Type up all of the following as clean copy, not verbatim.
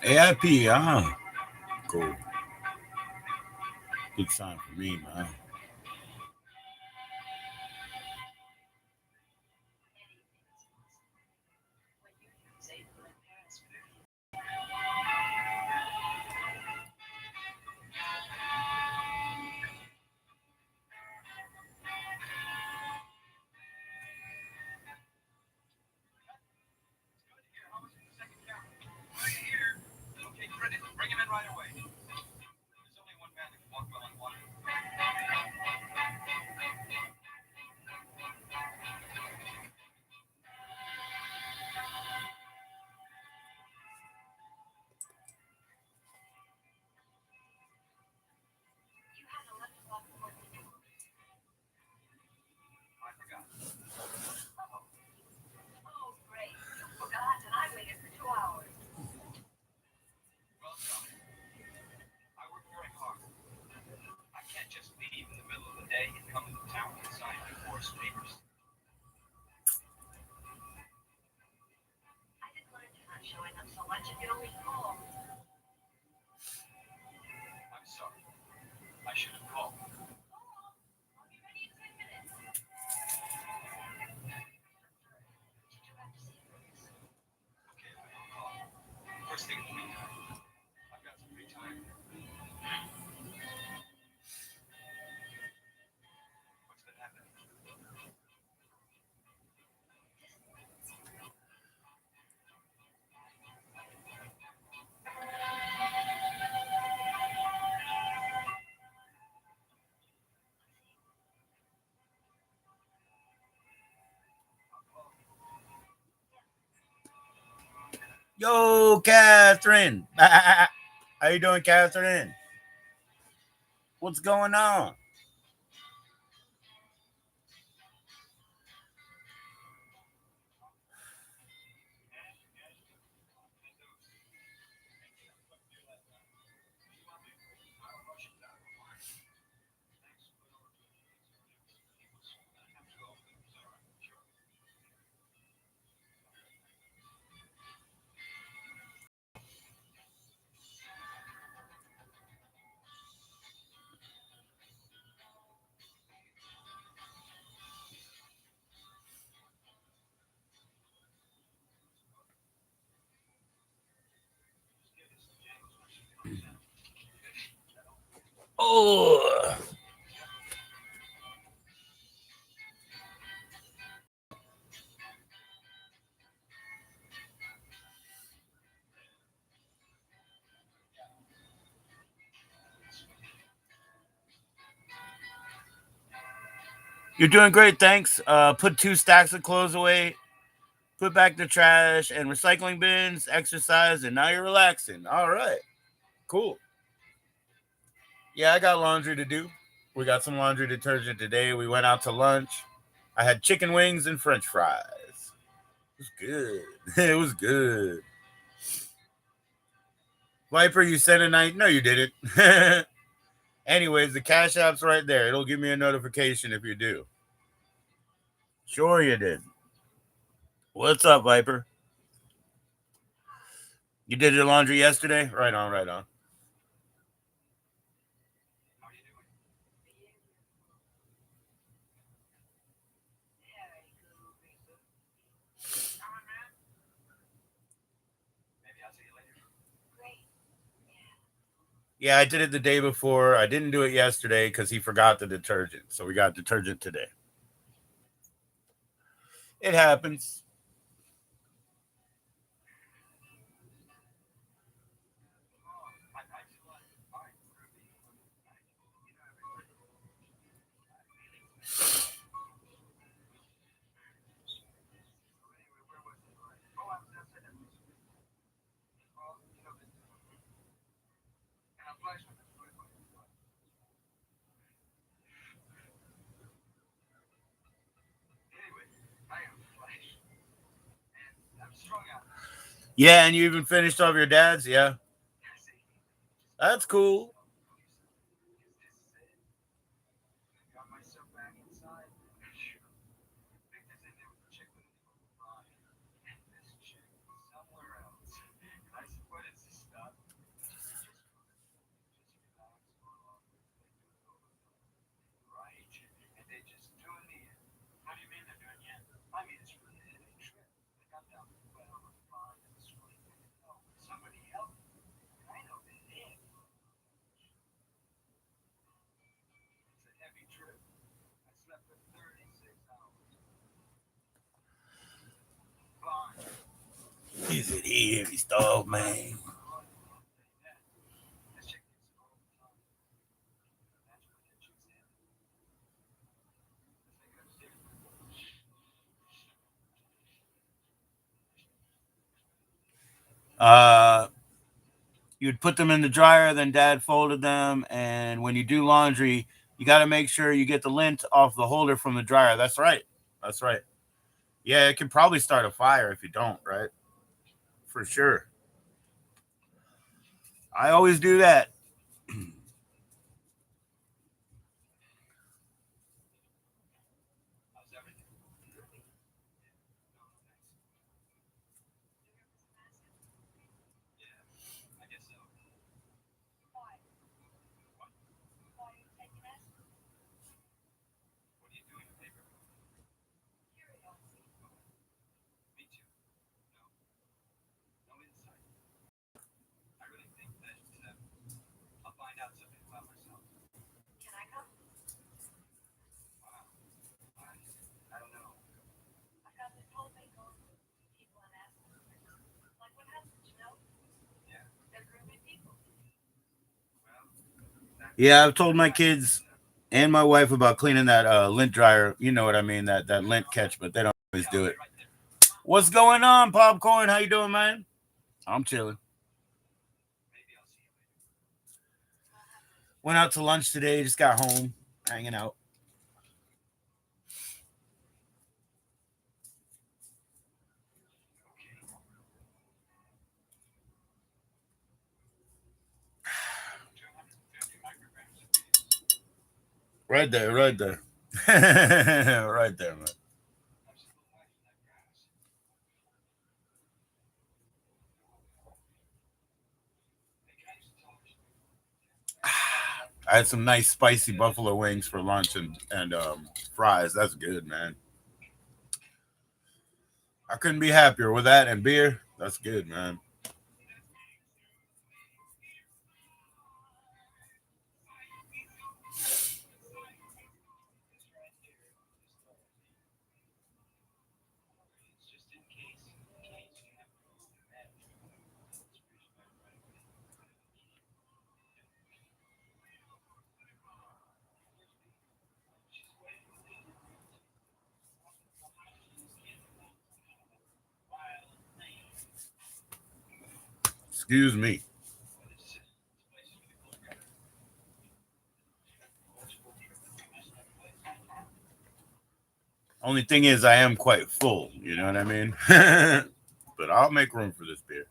AIP, cool. Good sign for me, man. Yo, Catherine. How you doing, Catherine? What's going on? Oh, you're doing great. Thanks. Put 2 stacks of clothes away. Put back the trash and recycling bins. Exercise, and now you're relaxing. All right. Cool. Yeah, I got laundry to do. We got some laundry detergent today. We went out to lunch. I had chicken wings and French fries. It was good. It was good. Viper, you sent a night? No, you didn't. Anyways, the Cash App's right there. It'll give me a notification if you do. Sure, you did. What's up, Viper? You did your laundry yesterday? Right on, right on. Yeah, I did it the day before. I didn't do it yesterday because he forgot the detergent. So we got detergent today. It happens. Yeah, and you even finished off your dad's? Yeah. That's cool. Is it heavy stuff, man? Uh, you'd put them in the dryer, then dad folded them. And when you do laundry, you got to make sure you get the lint off the holder from the dryer. That's right. That's right. Yeah, it can probably start a fire if you don't, right? For sure. I always do that. Yeah, I've told my kids and my wife about cleaning that lint dryer. You know what I mean? That lint catch, but they don't always do it. What's going on, Popcorn? How you doing, man? I'm chilling. Went out to lunch today. Just got home, hanging out. Right there, right there, right there, man. I had some nice spicy buffalo wings for lunch and fries. That's good, man. I couldn't be happier with that and beer. That's good, man. Excuse me. Only thing is, I am quite full. You know what I mean? But I'll make room for this beer.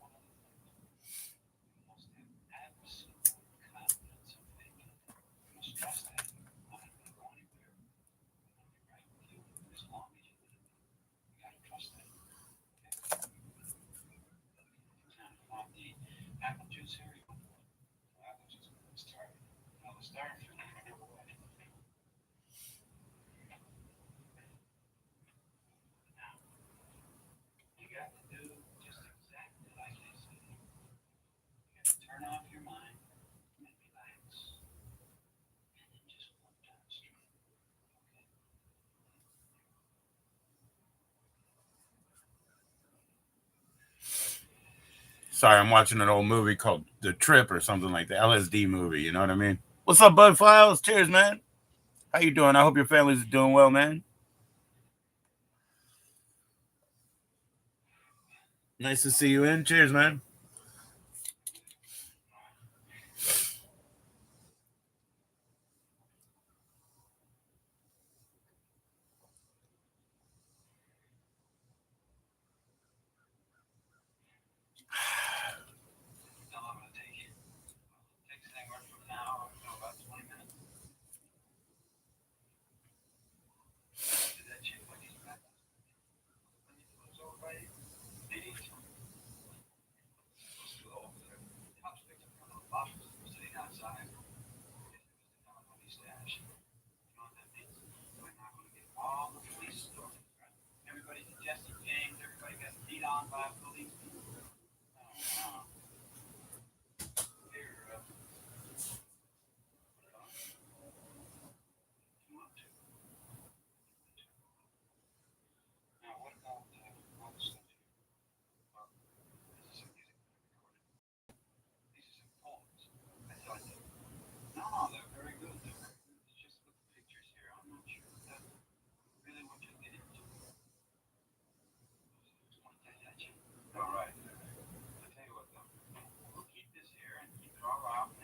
Sorry, I'm watching an old movie called The Trip or something like the LSD movie. You know what I mean? What's up, Bud Files? Cheers, man. How you doing? I hope your family's doing well, man. Nice to see you in. Cheers, man.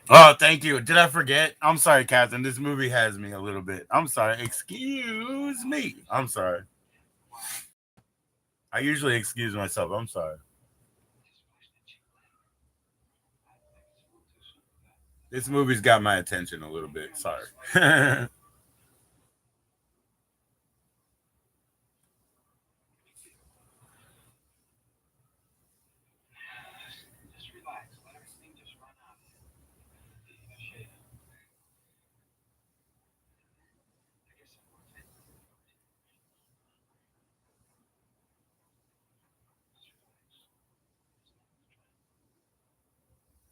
Oh, thank you. Did I forget? I'm sorry, Catherine. This movie has me a little bit. I'm sorry. Excuse me. I'm sorry. I usually excuse myself. I'm sorry. This movie's got my attention a little bit. Sorry.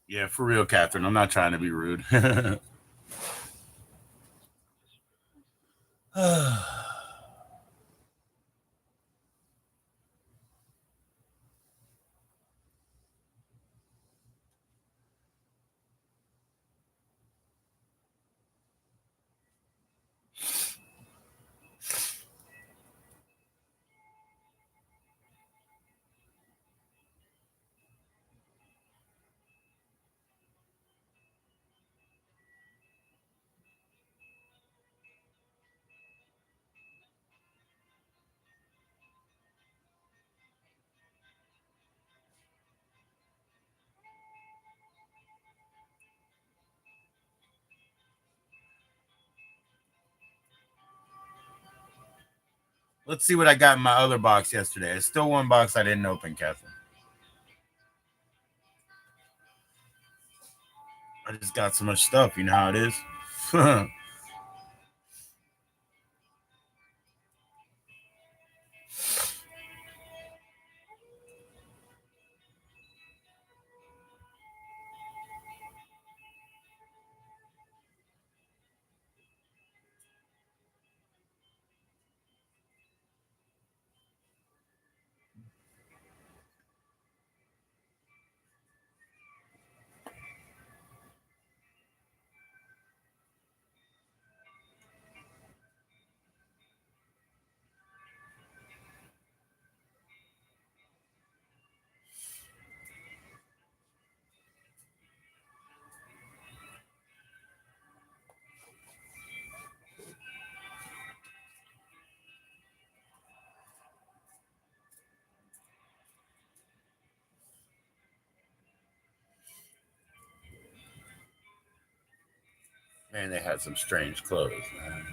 Yeah, for real, Catherine. I'm not trying to be rude. Let's see what I got in my other box yesterday. It's still one box I didn't open, Catherine. I just got so much stuff. You know how it is. Man, they had some strange clothes, man.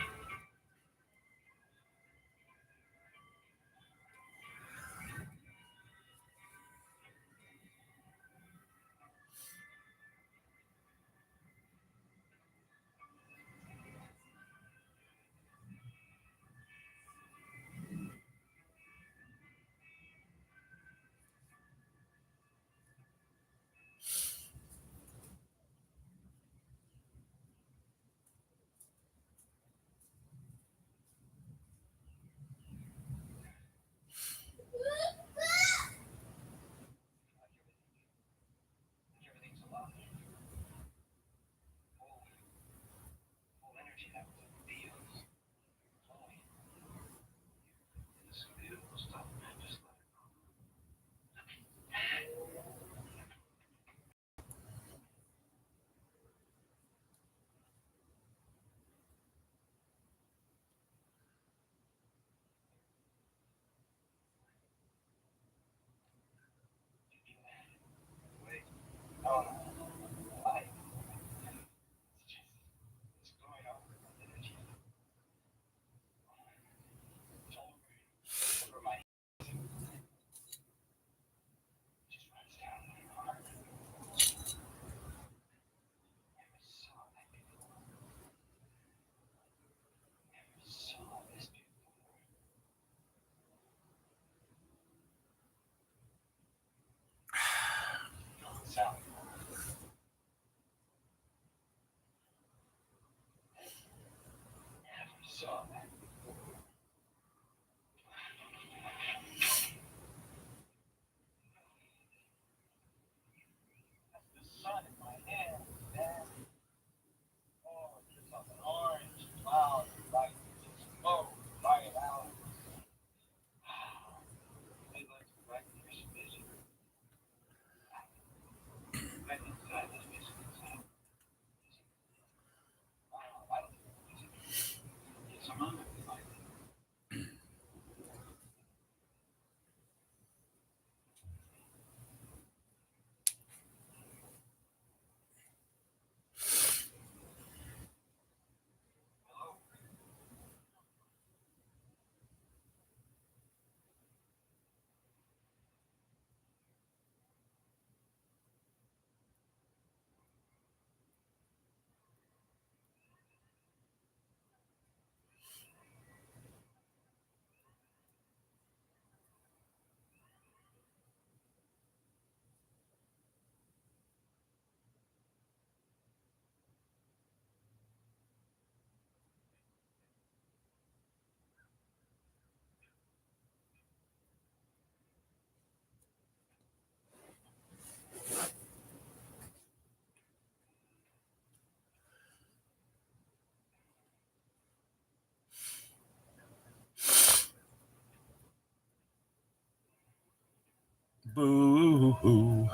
Boo hoo.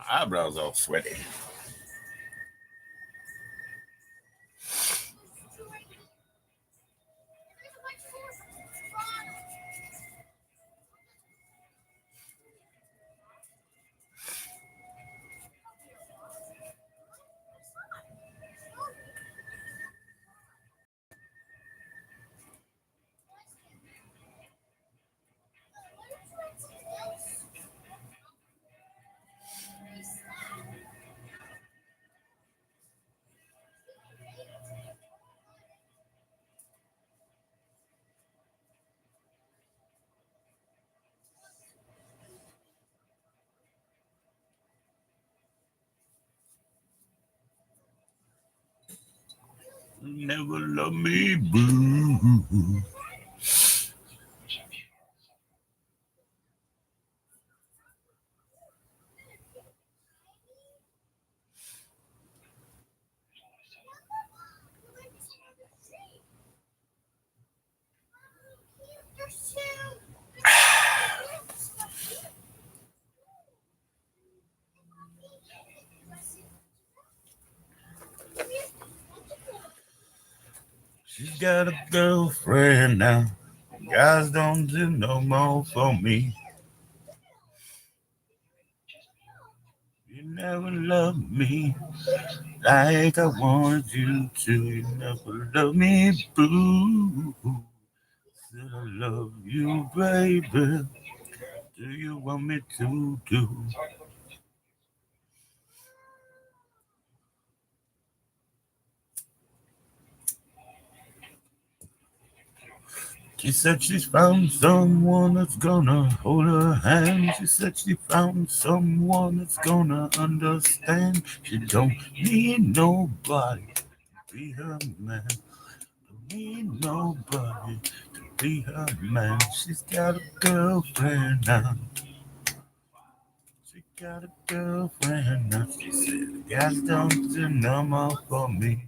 Eyebrows all sweaty. Never love me, boo. She's got a girlfriend now. Guys don't do no more for me. You never loved me like I wanted you to. You never loved me, boo. Said I love you, baby. Do you want me to do? She said she's found someone that's gonna hold her hand. She said she found someone that's gonna understand. She don't need nobody to be her man. Don't need nobody to be her man. She's got a girlfriend now. She got a girlfriend now. She said, guys don't do no more for me.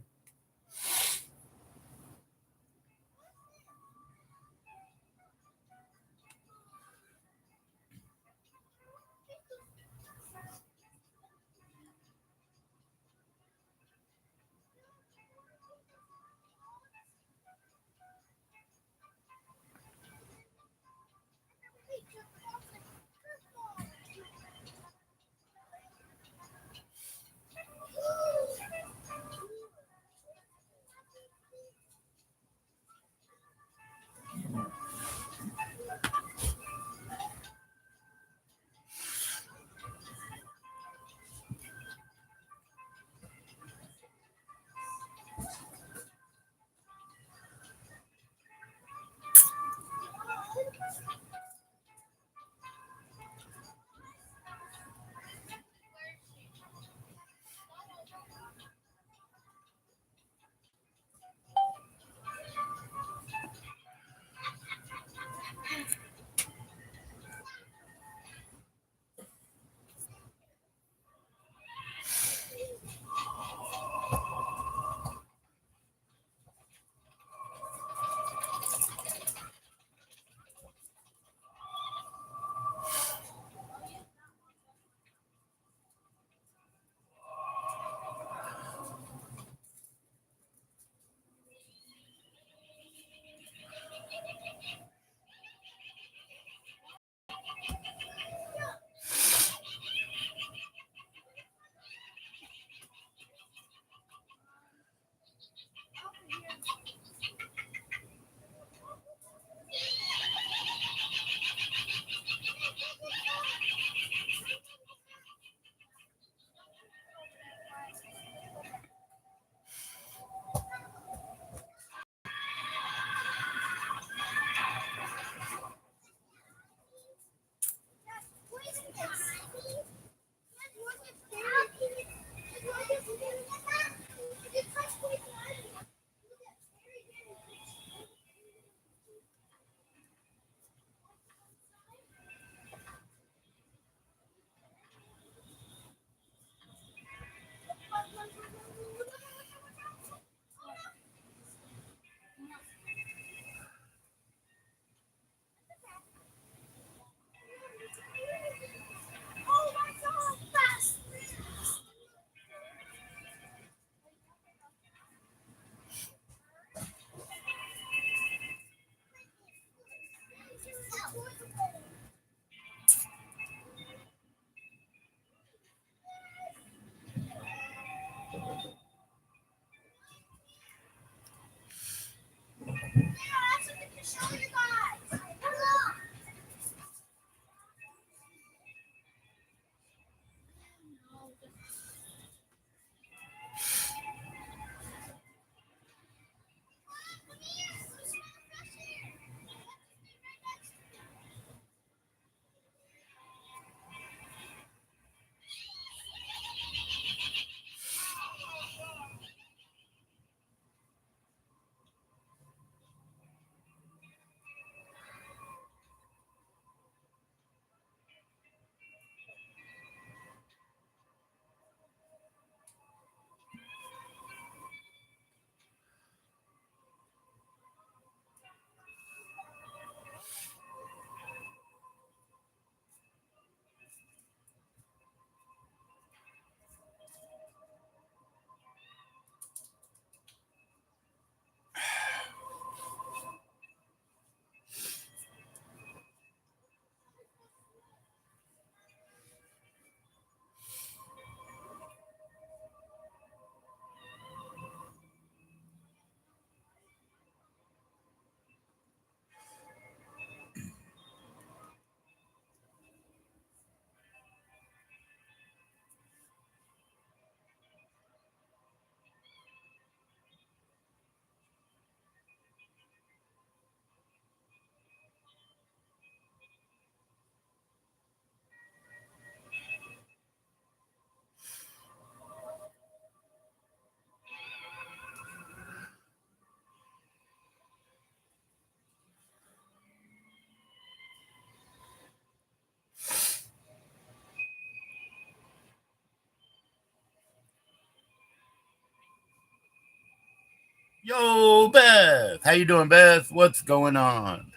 Yo, Beth. How you doing, Beth? What's going on?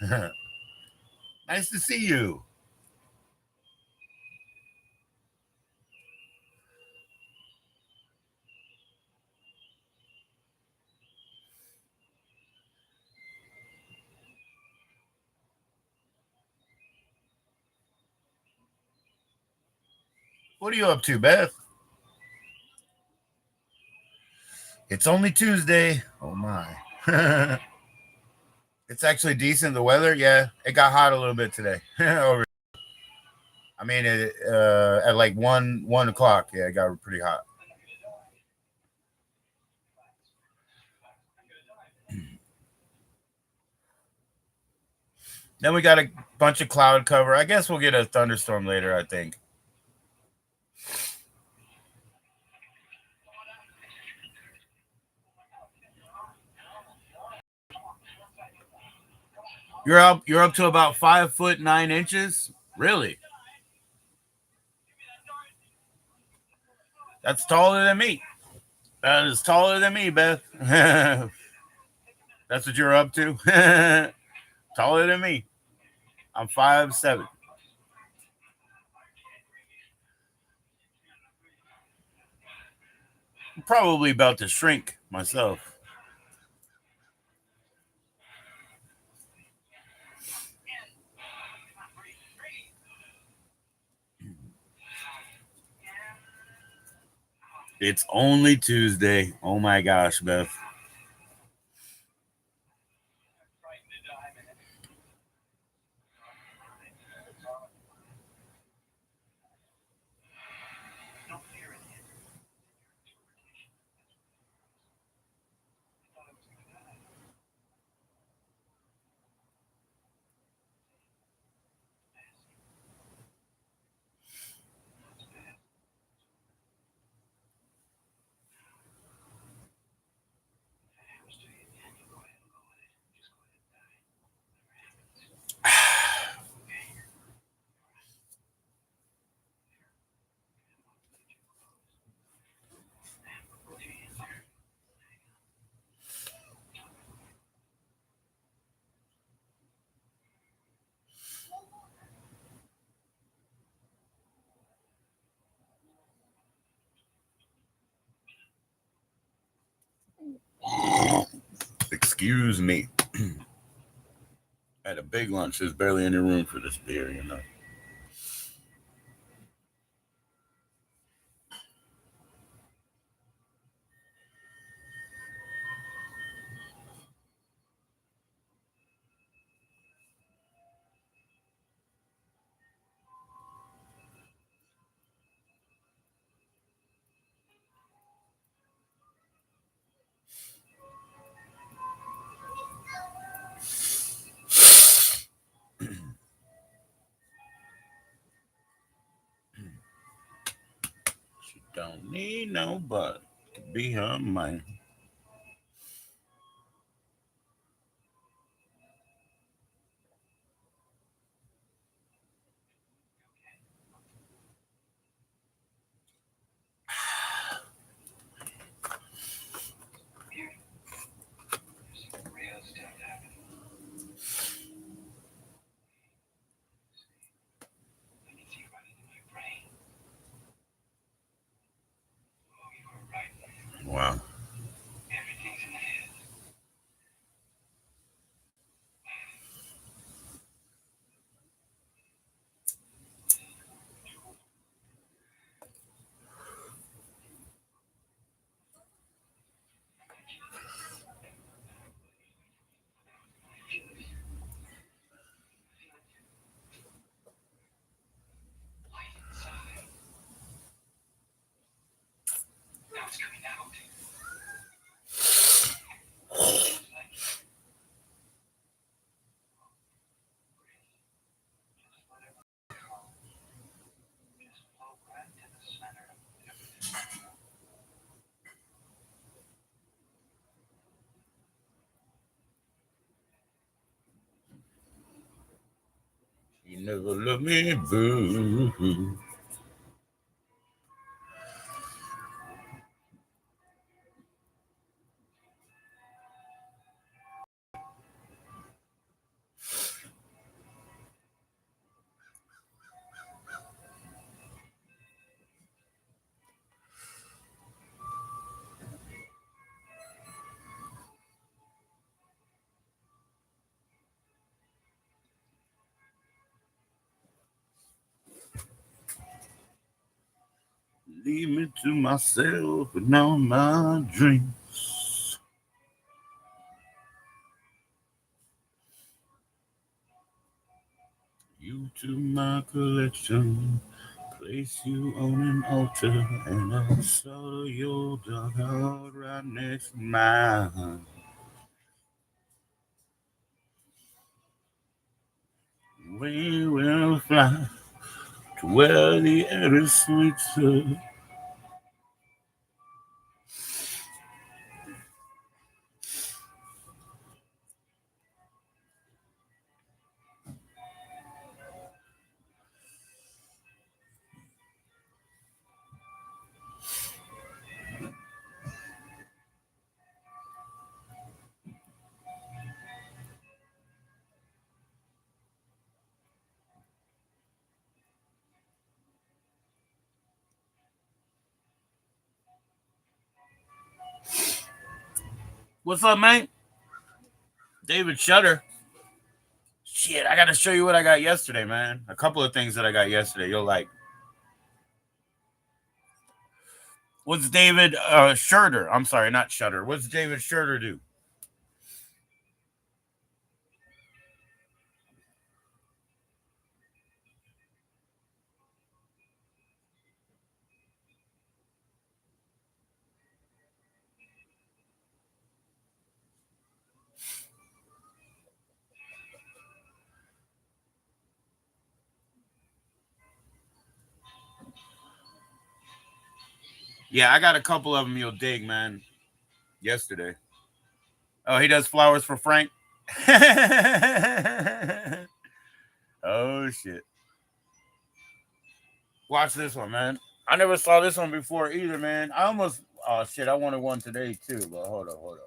Nice to see you. What are you up to, Beth? It's only Tuesday. Oh my. It's actually decent. The weather, yeah, it got hot a little bit today. I mean, at like 1 o'clock, yeah, it got pretty hot. Then we got a bunch of cloud cover. I guess we'll get a thunderstorm later. I think. You're up. You're up to about 5'9" Really? That's taller than me. That is taller than me, Beth. That's what you're up to. Taller than me. I'm 5'7". I'm probably about to shrink myself. It's only Tuesday. Oh my gosh, Beth. Excuse me. I had a big lunch. There's barely any room for this beer. She don't need nobody to be her man. Wow. You never let me boo. Leave me to myself and all my dreams. You to my collection. Place you on an altar, and I'll solder your dugout right next to mine. We will fly to where the air is sweeter. What's up, man? David Shutter. Shit, I gotta show you what I got yesterday, man. A couple of things that I got yesterday. You'll like. What's David Shutter? I'm sorry, not Shutter. What's David Shutter do? Yeah, I got a couple of them you'll dig, man. Yesterday. Oh, he does flowers for Frank. Oh shit. Watch this one, man. I never saw this one before either, man. I almost oh shit, I wanted one today too, but hold up. Where's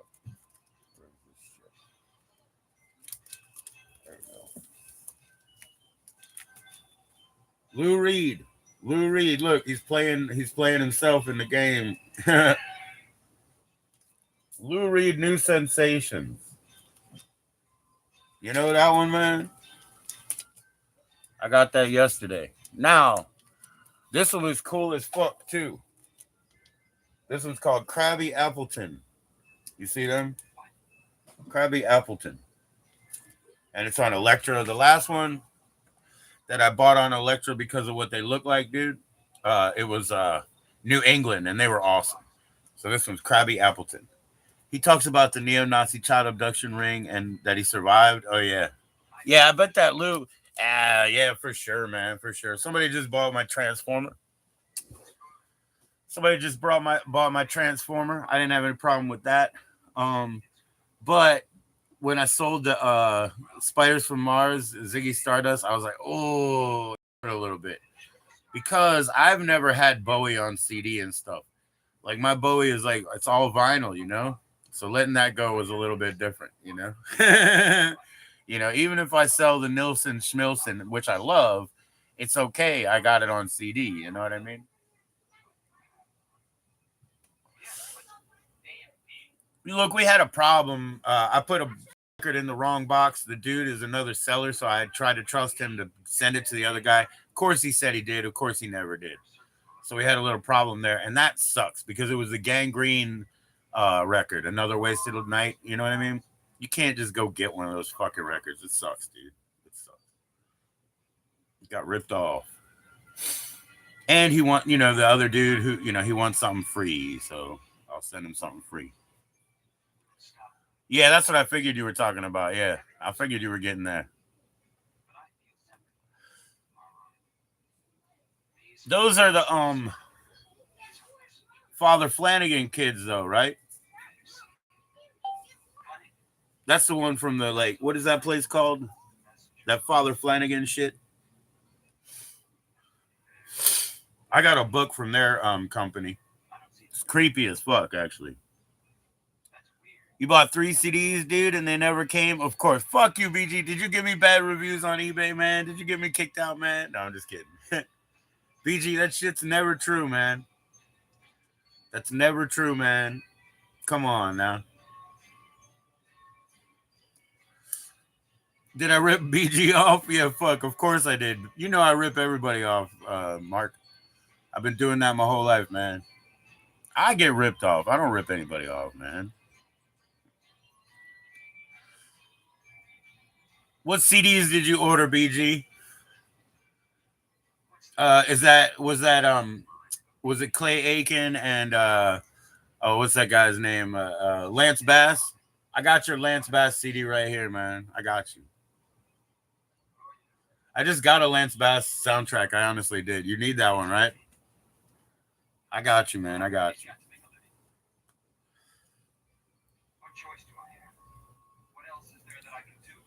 this shit? There we go. Lou Reed. Lou Reed, look, he's playing himself in the game. Lou Reed, New Sensations. You know that one, man? I got that yesterday. Now, this one was cool as fuck, too. This one's called Krabby Appleton. You see them? Krabby Appleton. And it's on Electra. The last one that I bought on Electra because of what they look like, dude, it was New England, and they were awesome. So this one's Krabby Appleton. He talks about the neo-Nazi child abduction ring and that he survived. Oh, yeah. Yeah, I bet that Lou. Yeah, for sure, man, for sure. Somebody just bought my Transformer. Somebody just bought my Transformer. I didn't have any problem with that. But when I sold the Spiders from Mars, Ziggy Stardust, I was like, oh, a little bit. Because I've never had Bowie on CD and stuff. Like my Bowie is like, it's all vinyl, you know? So letting that go was a little bit different, you know? You know, even if I sell the Nilsson Schmilson, which I love, it's okay. I got it on CD. You know what I mean? Look, we had a problem. I put a record in the wrong box. The dude is another seller, so I tried to trust him to send it to the other guy. Of course, he said he did. Of course, he never did. So we had a little problem there, and that sucks because it was the Gangrene record, Another Wasted Night. You know what I mean? You can't just go get one of those fucking records. It sucks, dude. It sucks. It got ripped off. And he the other dude who, he wants something free, so I'll send him something free. Yeah, that's what I figured you were talking about. Yeah, I figured you were getting there. Those are the Father Flanagan kids, though, right? That's the one from the what is that place called? That Father Flanagan shit. I got a book from their company. It's creepy as fuck, actually. You bought 3 CDs, dude, and they never came. Of course. Fuck you, BG. Did you give me bad reviews on eBay, man? Did you get me kicked out, man? No, I'm just kidding. BG, that shit's never true, man. That's never true, man. Come on now. Did I rip BG off? Yeah, fuck. Of course I did. You know I rip everybody off, Mark. I've been doing that my whole life, man. I get ripped off. I don't rip anybody off, man. What CDs did you order, BG? Was it Clay Aiken and oh, what's that guy's name? Lance Bass. I got your Lance Bass CD right here, man. I got you. I just got a Lance Bass soundtrack. I honestly did. You need that one, right? I got you, man. I got you.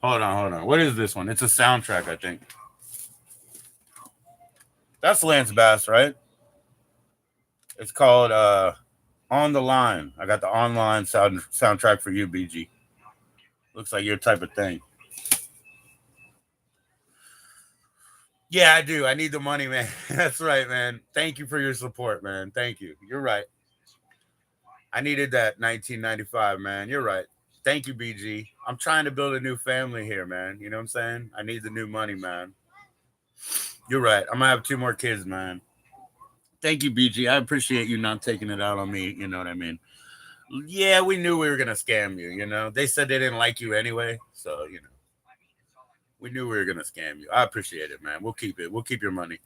Hold on. What is this one? It's a soundtrack, I think. That's Lance Bass, right? It's called On the Line. I got the online soundtrack for you, BG. Looks like your type of thing. Yeah, I do. I need the money, man. That's right, man. Thank you for your support, man. Thank you. You're right. I needed that 1995, man. You're right. Thank you, BG. I'm trying to build a new family here, man. You know what I'm saying? I need the new money, man. You're right. I'm gonna have 2 more kids, man. Thank you, BG. I appreciate you not taking it out on me. You know what I mean? Yeah, we knew we were gonna scam you. You know, they said they didn't like you anyway, so you know, we knew we were gonna scam you. I appreciate it, man. We'll keep it. We'll keep your money.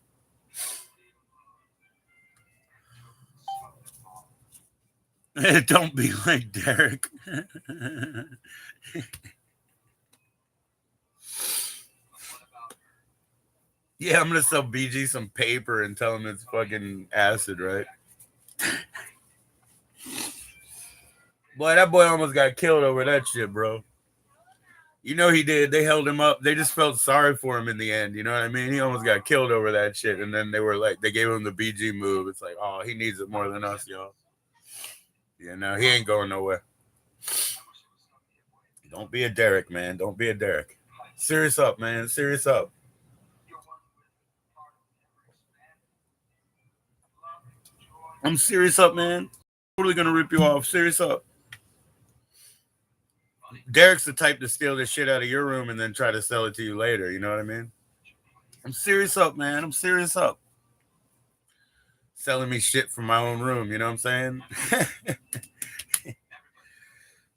Don't be like Derek. Yeah, I'm gonna sell BG some paper and tell him it's fucking acid, right? Boy, that boy almost got killed over that shit, bro. You know he did. They held him up. They just felt sorry for him in the end. You know what I mean? He almost got killed over that shit. And then they were like, they gave him the BG move. It's like, oh, he needs it more than us, y'all. You know, he ain't going nowhere. Don't be a Derek, man. Don't be a Derek. Serious up, man. Serious up. I'm serious up, man. Totally gonna rip you off. Serious up. Derek's the type to steal the shit out of your room and then try to sell it to you later. You know what I mean? I'm serious up, man. I'm serious up. Selling me shit from my own room. You know what I'm saying?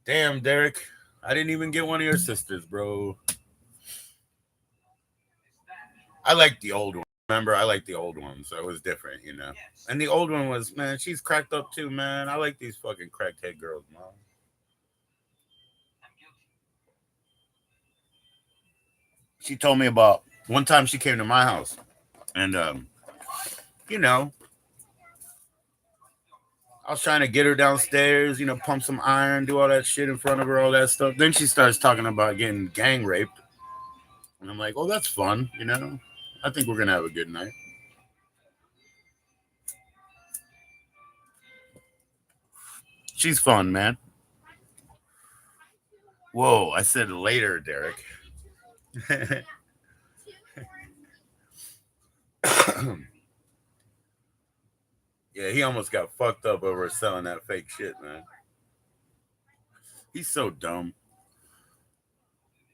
Damn, Derek. I didn't even get one of your sisters, bro. I like the old one. Remember, I like the old one, so it was different, you know. And the old one was, man, she's cracked up too, man. I like these fucking cracked head girls, man. She told me about one time she came to my house, and you know, I was trying to get her downstairs, you know, pump some iron, do all that shit in front of her, all that stuff. Then she starts talking about getting gang raped, and I'm like, oh, that's fun, you know. I think we're gonna have a good night. She's fun, man. Whoa, I said later, Derek. Yeah, he almost got fucked up over selling that fake shit, man. He's so dumb.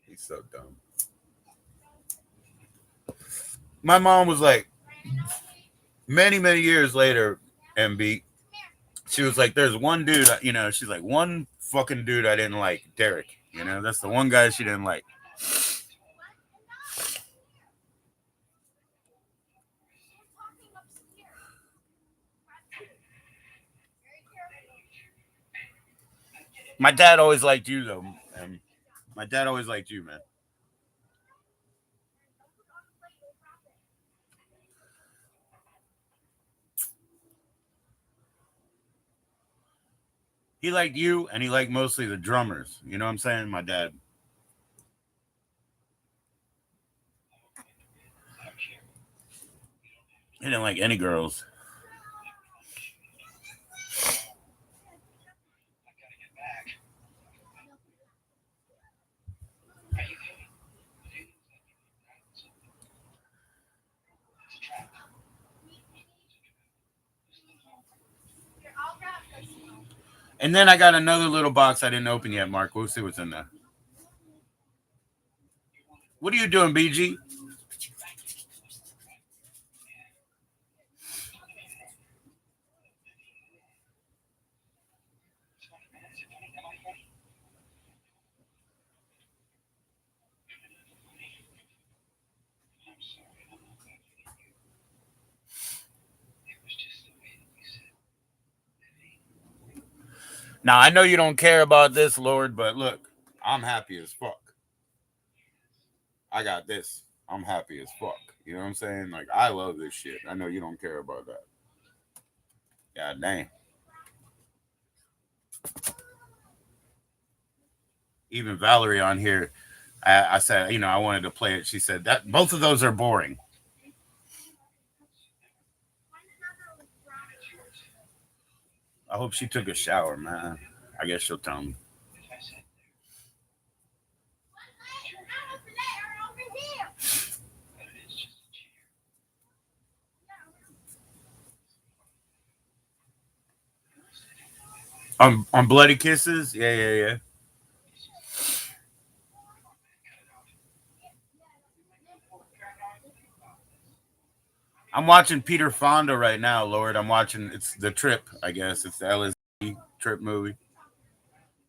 He's so dumb. My mom was like, many years later, MB, she was like, there's one dude, you know, she's like, one fucking dude I didn't like, Derek. You know, that's the one guy she didn't like. My dad always liked you, though. My dad always liked you, man. He liked you, and he liked mostly the drummers. You know what I'm saying? My dad. He didn't like any girls. And then I got another little box I didn't open yet, Mark. We'll see what's in there. What are you doing, BG? Now I know you don't care about this, Lord, but look, I'm happy as fuck. I got this. I'm happy as fuck. You know what I'm saying? Like I love this shit. I know you don't care about that. God damn. Even Valerie on here, I said, I wanted to play it. She said that both of those are boring. I hope she took a shower, man. I guess she'll tell me. On Bloody Kisses? Yeah, yeah, yeah. I'm watching Peter Fonda right now, Lord. I'm watching it's the trip, I guess. It's the LSD trip movie.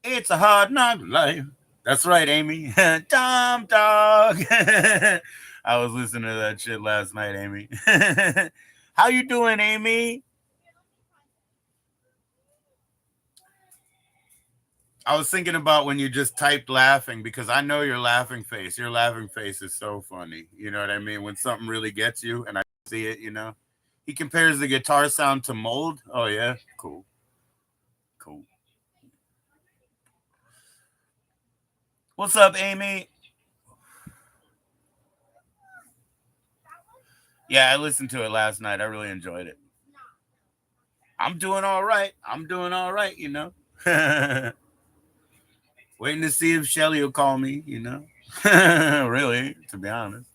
It's a hard knock life. That's right, Amy. Tom dog. I was listening to that shit last night, Amy. How you doing, Amy? I was thinking about when you just typed laughing because I know your laughing face. Your laughing face is so funny. You know what I mean? When something really gets you and I see it. He compares the guitar sound to mold. Oh, yeah. Cool. Cool. What's up, Amy? Yeah, I listened to it last night. I really enjoyed it. I'm doing all right. I'm doing all right. Waiting to see if Shelly will call me. Really, to be honest.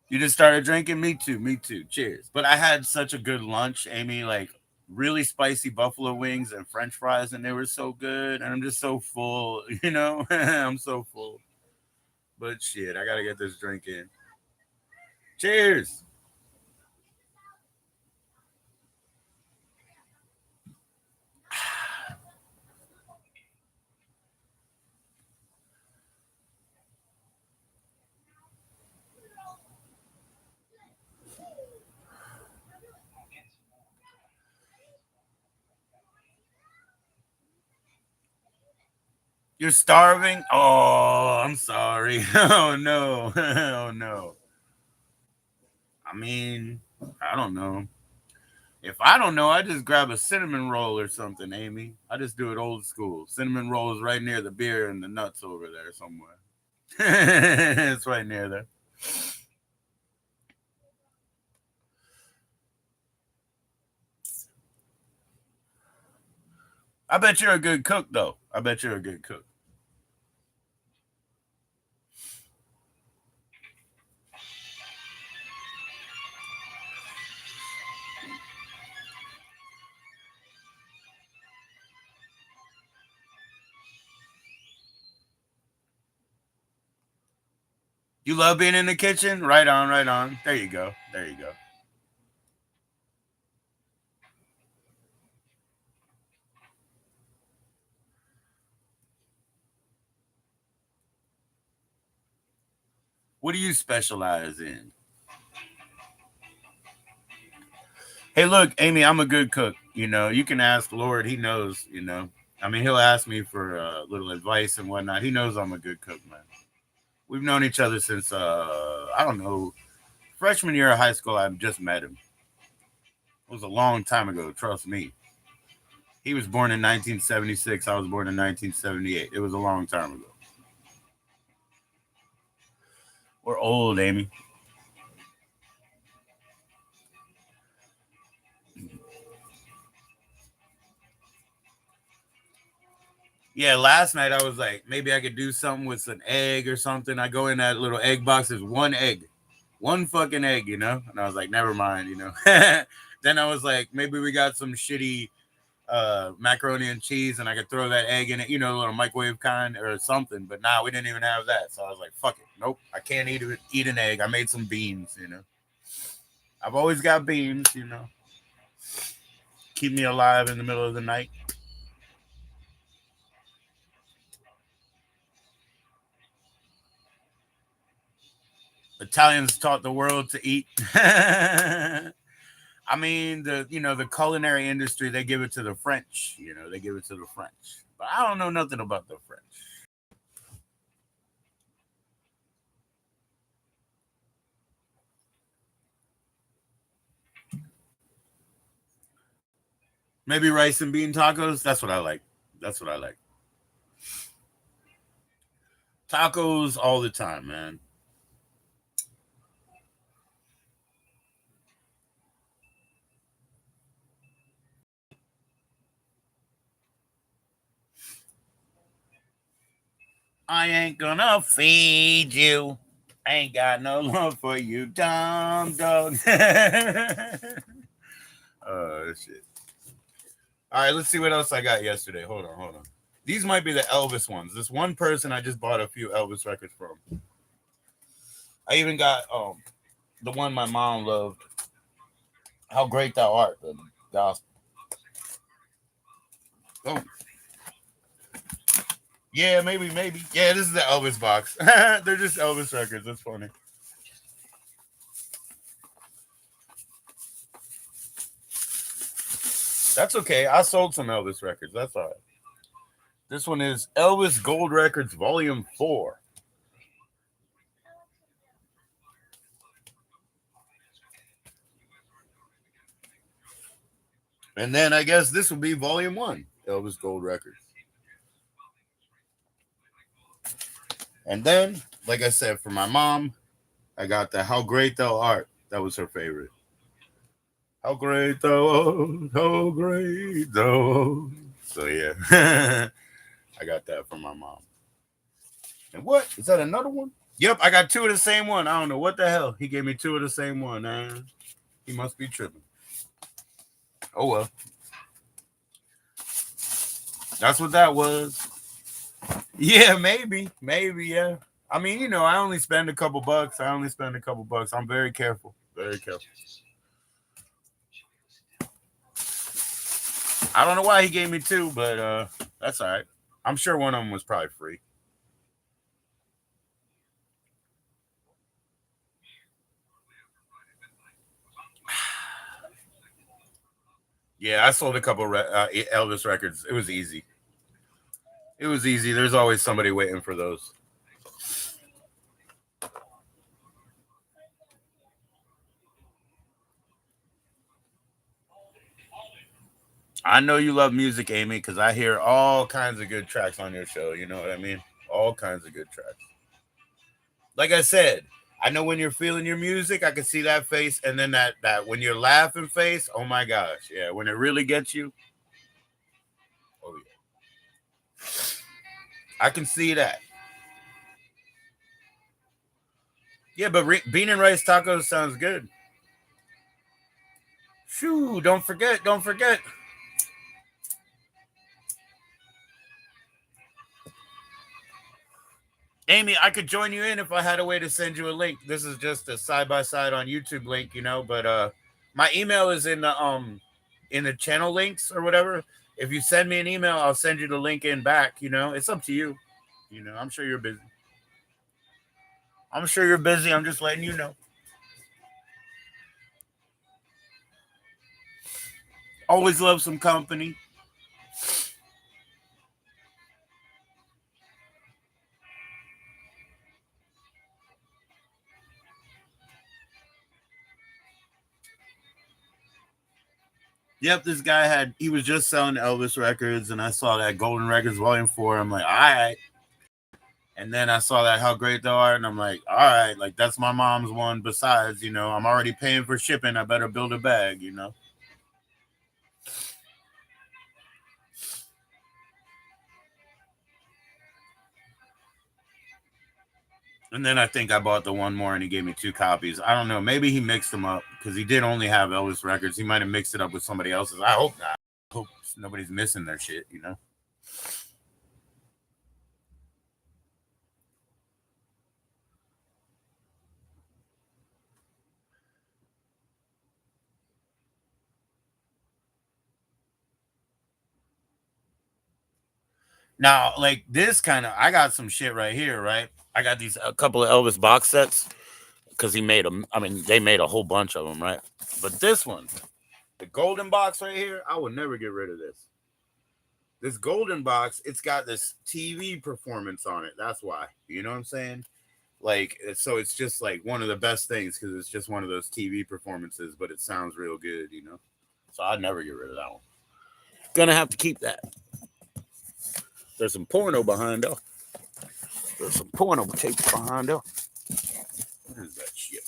You just started drinking? Me too. Me too. Cheers. But I had such a good lunch, Amy. Like really spicy buffalo wings and French fries, and they were so good. And I'm just so full. I'm so full. But shit, I gotta get this drink in. Cheers. You're starving? Oh, I'm sorry. Oh no. Oh no. I mean, I don't know. If I don't know, I just grab a cinnamon roll or something, Amy. I just do it old school. Cinnamon roll is right near the beer and the nuts over there somewhere. It's right near there. I bet you're a good cook, though. I bet you're a good cook. You love being in the kitchen? Right on, right on. There you go. There you go. What do you specialize in? Hey, look, Amy, I'm a good cook. You can ask Lord. He knows. I mean, he'll ask me for little advice and whatnot. He knows I'm a good cook, man. We've known each other since, I don't know, freshman year of high school. I just met him. It was a long time ago, trust me. He was born in 1976. I was born in 1978. It was a long time ago. We're old, Amy. Yeah, last night I was like, maybe I could do something with an egg or something. I go in that little egg box, there's one egg, one fucking egg. And I was like, never mind. Then I was like, maybe we got some shitty macaroni and cheese and I could throw that egg in it, a little microwave kind or something. But now we didn't even have that. So I was like, fuck it. Nope, I can't eat an egg. I made some beans. I've always got beans. Keep me alive in the middle of the night. Italians taught the world to eat. I mean, the culinary industry, they give it to the French. They give it to the French. But I don't know nothing about the French. Maybe rice and bean tacos. That's what I like. That's what I like. Tacos all the time, man. I ain't gonna feed you. I ain't got no love for you, dumb dog. Oh shit. All right, let's see what else I got yesterday. Hold on, hold on. These might be the Elvis ones. This one person I just bought a few Elvis records from. I even got the one my mom loved. How Great Thou Art, the gospel. Oh. Yeah, maybe. Yeah, this is the Elvis box. They're just Elvis records. That's funny. That's okay. I sold some Elvis records. That's all right. This one is Elvis Gold Records Volume 4. And then I guess this will be Volume 1, Elvis Gold Records. And then, like I said, for my mom, I got the How Great Thou Art. That was her favorite. How great thou art, how great thou art. So yeah, I got that from my mom. And what? Is that another one? Yep, I got two of the same one. I don't know what the hell. He gave me two of the same one, man. He must be tripping. Oh well. That's what that was. Yeah, maybe, yeah. I mean, I only spend a couple bucks. I'm very careful. Very careful. I don't know why he gave me two, but that's all right. I'm sure one of them was probably free. Yeah, I sold a couple Elvis records. It was easy. There's always somebody waiting for those. I know you love music, Amy, because I hear all kinds of good tracks on your show. You know what I mean? All kinds of good tracks. Like I said, I know when you're feeling your music, I can see that face, and then that when you're laughing face, oh my gosh, yeah, when it really gets you, oh yeah, I can see that. Yeah, but bean and rice tacos sounds good. Shoo! Don't forget, don't forget. Amy, I could join you in if I had a way to send you a link. This is just a side by side on YouTube link, but my email is in the channel links or whatever. If you send me an email, I'll send you the link in back, It's up to you. I'm sure you're busy. I'm just letting you know. Always love some company. Yep, this guy he was just selling Elvis records, and I saw that Golden Records Volume 4. I'm like, all right. And then I saw that How Great Thou Art, and I'm like, all right, like that's my mom's one. Besides, I'm already paying for shipping. I better build a bag. And then I think I bought the one more, and he gave me two copies. I don't know. Maybe he mixed them up because he did only have Elvis records. He might have mixed it up with somebody else's. I hope not. I hope nobody's missing their shit. Now, like this I got some shit right here, right? I got a couple of Elvis box sets because he made them. I mean, they made a whole bunch of them, right? But this one, The golden box right here, I would never get rid of this. This golden box, it's got this TV performance on it. That's why. You know what I'm saying? Like, so it's just like one of the best things because it's just one of those TV performances, but it sounds real good, you know? So I'd never get rid of that one. Gonna have to keep that. There's some porno behind though. There's some porno tape behind though. What is that shit?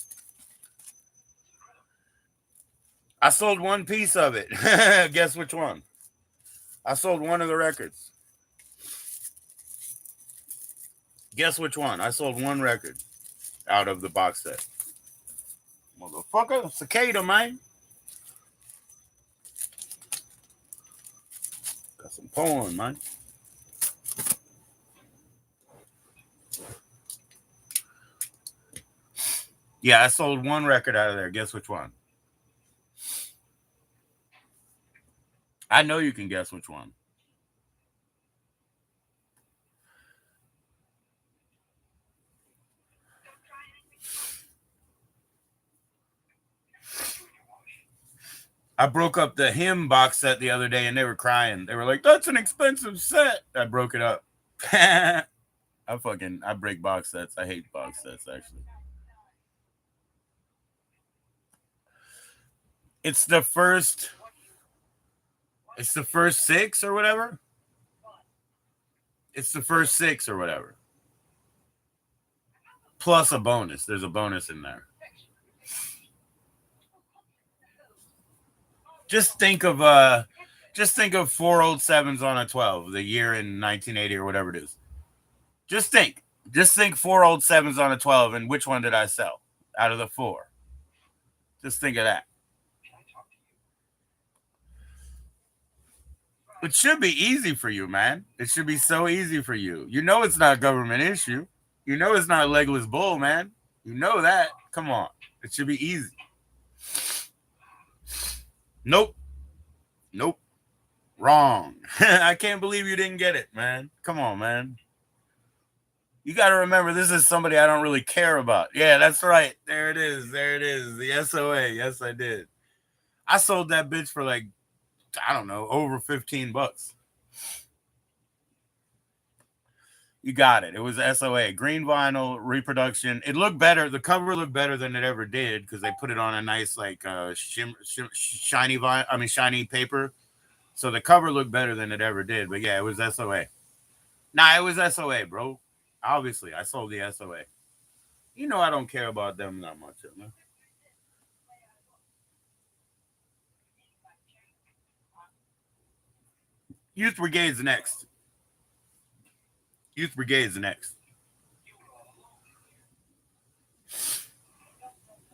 I sold one piece of it. Guess which one? I sold one of the records. Guess which one? I sold one record out of the box set. Motherfucker, cicada, man. Got some porn, man. Yeah, I sold one record out of there. Guess which one? I know you can guess which one. I broke up the Hymn box set the other day and they were crying. They were like, that's an expensive set. I broke it up. I break box sets. I hate box sets, actually. It's the first 6 or whatever. It's the first 6 or whatever. Plus a bonus. There's a bonus in there. Just think of 4 old 7s on a 12, the year in 1980 or whatever it is. Just think 4 old 7s on a 12, and which one did I sell out of the 4? Just think of that. It should be easy for you, man. It should be so easy for you. You know it's not a government issue. You know it's not a legless bull, man. You know that. Come on. It should be easy. Nope. Wrong. I can't believe you didn't get it, man. Come on, man. You got to remember, this is somebody I don't really care about. Yeah, that's right. There it is. The SOA. Yes, I did. I sold that bitch for like, I don't know, over $15. You got it. It was SOA, green vinyl reproduction. It looked better. The cover looked better than it ever did because they put it on a nice like shiny shiny paper. So the cover looked better than it ever did. But yeah, it was SOA. Nah, it was SOA, bro. Obviously, I sold the SOA. You know I don't care about them that much, man. Youth Brigade's next. Youth Brigade's next.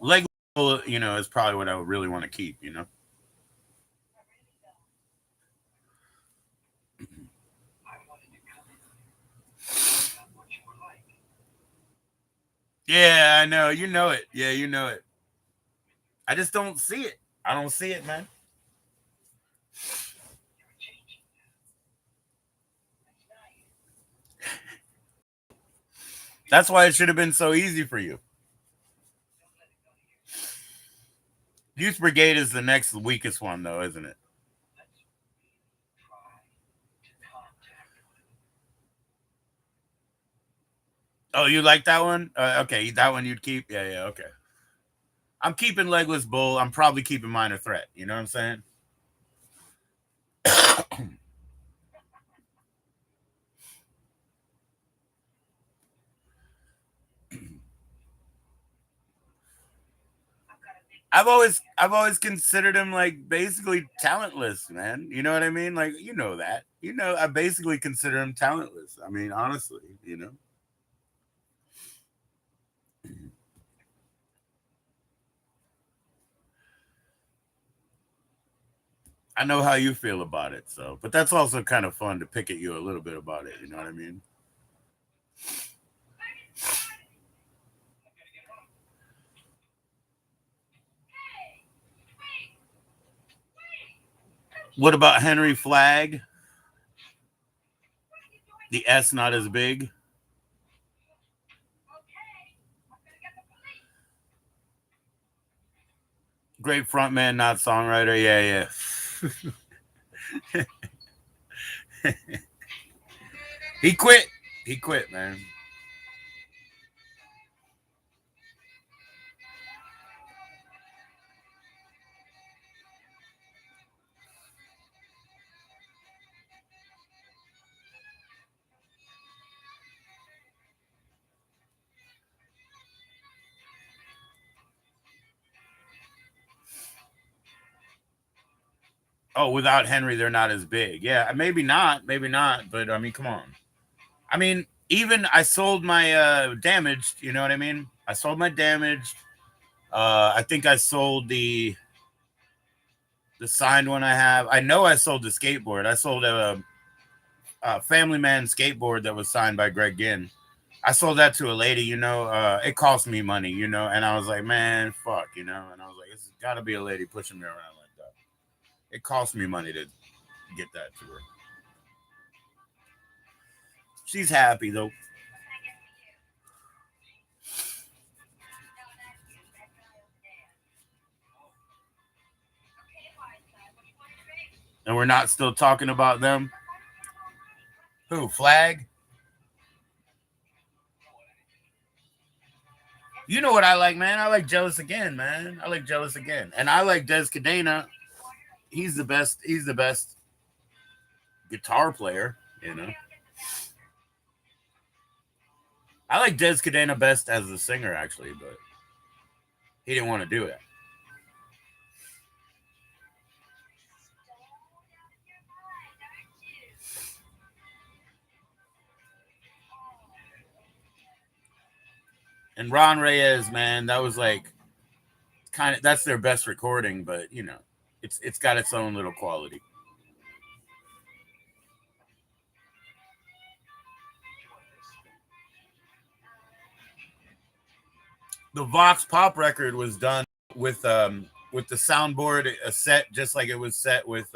Lego, you know, is probably what I would really want to keep, you know. Yeah, I know. You know it. Yeah, you know it. I just don't see it. I don't see it, man. That's why it should have been so easy for you. Youth Brigade is the next weakest one, though, isn't it? Oh, you like that one? Okay, that one you'd keep? Yeah, okay. I'm keeping Legless Bull. I'm probably keeping Minor Threat. You know what I'm saying? I've always considered him like basically talentless, man. You know what I mean? Like, you know that. You know, I basically consider him talentless. I mean, honestly, you know. I know how you feel about it, so but that's also kind of fun to pick at you a little bit about it, you know what I mean? What about Henry Flagg? The S not as big. Great frontman, not songwriter. Yeah, yeah. He quit. He quit, man. Oh, without Henry, they're not as big. Yeah, maybe not. But I mean, come on. I mean, even I sold my damaged. You know what I mean? I sold my damaged. I think I sold the signed one I have. I know I sold the skateboard. I sold a Family Man skateboard that was signed by Greg Ginn. I sold that to a lady, you know. It cost me money, you know, and I was like, man, fuck, you know, and I was like, it's got to be a lady pushing me around like that. It cost me money to get that to her. She's happy though, and we're not still talking about them. Who Flag? You know what I like, man? I like Jealous Again, man. I like Jealous Again, and I like Des Cadena. He's the best. He's the best guitar player, you know. I like Des Cadena best as a singer, actually, but he didn't want to do it. And Ron Reyes, man, that was like kind of that's their best recording, but you know, it's got its own little quality. The Vox Pop record was done with the soundboard a set just like it was set with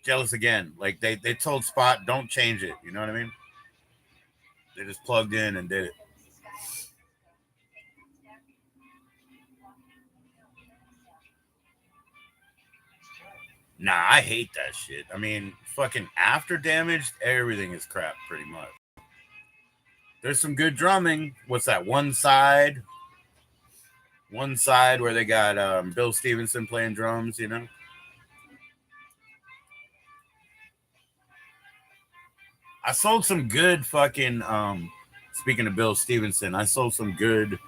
Jealous Again. Like they told Spot don't change it. You know what I mean? They just plugged in and did it. Nah, I hate that shit. I mean, fucking After Damaged, everything is crap pretty much. There's some good drumming. What's that? One side where they got Bill Stevenson playing drums. You know, I sold some good fucking. Speaking of Bill Stevenson, I sold some good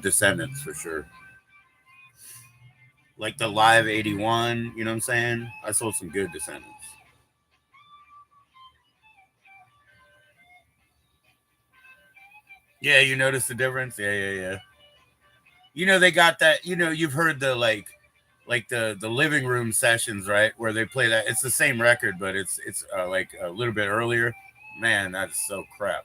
Descendants for sure. Like the Live 81. You know what I'm saying? I sold some good Descendants. Yeah, you notice the difference? Yeah, yeah, yeah. You know they got that. You know you've heard the like the living room sessions, right? Where they play that. It's the same record, but it's like a little bit earlier. Man, that's so crap.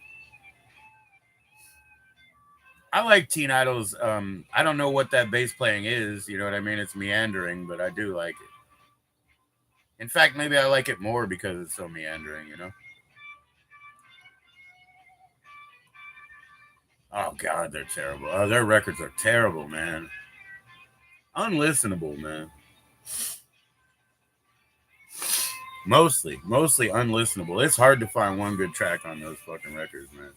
I like Teen Idol's. I don't know what that bass playing is. You know what I mean? It's meandering, but I do like it. In fact, maybe I like it more because it's so meandering. You know? Oh God, they're terrible. Oh, their records are terrible, man. Unlistenable, man. Mostly unlistenable. It's hard to find one good track on those fucking records, man.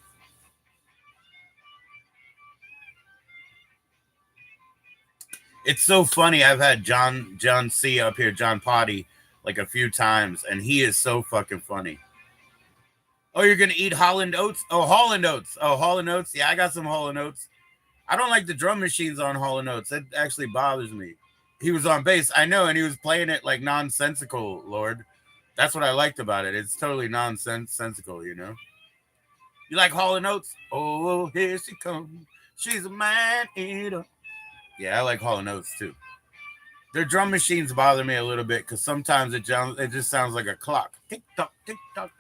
It's so funny. I've had John C up here, John Potty, like a few times, and he is so fucking funny. Oh, you're gonna eat Holland Oats? Oh, Holland Oats. Oh, Holland Oats. Yeah, I got some Holland Oats. I don't like the drum machines on Holland Oats. That actually bothers me. He was on bass, I know, and he was playing it like nonsensical. Lord, that's what I liked about it. It's totally nonsensical, you know. You like Holland Oats? Oh, here she comes. She's a man eater. Yeah, I like Holland Oats too. Their drum machines bother me a little bit because sometimes it just sounds like a clock. Tick tock, tick tock.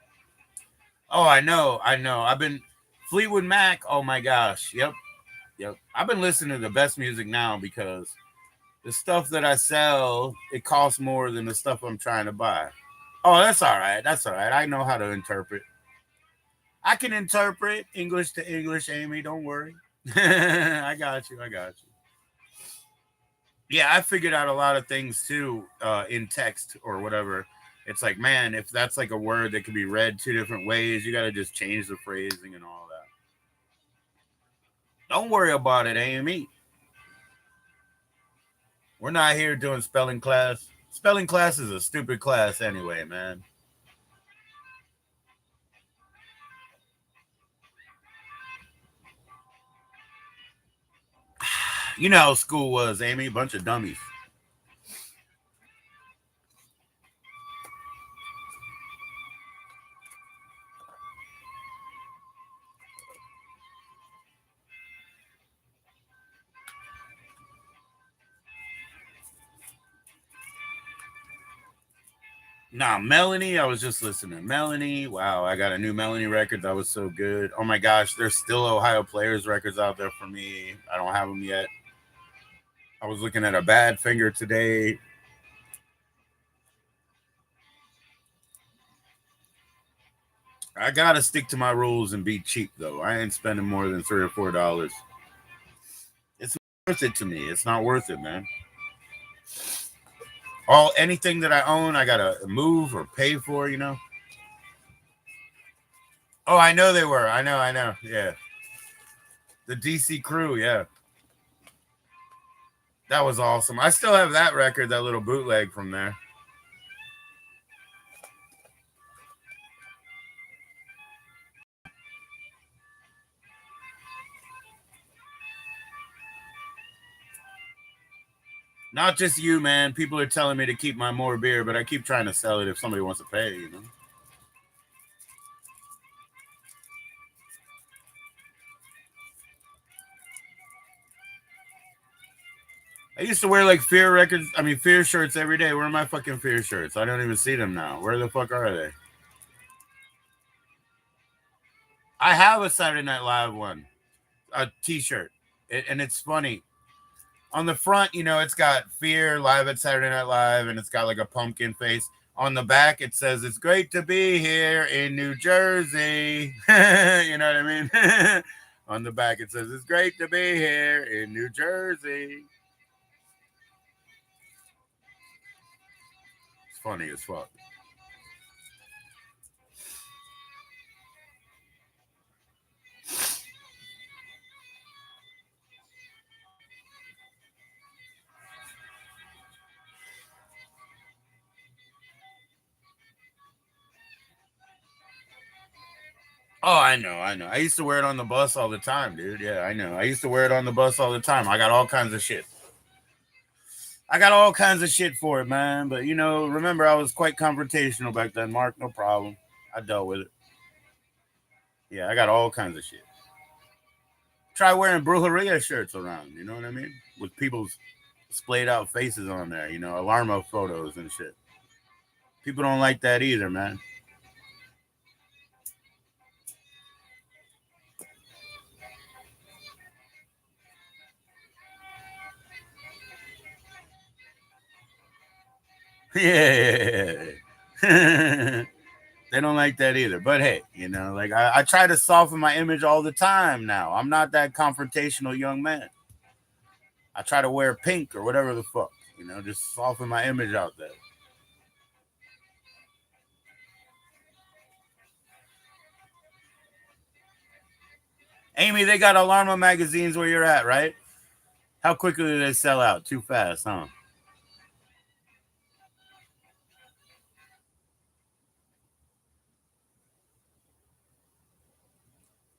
Oh, I know. I've been Fleetwood Mac. Oh my gosh. Yep, yep. I've been listening to the best music now because the stuff that I sell it costs more than the stuff I'm trying to buy. Oh, that's all right. That's all right. I know how to interpret. I can interpret English to English, Amy. Don't worry. I got you. I got you. Yeah, I figured out a lot of things too in text or whatever. It's like, man, if that's like a word that could be read two different ways, you got to just change the phrasing and all that. Don't worry about it, Amy. We're not here doing spelling class. Spelling class is a stupid class anyway, man. You know how school was, Amy. Bunch of dummies. Nah, Melanie, I was just listening. Melanie, wow, I got a new Melanie record that was so good. Oh my gosh, there's still Ohio Players records out there for me. I don't have them yet. I was looking at a Bad Finger today. I gotta stick to my rules and be cheap though. I ain't spending more than $3 or $4. It's worth it to me. It's not worth it, man. All anything that I own, I gotta move or pay for. Oh, I know they were. I know. Yeah, the DC Crew. Yeah, that was awesome. I still have that record, that little bootleg from there. Not just you, man. People are telling me to keep my more beer, but I keep trying to sell it if somebody wants to pay. I used to wear like Fear records. I mean, Fear shirts every day. Where are my fucking Fear shirts? I don't even see them now. Where the fuck are they? I have a Saturday Night Live one, a T-shirt, and it's funny. On the front, it's got Fear live at Saturday Night Live, and it's got like a pumpkin face. On the back, it says, "It's great to be here in New Jersey." You know what I mean? On the back, it says, "It's great to be here in New Jersey." It's funny as fuck. Oh, I know, I know. I used to wear it on the bus all the time, dude. Yeah, I know. I used to wear it on the bus all the time. I got all kinds of shit. I got all kinds of shit for it, man. But remember, I was quite confrontational back then, Mark. No problem. I dealt with it. Yeah, I got all kinds of shit. Try wearing brujeria shirts around. You know what I mean? With people's splayed out faces on there. Alarma photos and shit. People don't like that either, man. Yeah. They don't like that either. But hey, like I try to soften my image all the time now. I'm not that confrontational young man. I try to wear pink or whatever the fuck, just soften my image out there. Amy, they got Alarma magazines where you're at, right? How quickly do they sell out? Too fast, huh?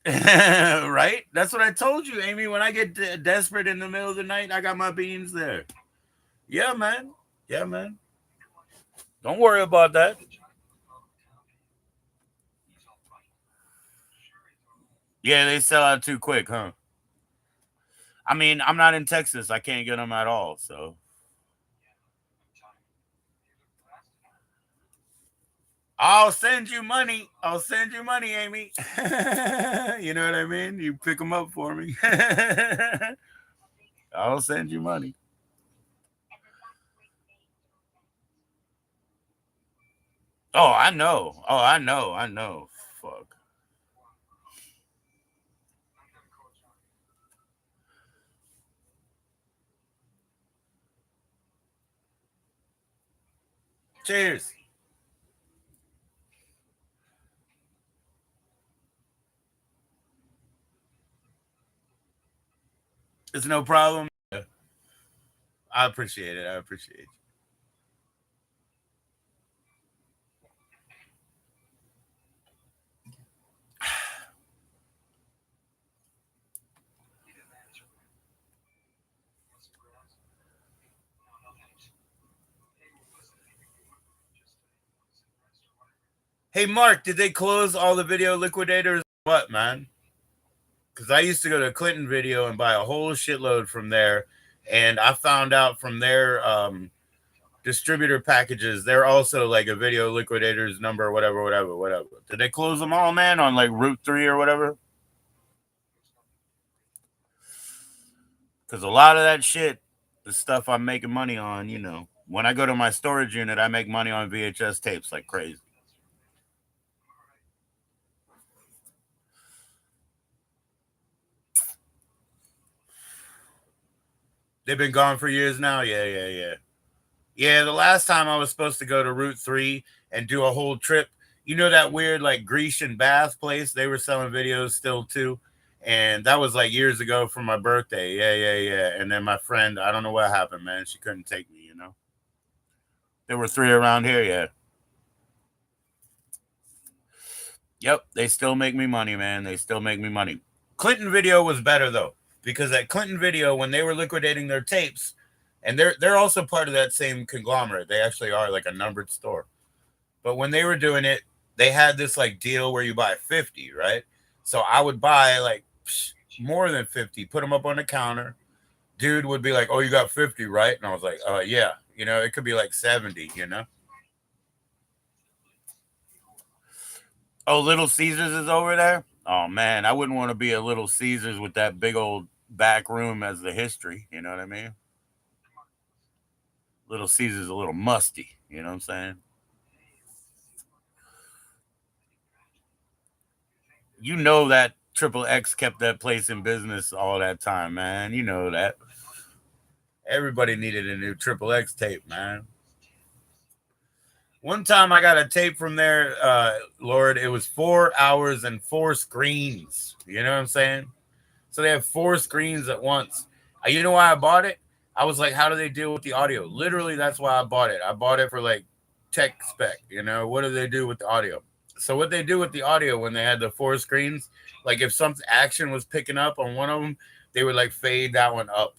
Right? That's what I told you, Amy. When I get desperate in the middle of the night, I got my beans there. Yeah, man. Yeah, man. Don't worry about that. Yeah, they sell out too quick, huh? I mean, I'm not in Texas. I can't get them at all. So I'll send you money. I'll send you money, Amy. You know what I mean? You pick them up for me. I'll send you money. Oh, I know. Oh, I know. I know. Fuck. Cheers. It's no problem. I appreciate it. I appreciate it. Hey, Mark, did they close all the video liquidators? What, man? Because I used to go to Clinton Video and buy a whole shitload from there. And I found out from their distributor packages, they're also like a video liquidators number, whatever, whatever, whatever. Did they close them all, man, on like Route 3 or whatever? Because a lot of that shit, the stuff I'm making money on, you know, when I go to my storage unit, I make money on VHS tapes like crazy. They've been gone for years now. Yeah, yeah, yeah. Yeah, the last time I was supposed to go to Route 3 and do a whole trip, you know that weird like Grecian bath place? They were selling videos still too. And that was like years ago for my birthday. Yeah, yeah, yeah. And then my friend, I don't know what happened, man. She couldn't take me, you know. There were three around here, yeah. Yep, they still make me money, man. They still make me money. Clinton Video was better though, because at Clinton Video, when they were liquidating their tapes, and they're also part of that same conglomerate. They actually are like a numbered store. But when they were doing it, they had this like deal where you buy 50, right? So I would buy like more than 50, put them up on the counter. Dude would be like, "Oh, you got 50, right?" And I was like, yeah. You know, it could be like 70, you know? Oh, Little Caesars is over there? Oh, man. I wouldn't want to be a Little Caesars with that big old back room as the history. You know what I mean? Little Caesars a little musty. You know what I'm saying? You know that Triple X kept that place in business all that time, man. You know that. Everybody needed a new Triple X tape, man. One time I got a tape from there, Lord. It was 4 hours and four screens. You know what I'm saying? So they have four screens at once. You know why I bought it? I was like, how do they deal with the audio? Literally, that's why I bought it. I bought it for like tech spec. You know, what do they do with the audio? So what they do with the audio when they had the four screens, like if some action was picking up on one of them, they would like fade that one up.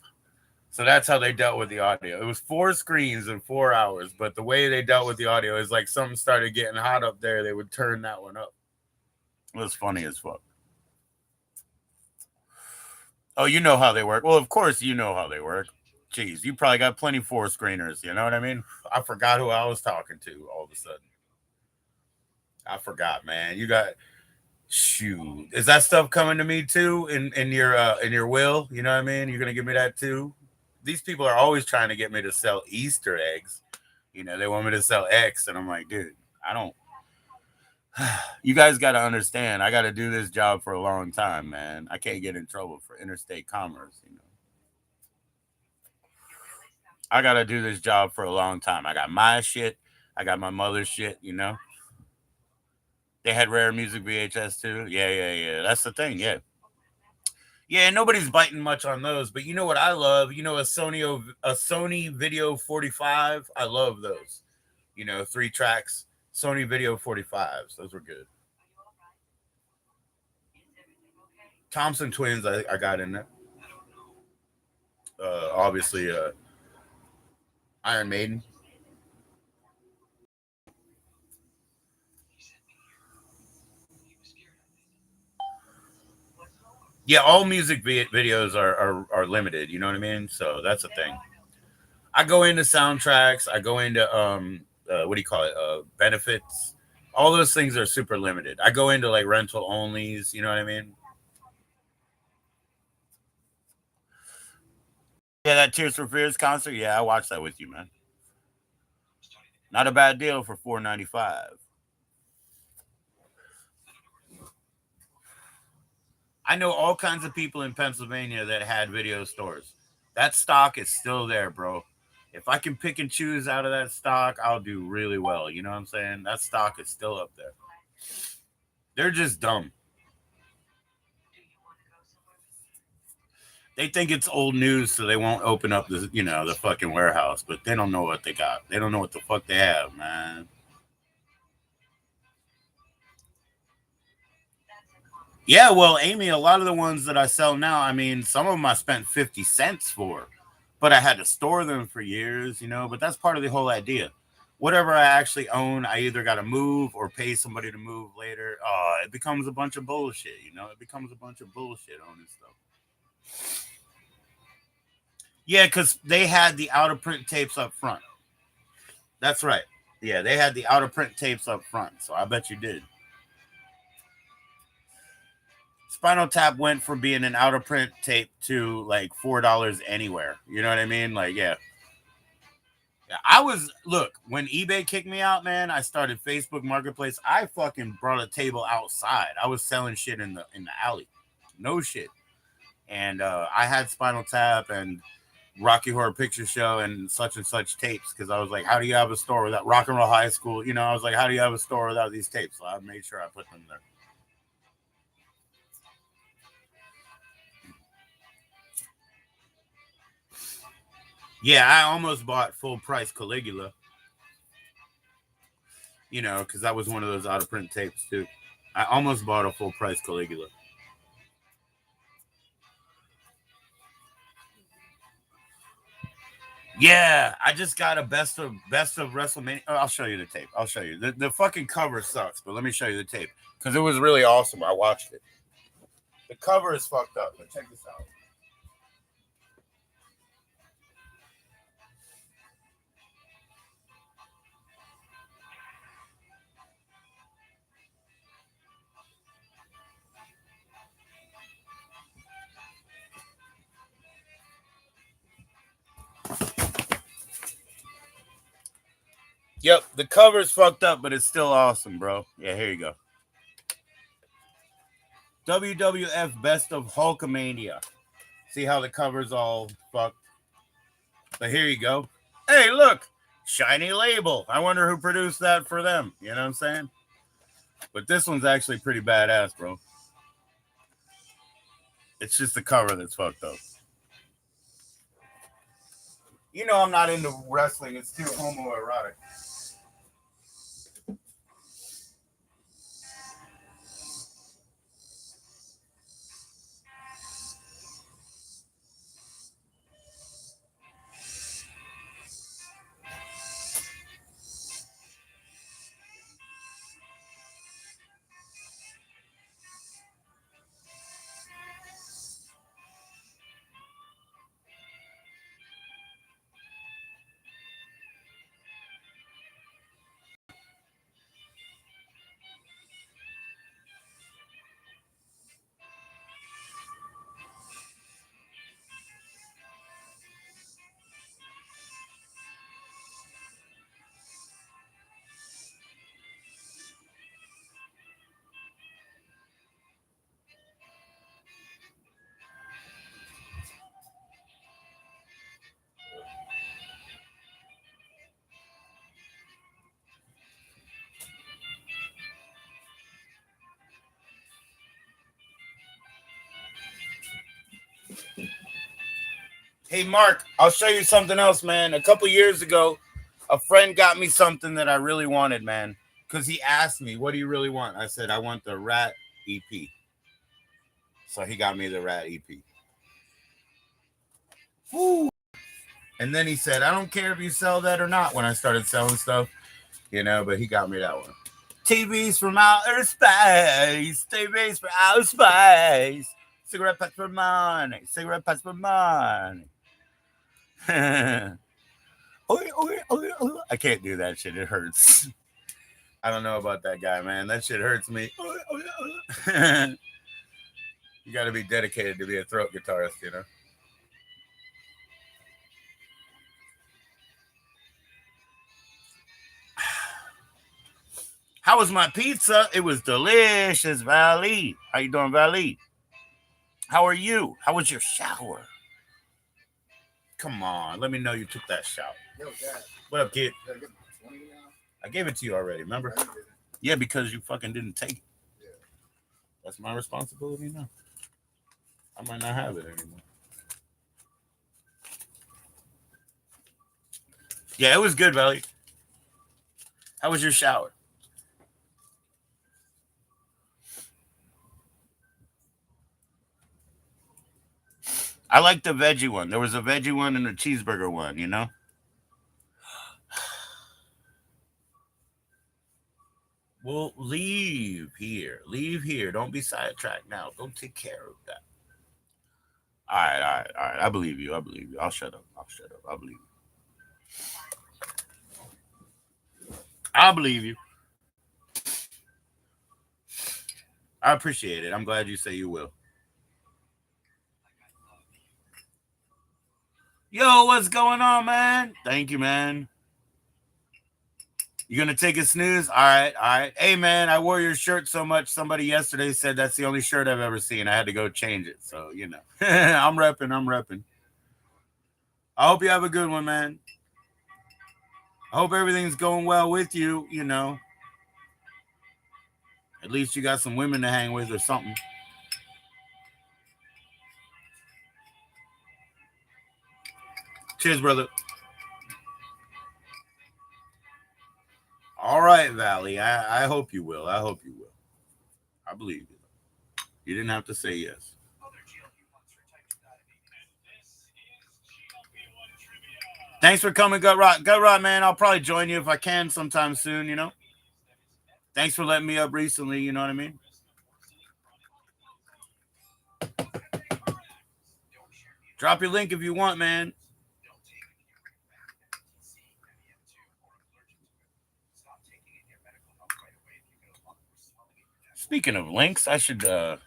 So that's how they dealt with the audio. It was four screens in 4 hours, but the way they dealt with the audio is like something started getting hot up there, they would turn that one up. It was funny as fuck. Oh, you know how they work. Well, of course you know how they work. Jeez, you probably got plenty four screeners. You know what I mean? I forgot who I was talking to all of a sudden. I forgot, man. You got shoot. Is that stuff coming to me too in your will? You know what I mean? You're gonna give me that too? These people are always trying to get me to sell Easter eggs. You know, they want me to sell X, and I'm like, dude, I don't. You guys got to understand. I got to do this job for a long time, man. I can't get in trouble for interstate commerce. You know, I got to do this job for a long time. I got my shit. I got my mother's shit. You know, they had rare music VHS too. Yeah, yeah, yeah. That's the thing. Yeah. Yeah, nobody's biting much on those, but you know what I love? You know, a Sony Video 45. I love those. You know, 3 tracks. Sony Video 45s. Those were good. Thompson Twins. I got in there. Obviously, Iron Maiden. Yeah, all music videos are limited. You know what I mean? So that's a thing. I go into soundtracks. I go into what do you call it? Benefits. All those things are super limited. I go into like rental onlys. You know what I mean? Yeah, that Tears for Fears concert. Yeah, I watched that with you, man. Not a bad deal for 4.95. I know all kinds of people in Pennsylvania that had video stores. That stock is still there, bro. If I can pick and choose out of that stock, I'll do really well. You know what I'm saying? That stock is still up there. They're just dumb. They think it's old news, so they won't open up the fucking warehouse. But they don't know what they got. They don't know what the fuck they have, man. Yeah, well, Amy, a lot of the ones that I sell now, I mean, some of them I spent 50 cents for, but I had to store them for years, But that's part of the whole idea. Whatever I actually own, I either got to move or pay somebody to move later. Oh, it becomes a bunch of bullshit. It becomes a bunch of bullshit owning stuff. Yeah, because they had the out of print tapes up front. That's right. Yeah, they had the out of print tapes up front, so I bet you did. Spinal Tap went from being an out of print tape to like $4 anywhere. You know what I mean? Like, yeah. I was look when eBay kicked me out, man. I started Facebook Marketplace. I fucking brought a table outside. I was selling shit in the alley, no shit. And I had Spinal Tap and Rocky Horror Picture Show and such tapes because I was like, how do you have a store without Rock and Roll High School? I was like, how do you have a store without these tapes? So I made sure I put them there. Yeah, I almost bought full price Caligula. Because that was one of those out of print tapes too. I almost bought a full price Caligula. Yeah, I just got a best of WrestleMania. Oh, I'll show you the tape. I'll show you. The fucking cover sucks, but let me show you the tape because it was really awesome. I watched it. The cover is fucked up, but check this out. Yep, the cover's fucked up, but it's still awesome, bro. Yeah, here you go. WWF Best of Hulkamania. See how the cover's all fucked? But here you go. Hey, look, shiny label. I wonder who produced that for them. You know what I'm saying? But this one's actually pretty badass, bro. It's just the cover that's fucked up. I'm not into wrestling. It's too homoerotic. Hey, Mark, I'll show you something else, man. A couple years ago, a friend got me something that I really wanted, man. Because he asked me, what do you really want? I said, I want the Rat EP. So he got me the Rat EP. Woo. And then he said, I don't care if you sell that or not when I started selling stuff, but he got me that one. TVs from outer space. TVs from outer space. Cigarette packs for money. Cigarette packs for money. I can't do that shit. It hurts. I don't know about that guy, man. That shit hurts me. You got to be dedicated to be a throat guitarist. How was my pizza? It was delicious, Valley. How you doing, Valley? How are you? How was your shower? Come on, let me know you took that shout. What up, kid? I gave it to you already, remember? Yeah, because you fucking didn't take it. That's my responsibility now. I might not have it anymore. Yeah, it was good, Valley. How was your shower? I like the veggie one. There was a veggie one and a cheeseburger one, you know? Well, leave here. Leave here. Don't be sidetracked now. Go take care of that. All right, all right, all right. I believe you. I believe you. I'll shut up. I'll shut up. I believe you. I believe you. I appreciate it. I'm glad you say you will. Yo, what's going on, man? Thank you, man. You gonna take a snooze? All right, all right. Hey, man, I wore your shirt so much. Somebody yesterday said that's the only shirt I've ever seen. I had to go change it. So, you know, I'm repping. I'm repping. I hope you have a good one, man. I hope everything's going well with you, you know. At least you got some women to hang with or something. Cheers, brother. All right, Valley. I hope you will. I hope you will. I believe you. You didn't have to say yes. Thanks for coming, Gut Rot. Gut Rot, man, I'll probably join you if I can sometime soon, you know? Thanks for letting me up recently, you know what I mean? Drop your link if you want, man. Speaking of links, I should throw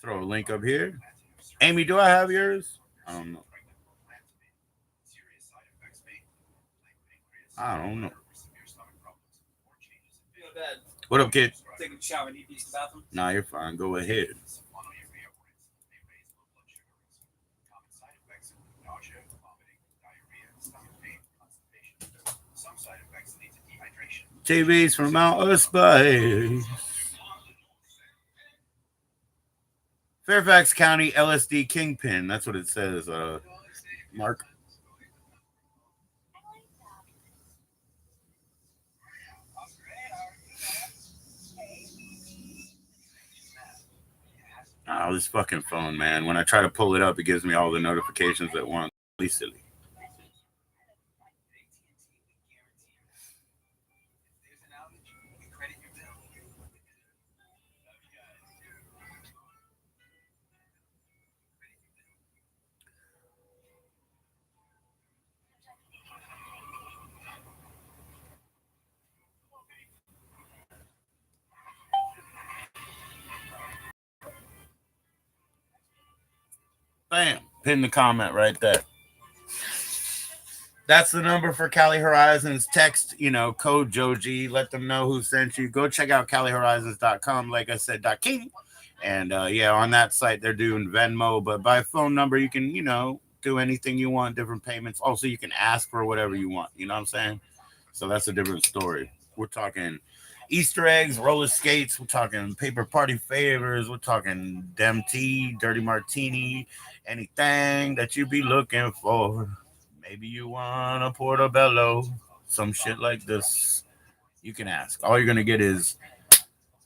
a link up here. Amy, do I have yours? I don't know. I don't know. What up, kid? Taking a shower. Need to use the bathroom? Nah, you're fine. Go ahead. TVs from outer space. Fairfax County LSD Kingpin. That's what it says, Mark. Oh, this fucking phone, man. When I try to pull it up, it gives me all the notifications at once. Really silly. Bam. Pin the comment right there. That's the number for Cali Horizons. Text, code JoE. Let them know who sent you. Go check out CaliHorizons.com. Like I said, .king. And on that site, they're doing Venmo. But by phone number, you can, do anything you want, different payments. Also, you can ask for whatever you want. You know what I'm saying? So that's a different story. We're talking Easter eggs, roller skates. We're talking paper party favors. We're talking dem tea, dirty martini, anything that you be looking for. Maybe you want a portobello, some shit like this. You can ask. All you're going to get is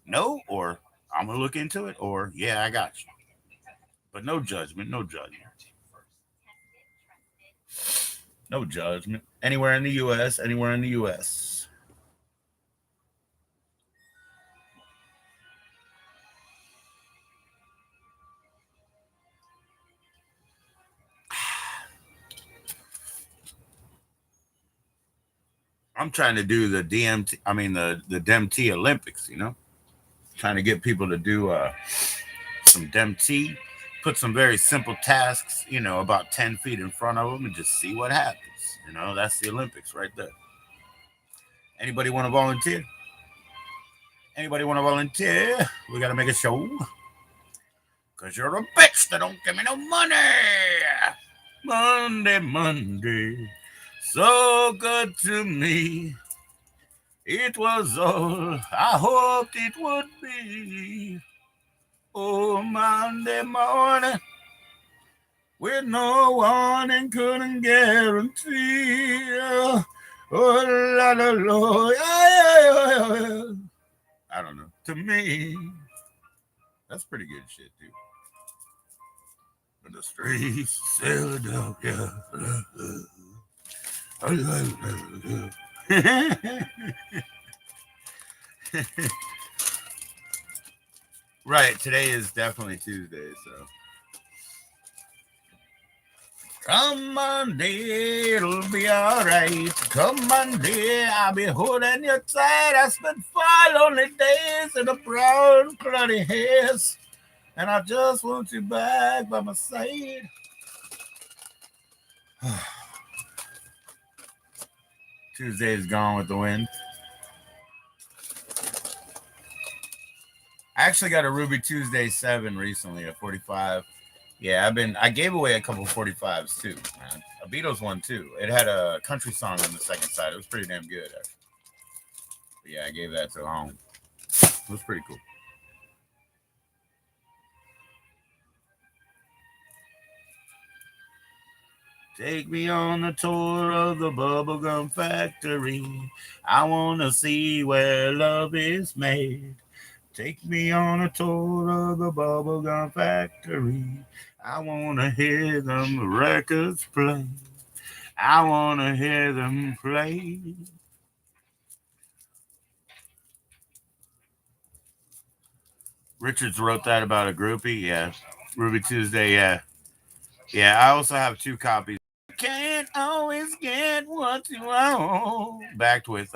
no, or I'm going to look into it, or yeah, I got you. But no judgment, no judgment. No judgment. Anywhere in the U.S., anywhere in the U.S. I'm trying to do the DMT, the DMT Olympics, trying to get people to do some DMT, put some very simple tasks, about 10 feet in front of them and just see what happens. That's the Olympics right there. Anybody want to volunteer? Anybody want to volunteer? We got to make a show. Because you're a bitch that don't give me no money. Monday, Monday, so good to me. It was all I hoped it would be. Oh, Monday morning, with no one and couldn't guarantee. Oh, la la la, yeah, yeah, yeah, yeah. I don't know. To me, that's pretty good shit, dude. In the streets, Philadelphia. Right, today is definitely Tuesday, so. Come Monday, it'll be alright. Come Monday, I'll be holding you tight. I spent 5 lonely days in a brown, cloudy haze, and I just want you back by my side. Tuesday is gone with the wind. I actually got a Ruby Tuesday 7 recently, a 45. Yeah, I gave away a couple 45s too, man. A Beatles one too. It had a country song on the second side. It was pretty damn good. But yeah, I gave that to home. It was pretty cool. Take me on a tour of the bubblegum factory. I want to see where love is made. Take me on a tour of the bubblegum factory. I want to hear them records play. I want to hear them play. Richards wrote that about a groupie. Yeah. Ruby Tuesday. Yeah. Yeah. I also have 2 copies. Can't always get what you want. Backed with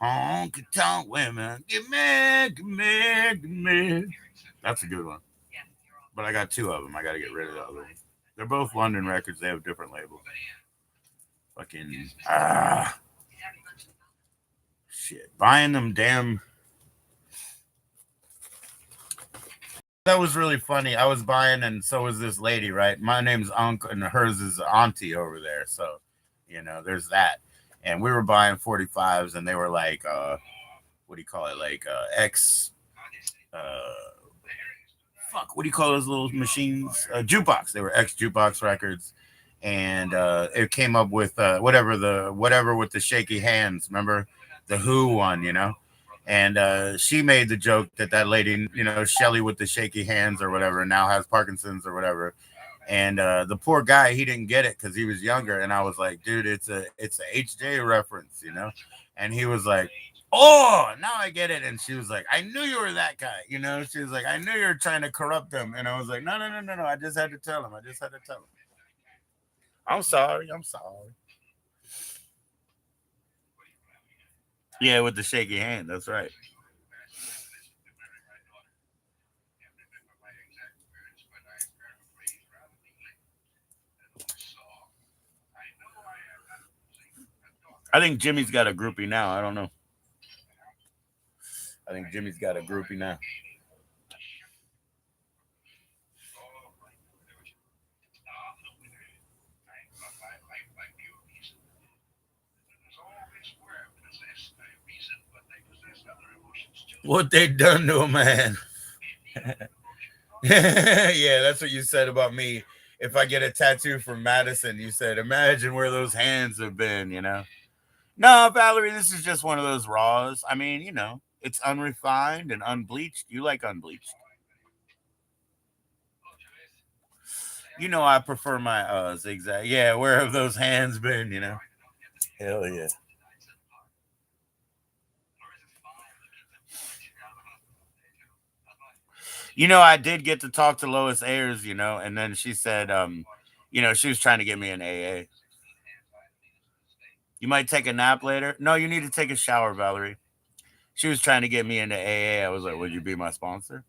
honky tonk women. Give me, give me, give me. That's a good one. But I got 2 of them. I got to get rid of the other one. They're both London records. They have different labels. Fucking shit. Buying them damn. That was really funny. I was buying, and so was this lady, right? My name's Uncle, and hers is Auntie over there. So, there's that. And we were buying 45s, and they were like, what do you call it? Like X, fuck, what do you call those little machines? Jukebox. They were X jukebox records, and it came up with whatever with the shaky hands. Remember the Who one, and she made the joke that lady, Shelly with the shaky hands or whatever, now has Parkinson's or whatever. And the poor guy, he didn't get it because he was younger. And I was like, dude, it's a HJ reference. And he was like, oh, now I get it. And she was like, I knew you were that guy. She was like, I knew you were trying to corrupt them. And I was like, no. I just had to tell him. I'm sorry. Yeah, with the shaky hand. That's right. I think Jimmy's got a groupie now. I don't know. I think Jimmy's got a groupie now. What they done to a man. Yeah, that's what you said about me. If I get a tattoo from Madison, you said, imagine where those hands have been. No, Valerie, this is just one of those raws. I mean, it's unrefined and unbleached. You like unbleached. I prefer my zigzag. Yeah, where have those hands been? Hell yeah. I did get to talk to Lois Ayers, and then she said, she was trying to get me an AA. You might take a nap later. No, you need to take a shower, Valerie. She was trying to get me into AA. I was like, would you be my sponsor?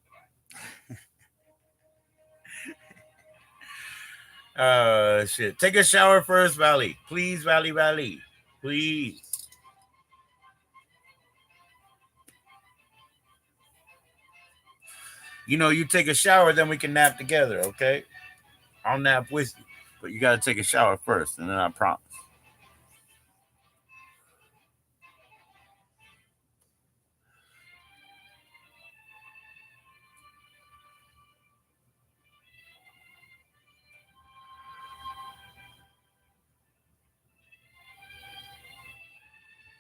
Shit. Take a shower first, Valley. Please, Valley. Please. You take a shower, then we can nap together, okay? I'll nap with you. But you got to take a shower first, and then I promise.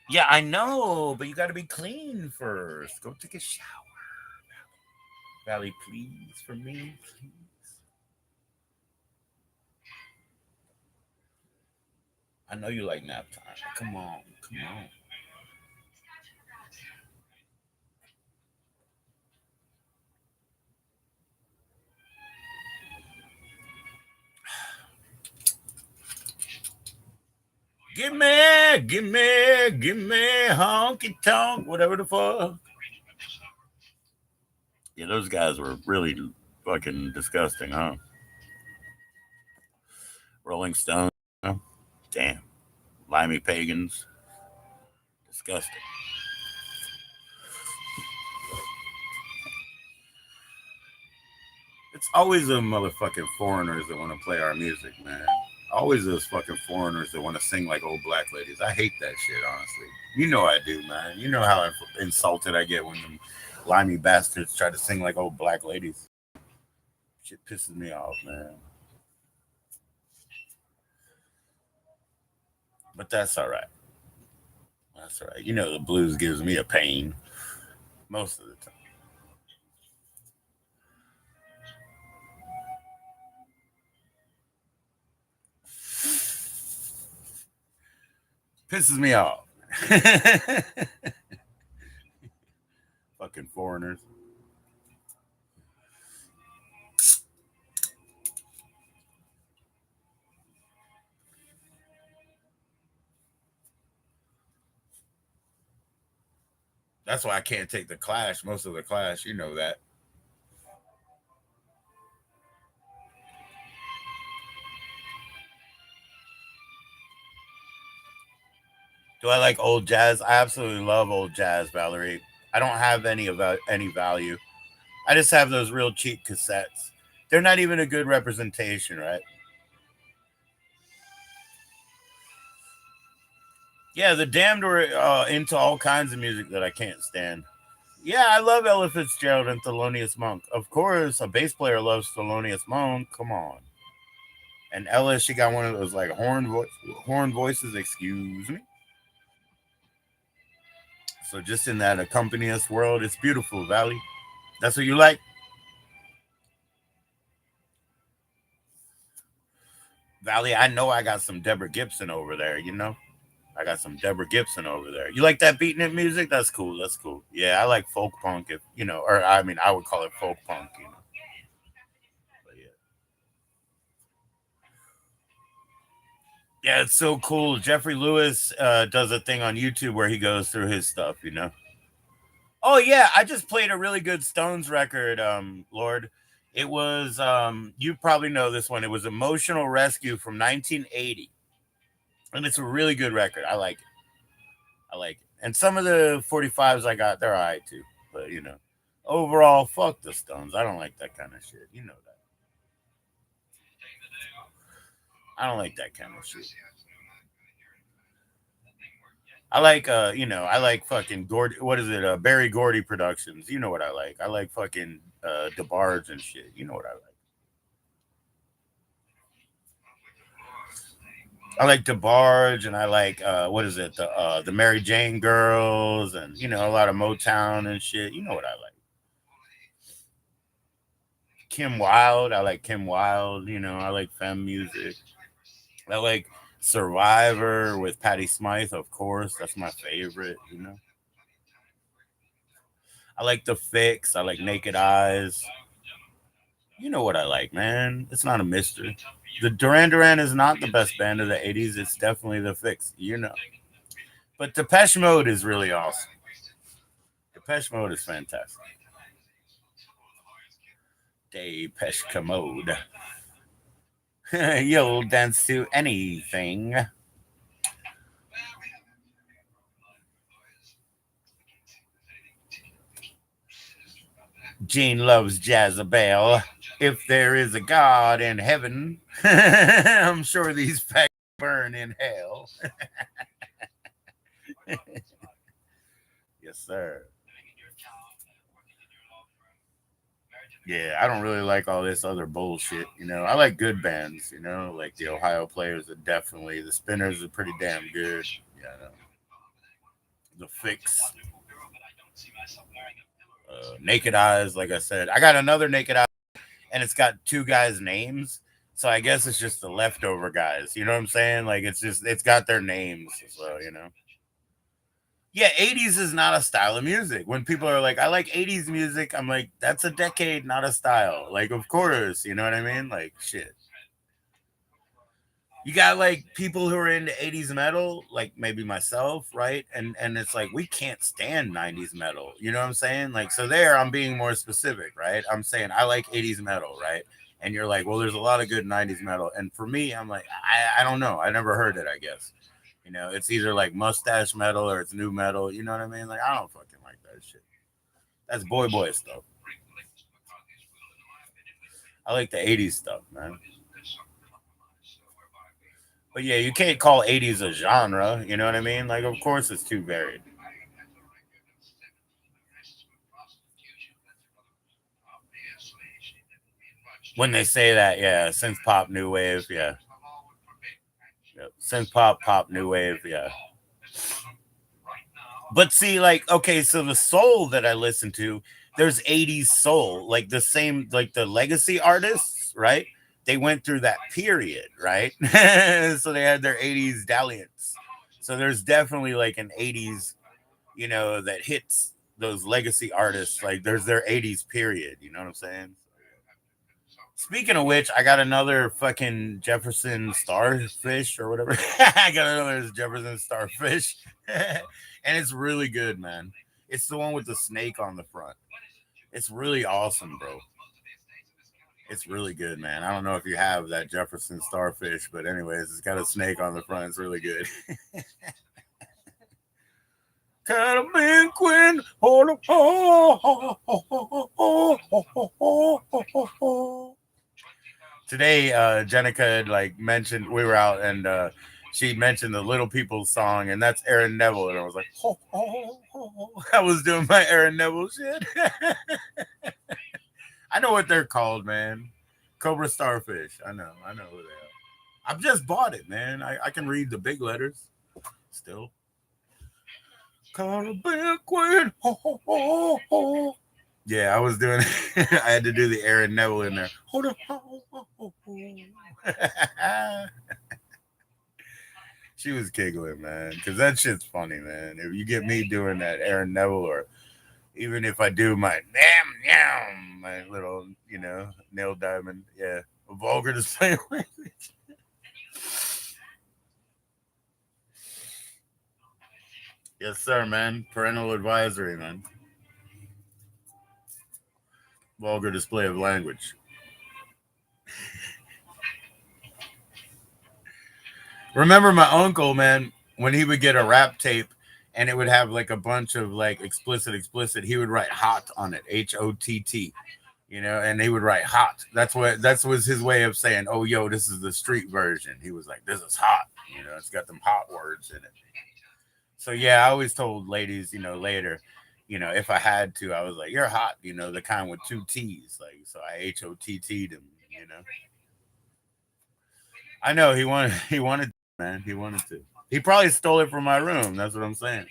Yeah, I know, but you got to be clean first. Go take a shower. Valley, please, for me, please. I know you like nap time. Come on, come on. Give me, honky tonk, whatever the fuck. Yeah, those guys were really fucking disgusting, huh? Rolling Stone, huh? Damn, limey pagans, disgusting. It's always the motherfucking foreigners that want to play our music, man. Always those fucking foreigners that want to sing like old black ladies. I hate that shit, honestly. You know I do, man. You know how insulted I get when them limey bastards try to sing like old black ladies. Shit pisses me off, man. But that's all right. That's all right. You know the blues gives me a pain most of the time. Pisses me off. Fucking foreigners. That's why I can't take the Clash. Most of the Clash, you know that. Do I like old jazz? I absolutely love old jazz, Valerie. I don't have any of any value. I just have those real cheap cassettes. They're not even a good representation, right? Yeah, the Damned were into all kinds of music that I can't stand. Yeah, I love Ella Fitzgerald and Thelonious Monk. Of course, a bass player loves Thelonious Monk. Come on. And Ella, she got one of those like horn voices. Excuse me. So just in that accompanist world, it's beautiful, Valley. That's what you like, Valley. I know I got some Deborah Gibson over there. You know, I got some Deborah Gibson over there. You like that beatnik music? That's cool. That's cool. Yeah, I like folk punk. If you know, or I mean, I would call it folk punk. You know, but yeah. Yeah, it's so cool. Jeffrey Lewis does a thing on YouTube where he goes through his stuff. You know. Oh yeah, I just played a really good Stones record, Lord. It was you probably know this one. It was Emotional Rescue from 1980. And it's a really good record. I like it. I like it. And some of the 45s I got, they're all right too. But you know, overall, fuck the Stones. I don't like that kind of shit. You know that. I don't like that kind of shit. I like I like fucking Gordy, what is it? Barry Gordy Productions. You know what I like. I like fucking DeBarge and shit. You know what I like. I like DeBarge and I like what is it? The Mary Jane Girls and you know a lot of Motown and shit. You know what I like. Kim Wilde. I like Kim Wilde. You know, I like femme music. I like Survivor with Patti Smythe, of course. That's my favorite. You know, I like The Fix. I like Naked Eyes. You know what I like, man. It's not a mystery. The Duran Duran is not the best band of the '80s. It's definitely The Fix. You know, but Depeche Mode is really awesome. Depeche Mode is fantastic. Depeche Mode. You'll dance to anything. Gene loves Jezebel. If there is a God in heaven, I'm sure these facts burn in hell. Yes, sir. Yeah, I don't really like all this other bullshit. I like good bands. Like the Ohio Players are definitely the Spinners are pretty damn good. Yeah, I know. The Fix, Naked Eyes. Like I said, I got another Naked Eyes, and it's got two guys' names. So I guess it's just the leftover guys. You know what I'm saying? Like it's got their names. So. Yeah, 80s is not a style of music. When people are like, I like 80s music, I'm like, that's a decade, not a style. Like, of course, you know what I mean? Like, shit. You got like people who are into 80s metal, like maybe myself, right? And it's like we can't stand 90s metal. You know what I'm saying? Like, so there I'm being more specific, right? I'm saying I like 80s metal, right? And you're like, well, there's a lot of good 90s metal. And for me, I'm like, I don't know. I never heard it, I guess. It's either like mustache metal or it's new metal. You know what I mean? Like, I don't fucking like that shit. That's boy stuff. I like the 80s stuff, man. But yeah, you can't call 80s a genre. You know what I mean? Like, of course, it's too varied. When they say that, yeah, synth pop, new wave, yeah. Yep. Synth pop, new wave, yeah. But see, like, okay, so the soul that I listen to, there's 80s soul, like the same, like the legacy artists, right? They went through that period, right? So they had their 80s dalliance. So there's definitely like an 80s, that hits those legacy artists. Like there's their 80s period, you know what I'm saying? Speaking of which, I got another fucking Jefferson Starfish or whatever. I got another Jefferson Starfish. And it's really good, man. It's the one with the snake on the front. It's really awesome, bro. It's really good, man. I don't know if you have that Jefferson Starfish, but anyways, it's got a snake on the front. It's really good. Kind of been queen. Today, Jenica had like mentioned we were out and she mentioned the Little People song, and that's Aaron Neville, and I was like, I was doing my Aaron Neville shit. I know what they're called, man. Cobra Starfish. I know who they are. I've just bought it, man. I can read the big letters still. Call a big queen. Yeah, I was doing. I had to do the Aaron Neville in there. She was giggling, man, because that shit's funny, man. If you get me doing that Aaron Neville, or even if I do my my little, Neil Diamond, yeah, a vulgar display language. Yes, sir, man. Parental advisory, man. Vulgar display of language. Remember my uncle, man, when he would get a rap tape and it would have like a bunch of like explicit, he would write hot on it, HOTT, and he would write hot. That was his way of saying, oh, yo, this is the street version. He was like, this is hot, it's got them hot words in it. So yeah, I always told ladies, later, if I had to, I was like, you're hot, the kind with two T's. Like, so I HOTT'd him, I know he wanted, man. He wanted to. He probably stole it from my room. That's what I'm saying.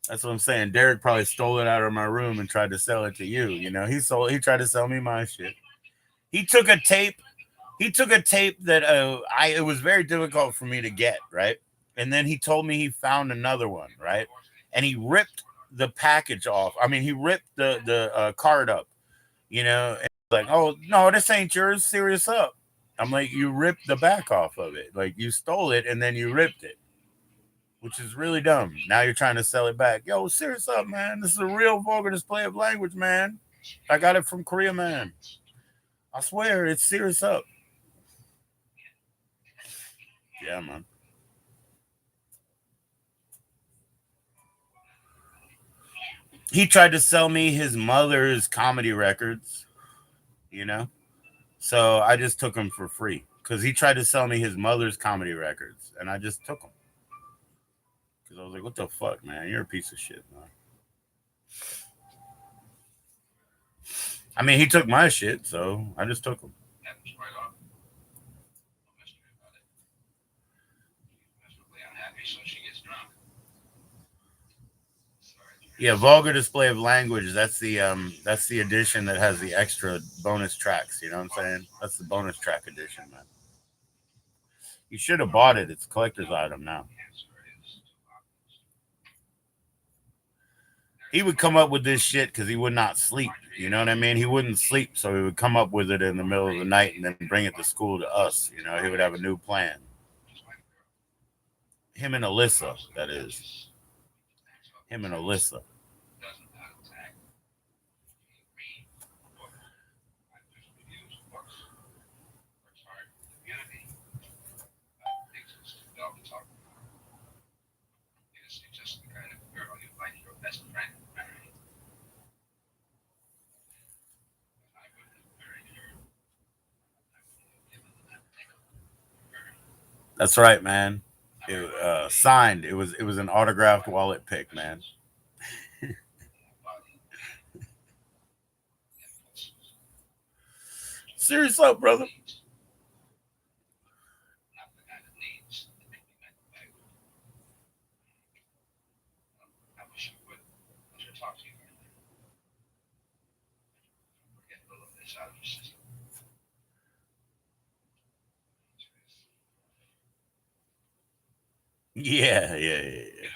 That's what I'm saying. Derek probably stole it out of my room and tried to sell it to you. He tried to sell me my shit. He took a tape. He took a tape that it was very difficult for me to get, right? And then he told me he found another one, right? And he ripped the package off. I mean, he ripped the card up, and like, oh no, this ain't yours. Serious up. I'm like, you ripped the back off of it. Like you stole it and then you ripped it, which is really dumb. Now you're trying to sell it back. Yo, serious up, man. This is a real vulgar display of language, man. I got it from Korea, man. I swear, it's serious up. Yeah, man. He tried to sell me his mother's comedy records. you know. So I just took him for free because he tried to sell me his mother's comedy records, and I just took him because I was like, "What the fuck, man? You're a piece of shit, man." I mean, he took my shit, so I just took him. Yeah, vulgar display of language. That's the edition that has the extra bonus tracks. You know what I'm saying? That's the bonus track edition, man. You should have bought it. It's a collector's item now. He would come up with this shit because he would not sleep. You know what I mean? He wouldn't sleep, so he would come up with it in the middle of the night and then bring it to school to us. You know, he would have a new plan. Him and Alyssa, that is. Him and Alyssa. That's right, man. Signed. It was an autographed wallet pick, man. Serious up, brother. Yeah, yeah, yeah, yeah.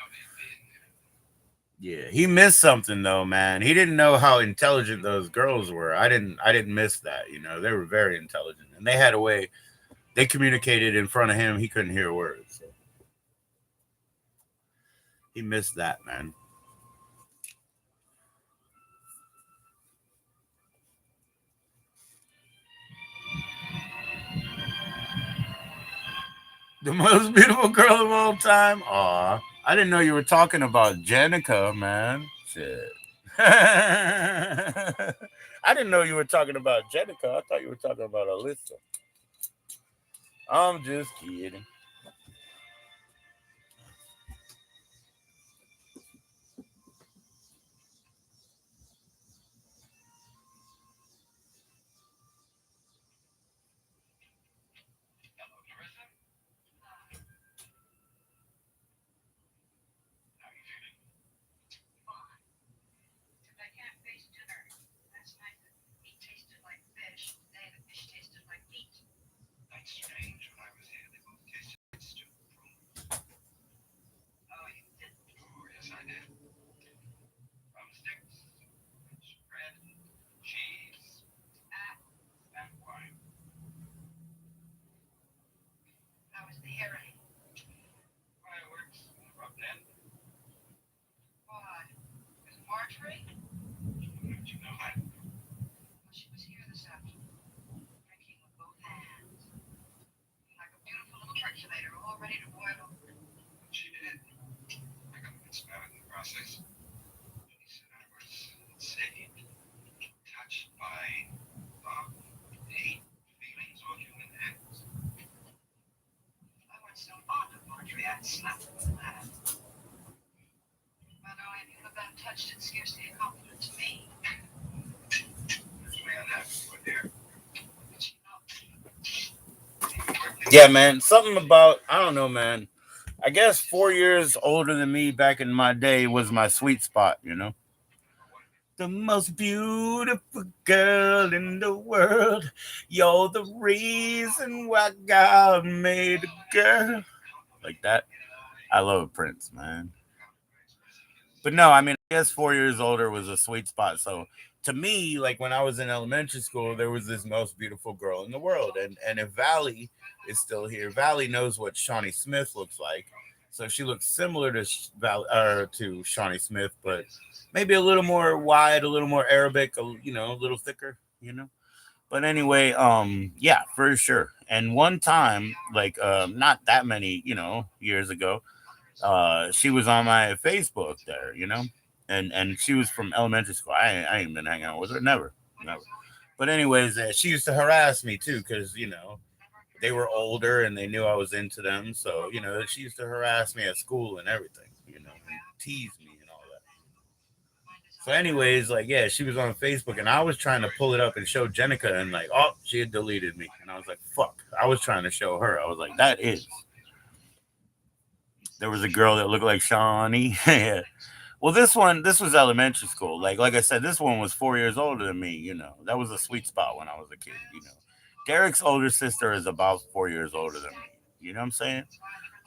Yeah, he missed something though, man. He didn't know how intelligent those girls were. I didn't miss that, you know. They were very intelligent. And they had a way they communicated in front of him. He couldn't hear words. So he missed that, man. The most beautiful girl of all time. Aw. I didn't know you were talking about Jenica, man. Shit. I didn't know you were talking about Jenica. I thought you were talking about Alyssa. I'm just kidding. Yeah, man. Something about I don't know, man. I guess 4 years older than me back in my day was my sweet spot, you know? The most beautiful girl in the world. You're the reason why God made a girl. Like that. I love Prince, man. But no, I mean, I guess 4 years older was a sweet spot. So to me, like when I was in elementary school, there was this most beautiful girl in the world. And if Valley is still here, Valley knows what Shawnee Smith looks like. So she looks similar to to Shawnee Smith, but maybe a little more wide, a little more Arabic, a little thicker, you know. But anyway, yeah, for sure. And one time, like, not that many, years ago, she was on my Facebook there, and she was from elementary school. I ain't been hanging out with her, never, never. But anyways, she used to harass me too, because they were older and they knew I was into them. So she used to harass me at school and everything, and tease me and all that. So, anyways, like, yeah, she was on Facebook, and I was trying to pull it up and show Jenica, and like, oh, she had deleted me, and I was like, fuck. I was trying to show her. I was like, that is. There was a girl that looked like Shawnee. Well, this was elementary school. Like I said, this one was 4 years older than me. That was a sweet spot when I was a kid. Derek's older sister is about 4 years older than me. You know what I'm saying?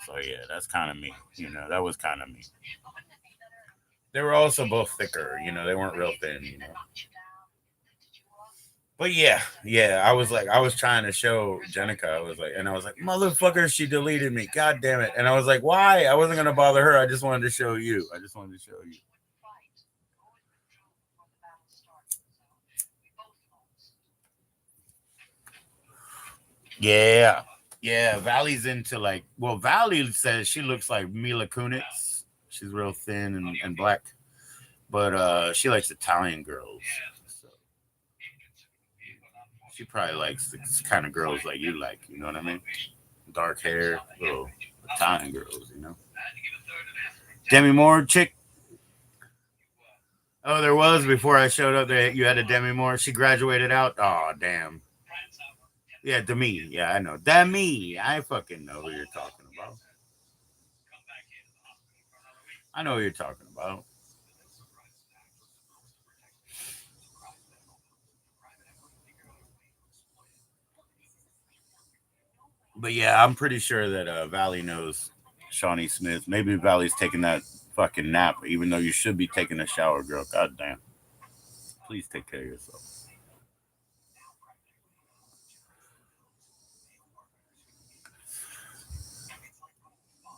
So yeah, that's kind of me. That was kind of me. They were also both thicker. They weren't real thin. But yeah, I was trying to show Jenica. I was like, motherfucker, she deleted me. God damn it. And I was like, why? I wasn't gonna bother her. I just wanted to show you. I just wanted to show you. Yeah. Yeah. Valley's into like, well, Valley says she looks like Mila Kunis. She's real thin and black. But she likes Italian girls. So she probably likes the kind of girls like you like, you know what I mean? Dark hair, little Italian girls. Demi Moore chick. Oh, there was before I showed up. There, you had a Demi Moore. She graduated out. Oh, damn. Yeah, Demi. Yeah, I know. Demi. I fucking know who you're talking about. I know who you're talking about. But yeah, I'm pretty sure that Valley knows Shawnee Smith. Maybe Valley's taking that fucking nap, even though you should be taking a shower, girl. God damn. Please take care of yourself.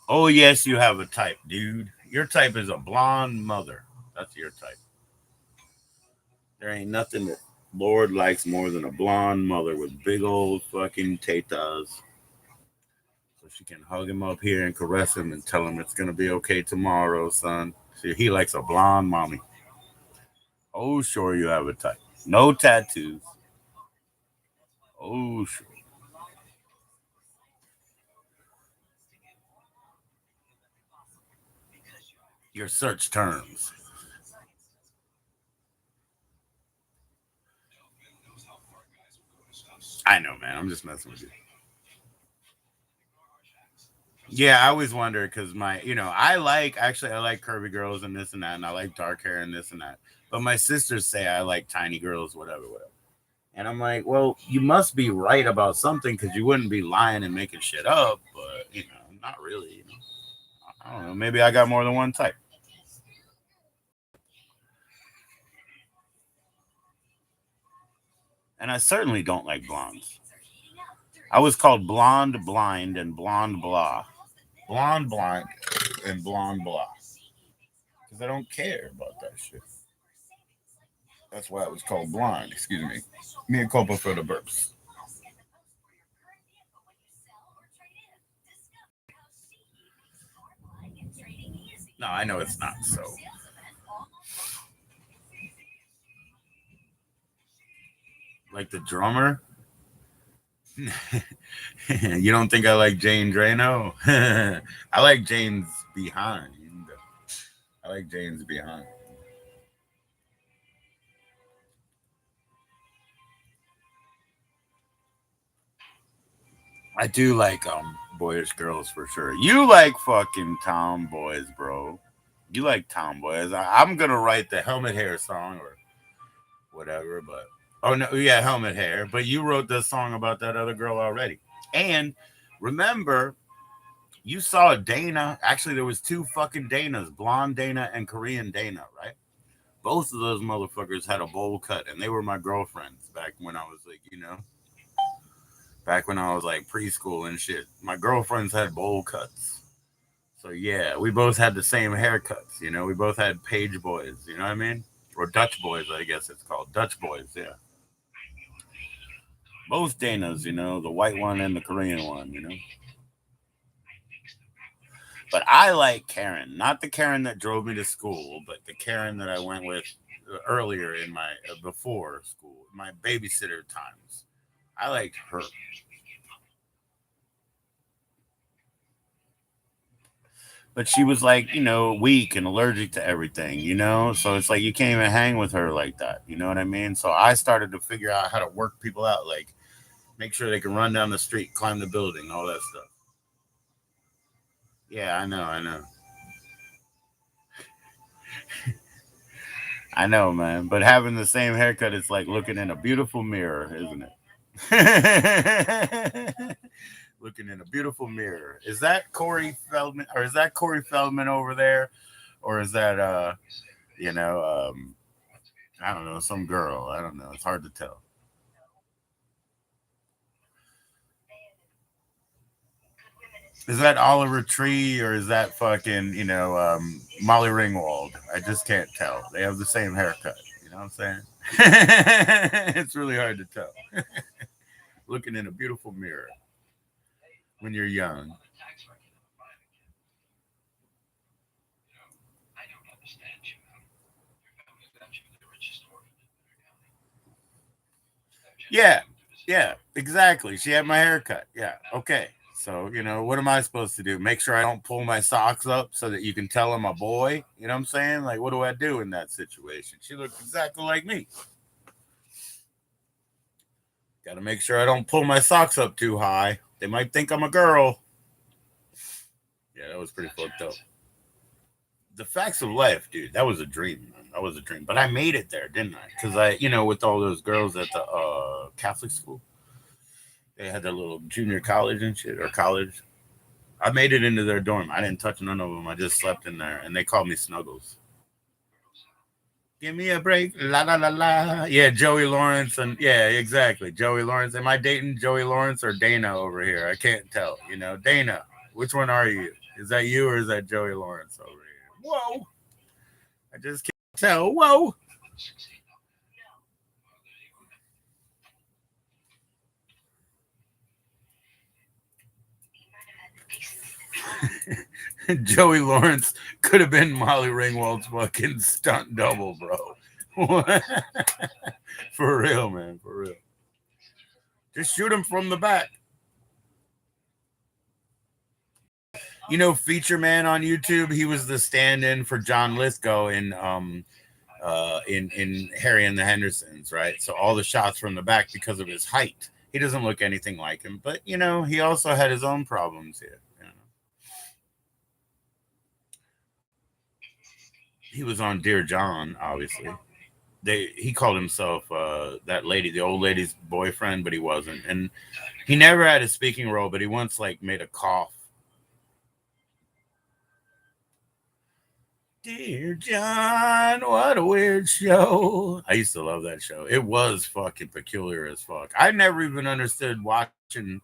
Oh, yes, you have a type, dude. Your type is a blonde mother. That's your type. There ain't nothing that Lord likes more than a blonde mother with big old fucking tetas. So she can hug him up here and caress him and tell him it's gonna be okay tomorrow, son. See, he likes a blonde mommy. Oh, sure, you have a type. No tattoos. Oh, sure. Your search terms. I know, man. I'm just messing with you. Yeah, I always wonder because I like curvy girls and this and that, and I like dark hair and this and that. But my sisters say I like tiny girls, whatever, whatever. And I'm like, well, you must be right about something because you wouldn't be lying and making shit up. But not really. I don't know. Maybe I got more than one type. And I certainly don't like blondes. I was called blonde blind and blonde blah. Blonde blind and blonde blah. Because I don't care about that shit. That's why it was called blind. Excuse me. Me and Copa for the burps. No, I know it's not so. Like the drummer? You don't think I like Jane Drano? I like Jane's behind. I like Jane's behind. I do like boyish girls for sure. You like fucking tomboys, bro. You like tomboys. I'm gonna write the helmet hair song or whatever, but oh no, yeah, helmet hair. But you wrote the song about that other girl already. And remember, you saw Dana. Actually, there was two fucking Danas, blonde Dana and Korean Dana, right? Both of those motherfuckers had a bowl cut, and they were my girlfriends back when I was like, back when I was like preschool and shit. My girlfriends had bowl cuts. So yeah, we both had the same haircuts. We both had page boys. You know what I mean? Or Dutch boys, I guess it's called Dutch boys. Yeah, both Danas. The white one and the Korean one. But I like Karen, not the Karen that drove me to school, but the Karen that I went with earlier in my before school, my babysitter times. I liked her. But she was like, weak and allergic to everything. So it's like you can't even hang with her like that. You know what I mean? So I started to figure out how to work people out, like make sure they can run down the street, climb the building, all that stuff. Yeah, I know, I know. I know, man. But having the same haircut is like looking in a beautiful mirror, isn't it? Looking in a beautiful mirror. Is that Corey Feldman, or is that Corey Feldman over there, or is that you know, I don't know, some girl. I don't know. It's hard to tell. Is that Oliver Tree or is that fucking Molly Ringwald? I just can't tell. They have the same haircut. You know what I'm saying? It's really hard to tell. Looking in a beautiful mirror when you're young. Yeah, yeah, exactly. She had my haircut. Yeah, okay. So, what am I supposed to do? Make sure I don't pull my socks up so that you can tell I'm a boy? You know what I'm saying? Like, what do I do in that situation? She looked exactly like me. Got to make sure I don't pull my socks up too high. They might think I'm a girl. Yeah, that was pretty fucked up. The facts of life, dude. That was a dream, man. That was a dream. But I made it there, didn't I? Because with all those girls at the Catholic school, they had their little junior college and shit, or college. I made it into their dorm. I didn't touch none of them. I just slept in there, and they called me Snuggles. Give me a break, la la la la. Yeah, Joey Lawrence, and yeah, exactly, Joey Lawrence. Am I dating Joey Lawrence or Dana over here? I can't tell. Dana. Which one are you? Is that you or is that Joey Lawrence over here? Whoa, I just can't tell. Whoa. Joey Lawrence could have been Molly Ringwald's fucking stunt double, bro. For real, man. For real. Just shoot him from the back. Feature Man on YouTube. He was the stand-in for John Lithgow in Harry and the Hendersons, right? So all the shots from the back because of his height. He doesn't look anything like him, but he also had his own problems here. He was on Dear John, obviously. He called himself that lady, the old lady's boyfriend, but he wasn't. And he never had a speaking role, but he once like made a cough. Dear John, what a weird show. I used to love that show. It was fucking peculiar as fuck. I never even understood watching,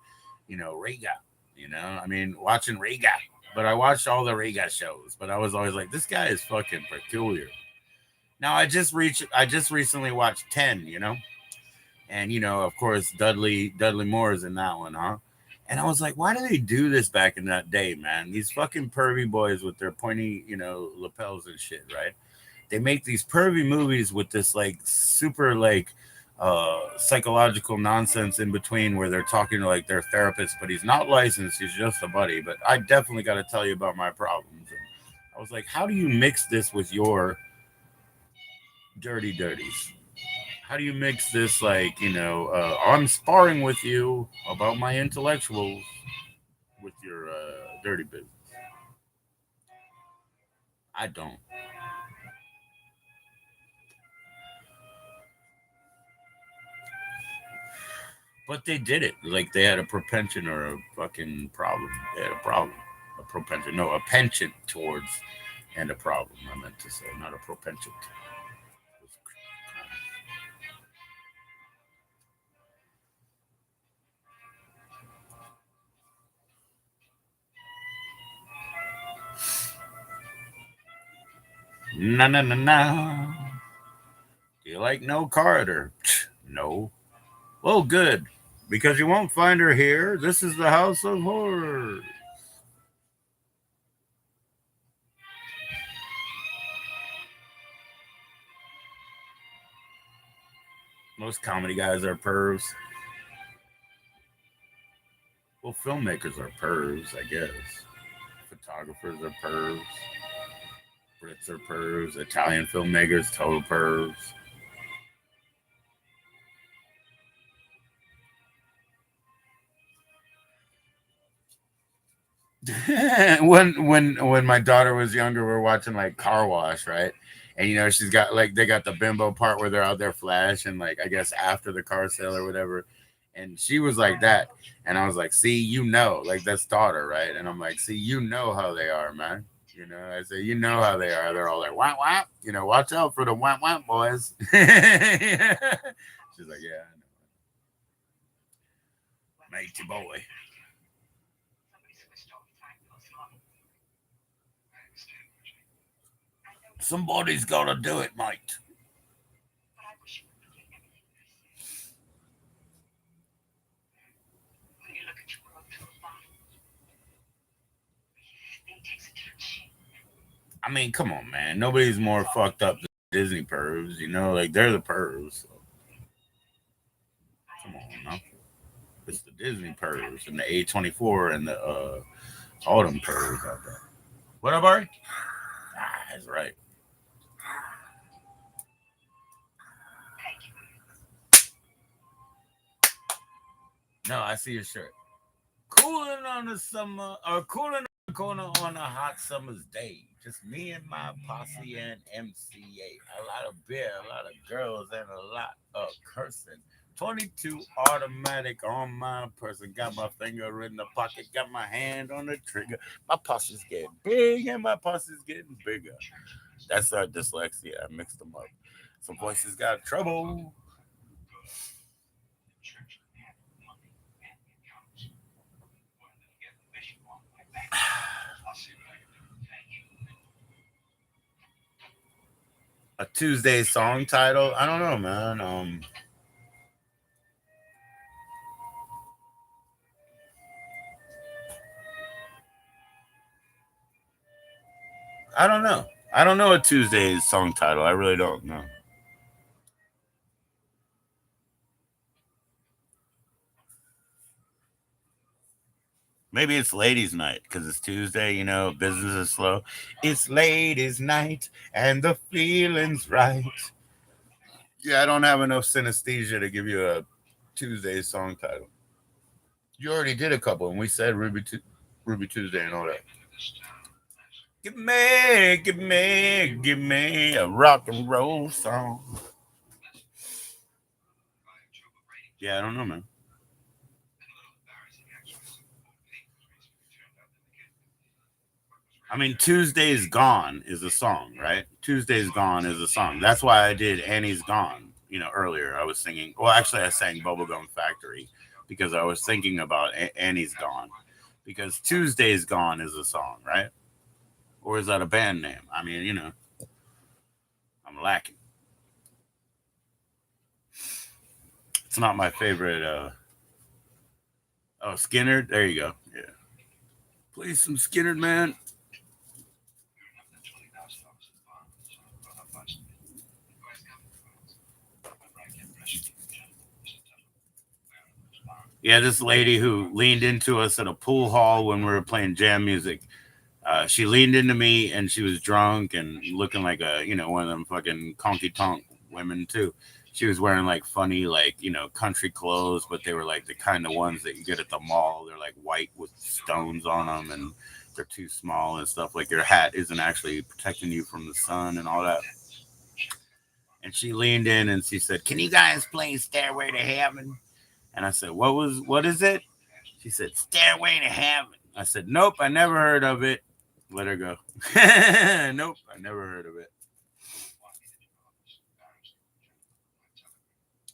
Rega. I mean, watching Rega. But I watched all the Rega shows. But I was always like, this guy is fucking peculiar. Now I just recently watched 10. And of course Dudley Moore is in that one, huh? And I was like, why do they do this back in that day, man? These fucking pervy boys with their pointy, lapels and shit, right? They make these pervy movies with this like super like psychological nonsense in between where they're talking to like their therapist, but he's not licensed, he's just a buddy. But I definitely got to tell you about my problems. And I was like, how do you mix this with your dirty dirties? How do you mix this like I'm sparring with you about my intellectuals with your dirty business? I don't. But they did it. Like they had a propension or a fucking problem. They had a problem. A propension. No, a penchant towards and a problem. I meant to say, not a propension. Na na na na. Do you like no corridor? No. Well, good. Because you won't find her here. This is the house of horrors. Most comedy guys are pervs. Well, filmmakers are pervs, I guess. Photographers are pervs. Brits are pervs. Italian filmmakers, total pervs. when my daughter was younger, we were watching like Car Wash, right? And she's got like they got the bimbo part where they're out there flashing, like I guess after the car sale or whatever. And she was like that, and I was like, "See, like that's daughter, right?" And I'm like, "See, how they are, man." I say, how they are. They're all like, "Whap whap," watch out for the whap whap boys. She's like, "Yeah, I know, matey boy." Somebody's gotta do it, mate. I mean, come on, man. Nobody's more fucked up than Disney pervs. Like they're the pervs. So. Come on, now. It's the Disney pervs and the A24 and the Autumn pervs out there. What up, Ari? That's right. No, I see your shirt. Cooling on a summer, or cooling on the corner on a hot summer's day. Just me and my posse and MCA. A lot of beer, a lot of girls, and a lot of cursing. 22 automatic on my person. Got my finger in the pocket, got my hand on the trigger. My posse's getting big and my posse's getting bigger. That's our dyslexia. I mixed them up. Some voices got trouble. A Tuesday song title? I don't know, man. I don't know. I don't know a Tuesday song title. I really don't know. Maybe it's ladies' night because it's Tuesday. Business is slow. It's ladies' night and the feeling's right. Yeah, I don't have enough synesthesia to give you a Tuesday song title. You already did a couple, and we said Ruby Tuesday and all that. Give me a rock and roll song. Yeah, I don't know, man. I mean, Tuesday's Gone is a song, right? Tuesday's Gone is a song. That's why I did Annie's Gone, earlier. I was singing, well, actually, I sang Bubblegum Factory because I was thinking about Annie's Gone because Tuesday's Gone is a song, right? Or is that a band name? I mean, I'm lacking. It's not my favorite. Oh, Skinner. There you go. Yeah. Play some Skinner, man. Yeah, this lady who leaned into us at a pool hall when we were playing jam music. She leaned into me and she was drunk and looking like one of them fucking conky tonk women too. She was wearing like funny like country clothes, but they were like the kind of ones that you get at the mall. They're like white with stones on them and they're too small and stuff. Like your hat isn't actually protecting you from the sun and all that. And she leaned in and she said, "Can you guys play Stairway to Heaven?" And I said, what is it?" She said, "Stairway to Heaven." I said, "Nope, I never heard of it." Let her go. Nope, I never heard of it.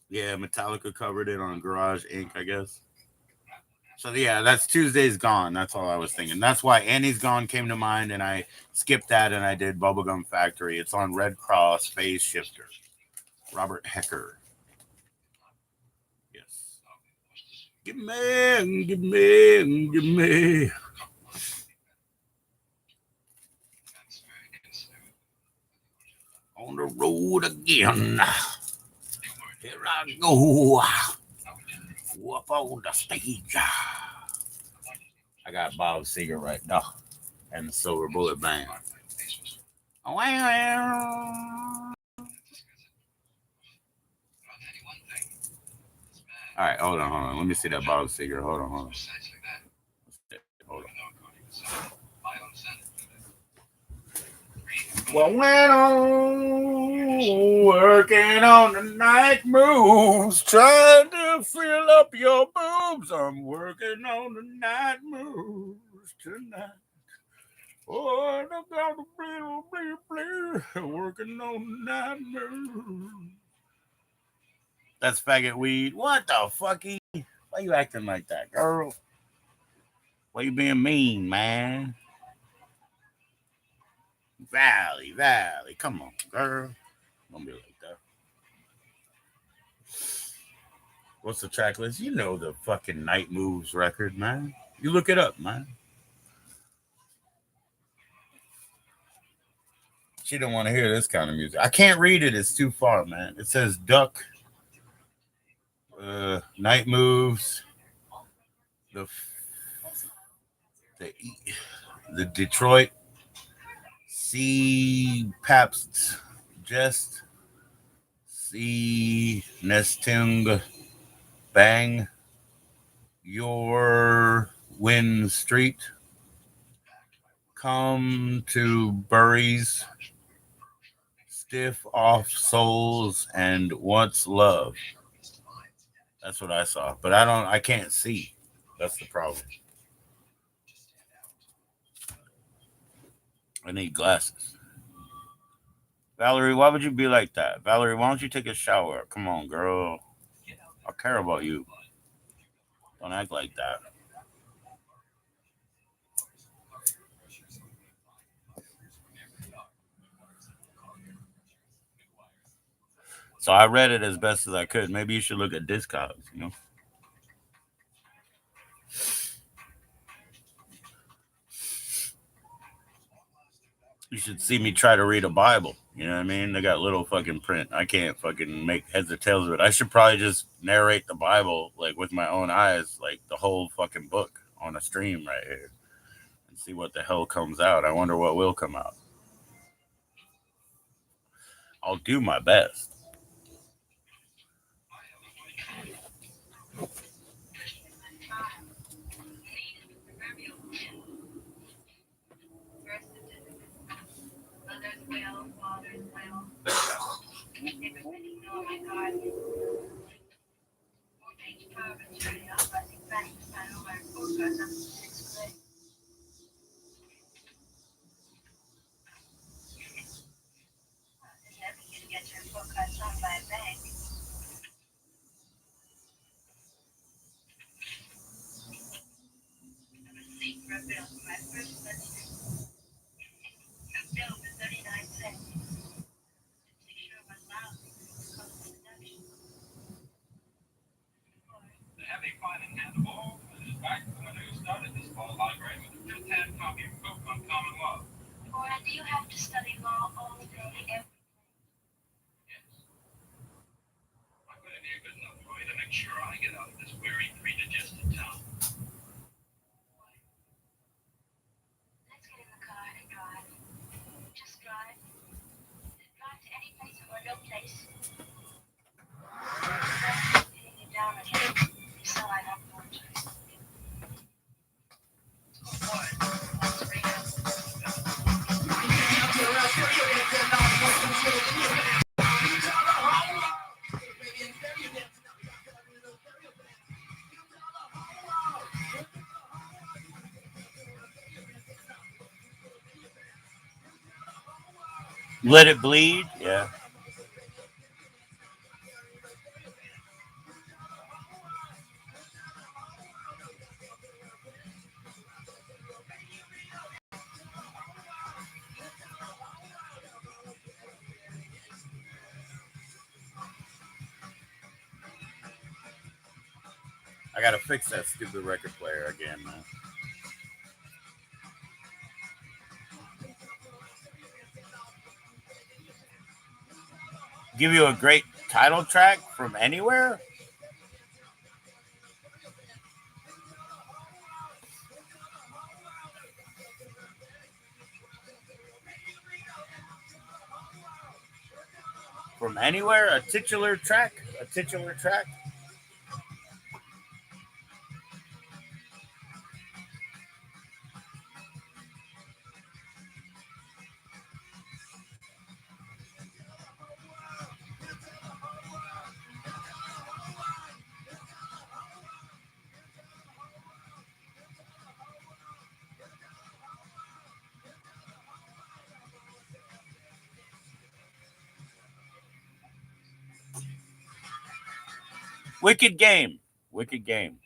Yeah, Metallica covered it on Garage Inc., I guess. So yeah, that's Tuesday's Gone. That's all I was thinking. That's why Annie's Gone came to mind, and I skipped that and I did Bubblegum Factory. It's on Red Cross Phase Shifter. Robert Hecker. Yes. Give me. On the road again. Here I go. Up on the stage. I got Bob Seger right now and the Silver Bullet Band. All right, hold on. Let me see that Bob Seger. Hold on. Well, went on working on the night moves, trying to fill up your boobs. I'm working on the night moves tonight. Oh, I got the blue, working on the night moves. That's faggot weed. What the fucky? Why you acting like that, girl? Why you being mean, man? Valley. Come on, girl. Don't be like that. What's the track list? You know the fucking Night Moves record, man. You look it up, man. She don't want to hear this kind of music. I can't read it. It's too far, man. It says Duck, Night Moves, the the Detroit, C Pabst, Jest, C Nesting, Bang, Your Win Street, Come to Buries, Stiff Off Souls, and What's Love. That's what I saw, but I can't see. That's the problem. I need glasses. Valerie, why would you be like that? Valerie, why don't you take a shower? Come on, girl. I care about you. Don't act like that. So I read it as best as I could. Maybe you should look at Discogs. You should see me try to read a Bible. You know what I mean? They got little fucking print. I can't fucking make heads or tails of it. I should probably just narrate the Bible like with my own eyes, like the whole fucking book on a stream right here, and see what the hell comes out. I wonder what will come out. I'll do my best. Let it bleed. Yeah. I gotta fix that stupid record player again, man. Give you a great Title track from anywhere? From anywhere? A titular track? A titular track? Wicked Game. Wicked Game.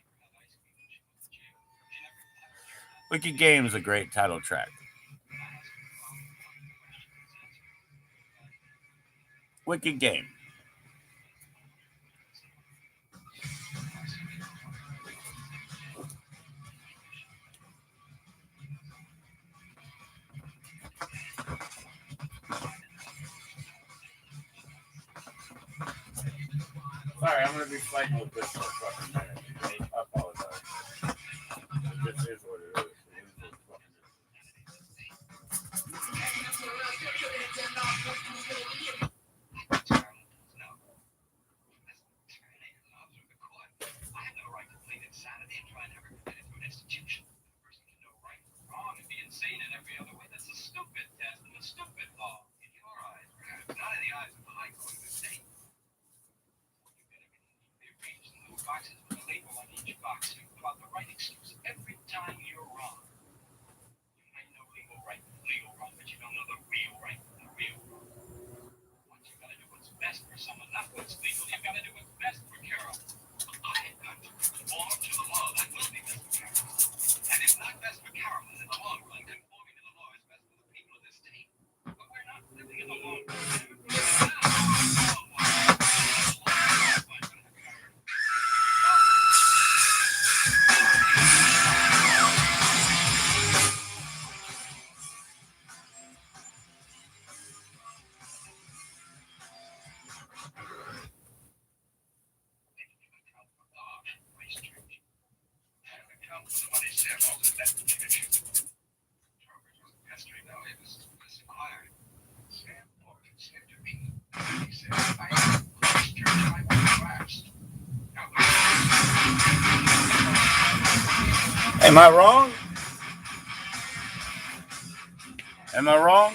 Wicked Game is a great title track. Wicked Game. Sorry, I'm going to be fighting with this for a fucking minute. I apologize. This is what it is. Am I wrong? Am I wrong?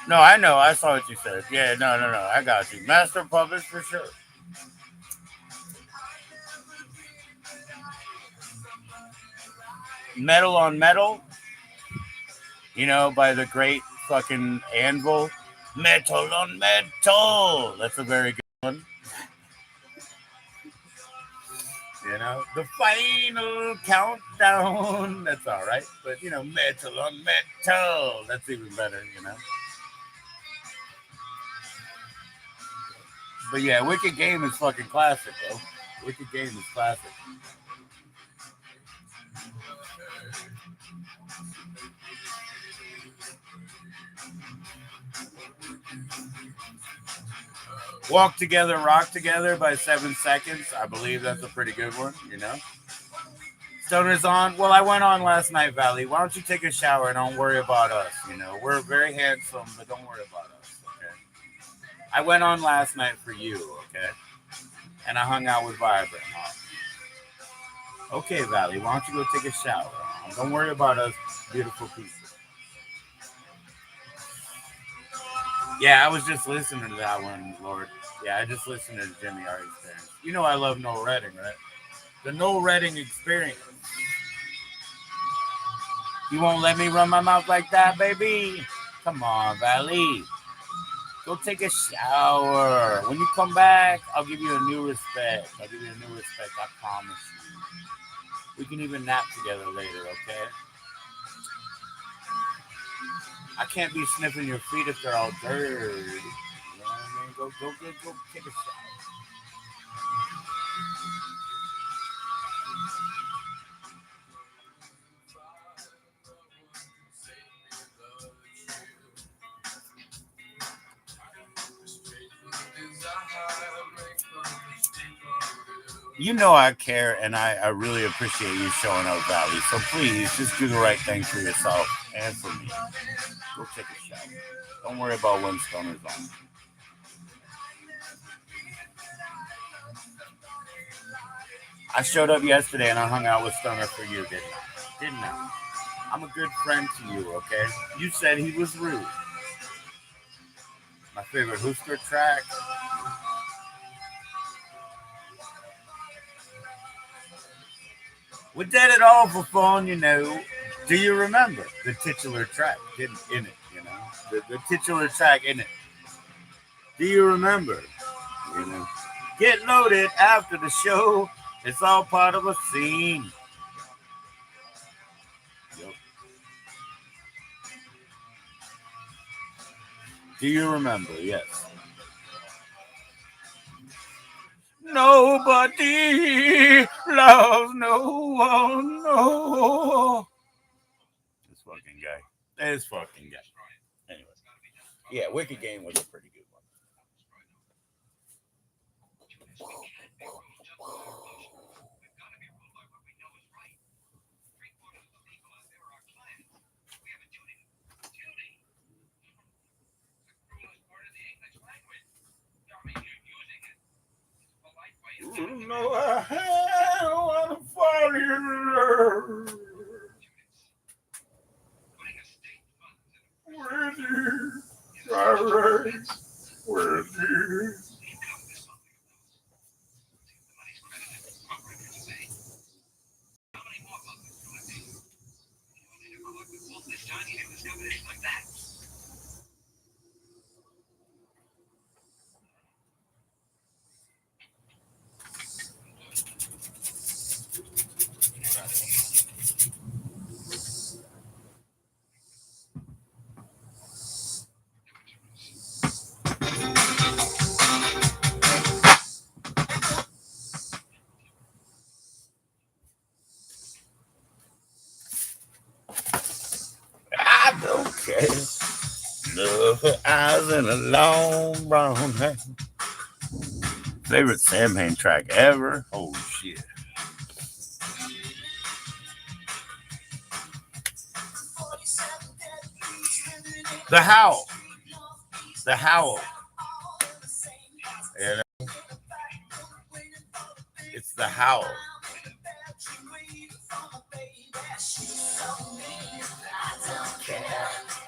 No, I know. I saw what you said. Yeah, no. I got you. Master Puppets for sure. Metal on Metal, by the great fucking Anvil. Metal on Metal. That's a very good one. The final countdown. That's all right. But, Metal on Metal. That's even better. But yeah, Wicked Game is fucking classic, bro. Wicked Game is classic. Walk Together, Rock Together by 7 Seconds. I believe that's a pretty good one. Stoner's on. Well, I went on last night, Valley. Why don't you take a shower and don't worry about us? We're very handsome, but don't worry about us, okay? I went on last night for you, okay? And I hung out with Vibrant. Okay, Valley, why don't you go take a shower? Don't worry about us, beautiful people. Yeah, I was just listening to that one, Lord. Yeah, I just listened to Jimmy R's thing. I love Noel Redding, right? The Noel Redding experience. You won't let me run my mouth like that, baby? Come on, Valley. Go take a shower. When you come back, I'll give you a new respect. I'll give you a new respect. I promise you. We can even nap together later, okay? I can't be sniffing your feet if they're all dirty. You know what I mean? Go take a shower. You know I care and I really appreciate you showing up, Valley. So please just do the right thing for yourself and for me. Go take a shower. Don't worry about when Stoner's on. I showed up yesterday and I hung out with Stoner for you, didn't I? I'm a good friend to you, okay? You said he was rude. My favorite Hooster track. We did it all for fun, you know. Do you remember the titular track in it, you know? The titular track in it. Do you remember? You know? Get loaded after the show. It's all part of a scene. Yep. Do you remember? Yes. Nobody loves no one. No. This fucking guy. This fucking guy. Anyway. Yeah, Wicked Game was a pretty good one. You know I want to fall in love with you. Alright, with you. I don't care. Love her eyes and a long brown hair. Favorite Samhain track ever? Oh shit. The Howl. The Howl. You know? It's the Howl.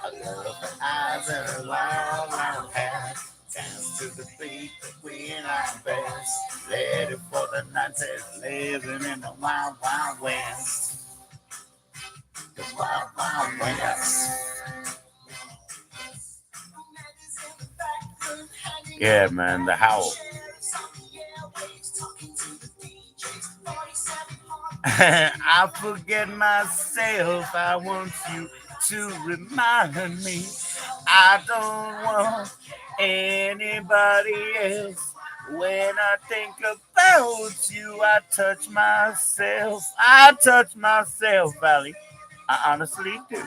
I love her eyes and her long brown hair. Dance to the beat between our best. Ready for the night that's living in the wild, wild west. The wild, wild west. Yeah, man, the Howl. I forget myself. I want you to remind me. I don't want anybody else. When I think about you, I touch myself. I touch myself, Valley. I honestly do.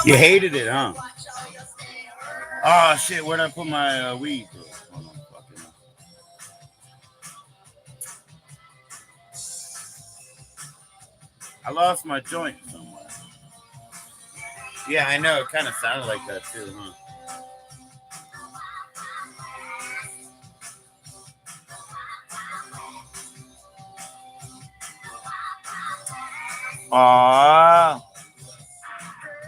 You hated it, huh? Oh shit! Where'd I put my weed? Hold on, fucking. I lost my joint somewhere. Yeah, I know. It kind of sounded like that too, huh? Aww.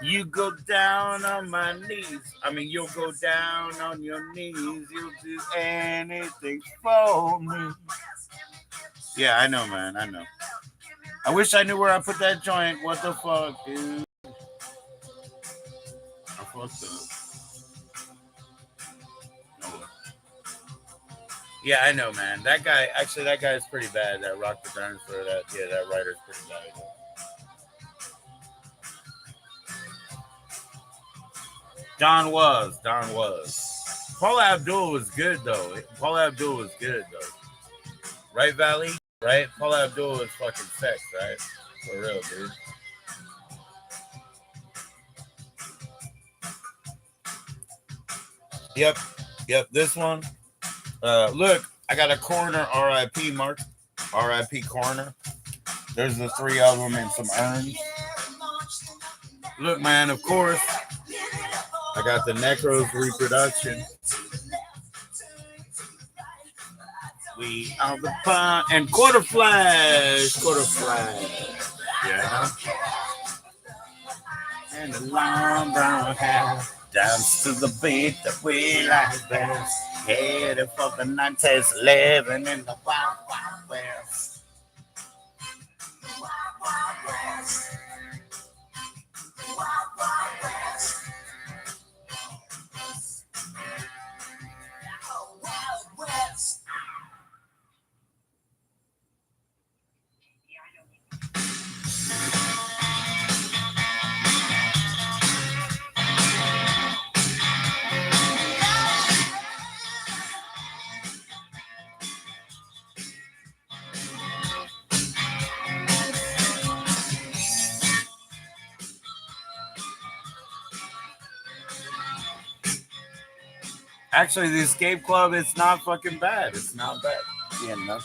You go down on my knees. I mean, you'll go down on your knees. You'll do anything for me. Yeah, I know, man. I know. I wish I knew where I put that joint. What the fuck, dude? I fucked up. Oh. Yeah, I know, man. That guy, actually, that guy is pretty bad. That Rock the Dinosaur, that writer's pretty bad. Don was. Paula Abdul was good though. Paula Abdul was good though. Right, Valley? Right? Paula Abdul was fucking sex, right? For real, dude. Yep. Yep. This one. Look, I got a coroner RIP mark. RIP coroner. There's the three of them in some urns. Look, man, of course, I got the Necros reproduction. We are the pun and quarter flash. Yeah. And the long brown hair. Dance to the beat that we like best. Headed for the 90s, living in the wild, wild west. Actually, the Escape Club, it's not fucking bad. It's not bad. Yeah, no.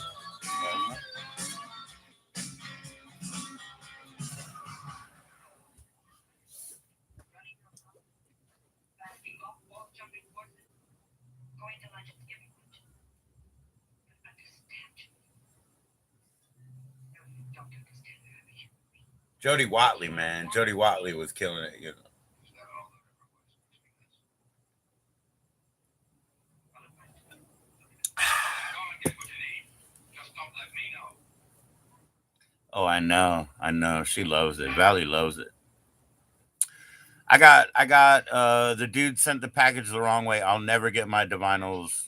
Jody Watley, man. Jody Watley was killing it, you know. Oh, I know. She loves it. Valley loves it. I got the dude sent the package the wrong way. I'll never get my Divinals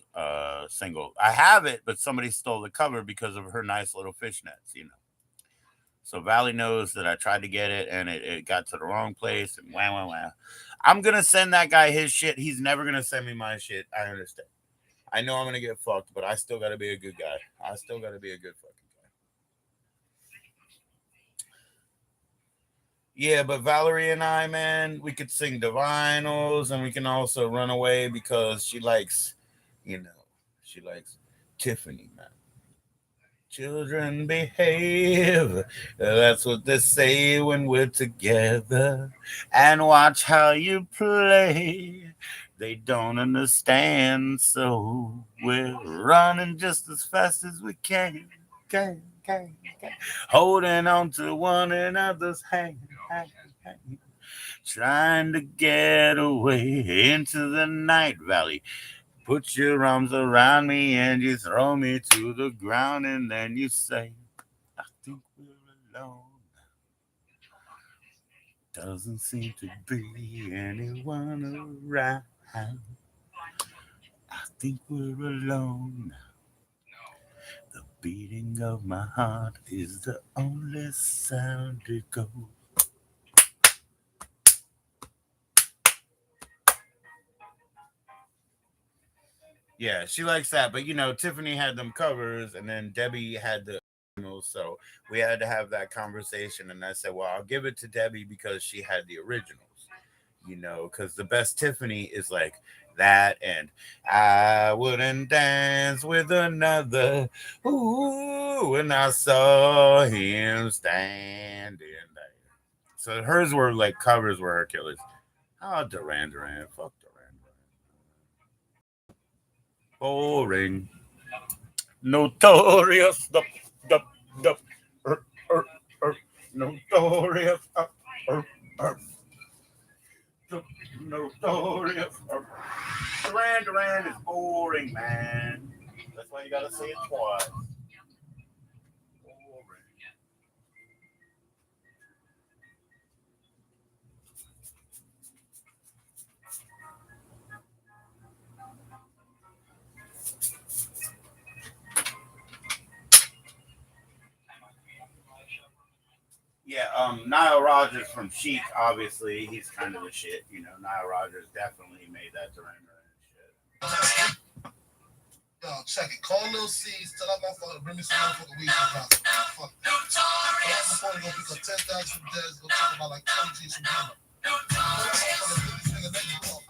single. I have it, but somebody stole the cover because of her nice little fishnets, you know. So Valley knows that I tried to get it and it got to the wrong place and wow. I'm gonna send that guy his shit. He's never gonna send me my shit. I understand. I know I'm gonna get fucked, but I still gotta be a good guy. I still gotta be a good fucking guy. Yeah, but Valerie and I, man, we could sing Divinals and we can also run away because she likes, you know, she likes Tiffany, man. Children behave. That's what they say when we're together. And watch how you play. They don't understand, so we're running just as fast as we can. Holding on to one another's hand, trying to get away into the night valley. Put your arms around me and you throw me to the ground, and then you say, I think we're alone. Doesn't seem to be anyone around. I think we're alone. The beating of my heart is the only sound it goes. Yeah, she likes that. But Tiffany had them covers, and then Debbie had the originals. So we had to have that conversation. And I said, well, I'll give it to Debbie because she had the originals. Because the best Tiffany is like that, and I wouldn't dance with another. Ooh, when I saw him standing there. So hers were like covers were her killers. Oh, Duran Duran, fuck Duran Duran. Boring. Notorious. The, er, er, notorious. Er. Notorious. Duran Duran is boring, man. That's why you gotta say it twice. Boring. Yeah, Nile Rodgers from Chic, obviously, he's kind of the shit. Nile Rodgers definitely made that Duran Duran shit. Yo, check it. Call Lil C's, tell that motherfucker bring me some motherfucking weed from Johnson. Fuck that. Before you go pick up 10,000 from Dez, go talk about like 20 G's from him. This nigga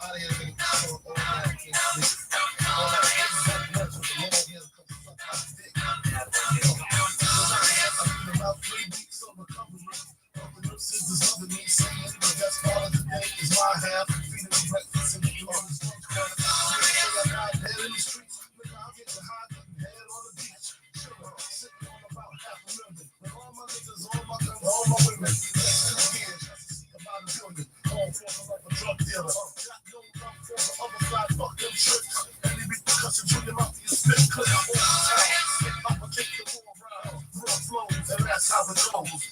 out of here, nigga. So, all that shit. All that shit. Works with the long hands come suck my dick. About 3 weeks of recovery. Sisters under me saying the best part of the day is my half. Feeding me breakfast and eating on the street. I got head in the streets. I'll get the high cutting head on the beach. Sugar, sitting on about half a million. With all my niggas, all my women. Next 2 years, just to see about a billion. All for a drug dealer. Got no love for the other side, fuck them tricks. And they beat the cussing, Junior Mafia, spit, clip all the time. I'ma take the war around, raw flows, and that's how it goes.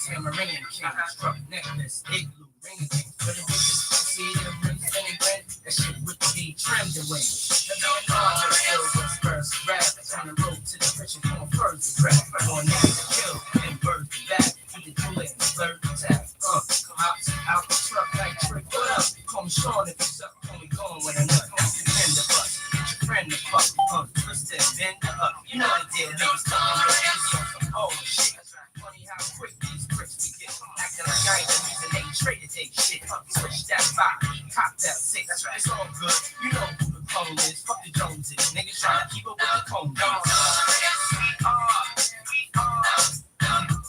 Tamarind king, struck necklace, igloo, ring king. For the bitches, see them rings, any brand, that shit would be trimmed away. The man Roger Hill was first rap, on the road to the prison, going first rap. Going in to kill, and bird back, with the bullet and third attack. Hops out the truck like Trick, what up? Call me Sean if you suck, call me going with a nut. Defend the bus, get your friend the fuck, twist it, bend it up. You know I did, niggas talking real easy on some old shit. Funny how quick these bricks we get. Acting like I ain't the reason they traded they shit. Switch that 5, cop that 6. That's right. It's all good. You know who the clone is. Fuck the Joneses. Niggas trying to keep up with the cone.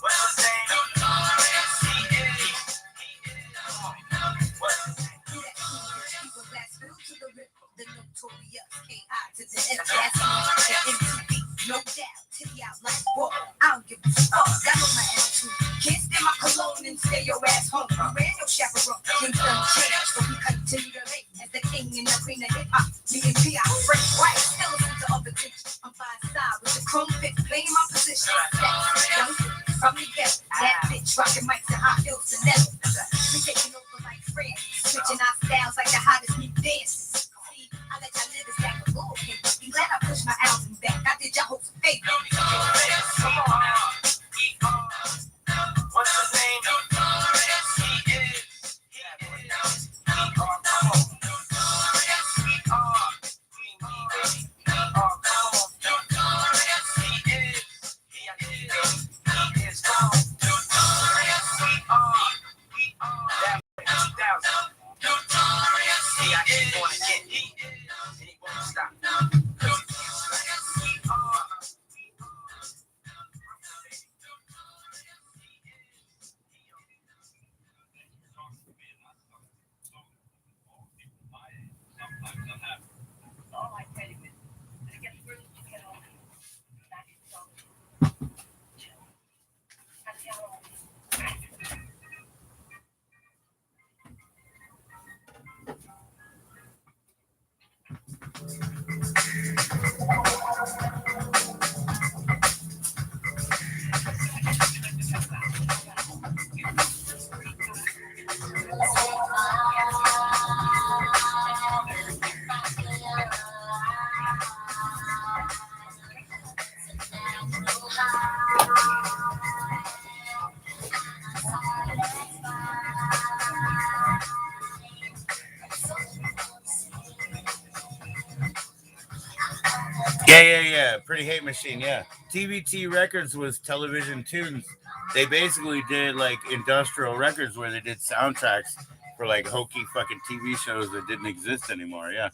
What's his name? The notorious K.I. to the S.S. The MTV, no doubt, titty out like war. I don't give a fuck, that was my attitude. Can't stand my cologne and stay your ass home. You ran your chaperone, things done changed, so we continue to reign as the king and the queen of hip-hop. Me and P.I. break right, still listen to other things. I'm by side with the chrome fit, playing my position. That's young, from the best, that bitch, rocking mics and high heels and never. We taking over like friends, switching our styles like the hottest new dances. I let y'all live this back with bullshit. Be glad I pushed my album back. I did y'all hopes a favor. Come on now. What's his name? He is. Come on. He is gone. Yeah. Pretty Hate Machine. Yeah. TVT Records was Television Tunes. They basically did like industrial records where they did soundtracks for like hokey fucking TV shows that didn't exist anymore. Yeah.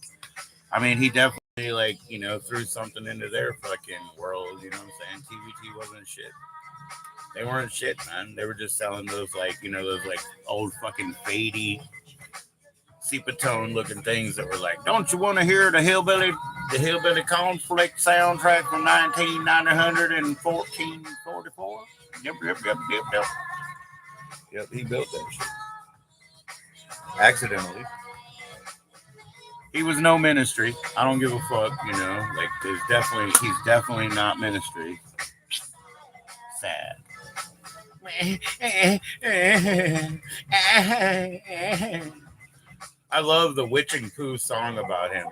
I mean, he definitely like threw something into their fucking world. You know what I'm saying? TVT wasn't shit. They weren't shit, man. They were just selling those like those like old fucking fadey sepia tone looking things that were like, don't you want to hear the hillbilly conflict soundtrack from 1444? Yep. Yep, he built that shit accidentally. He was no Ministry. I don't give a fuck, like he's definitely not Ministry. Sad. I love the Witching Pooh song about him.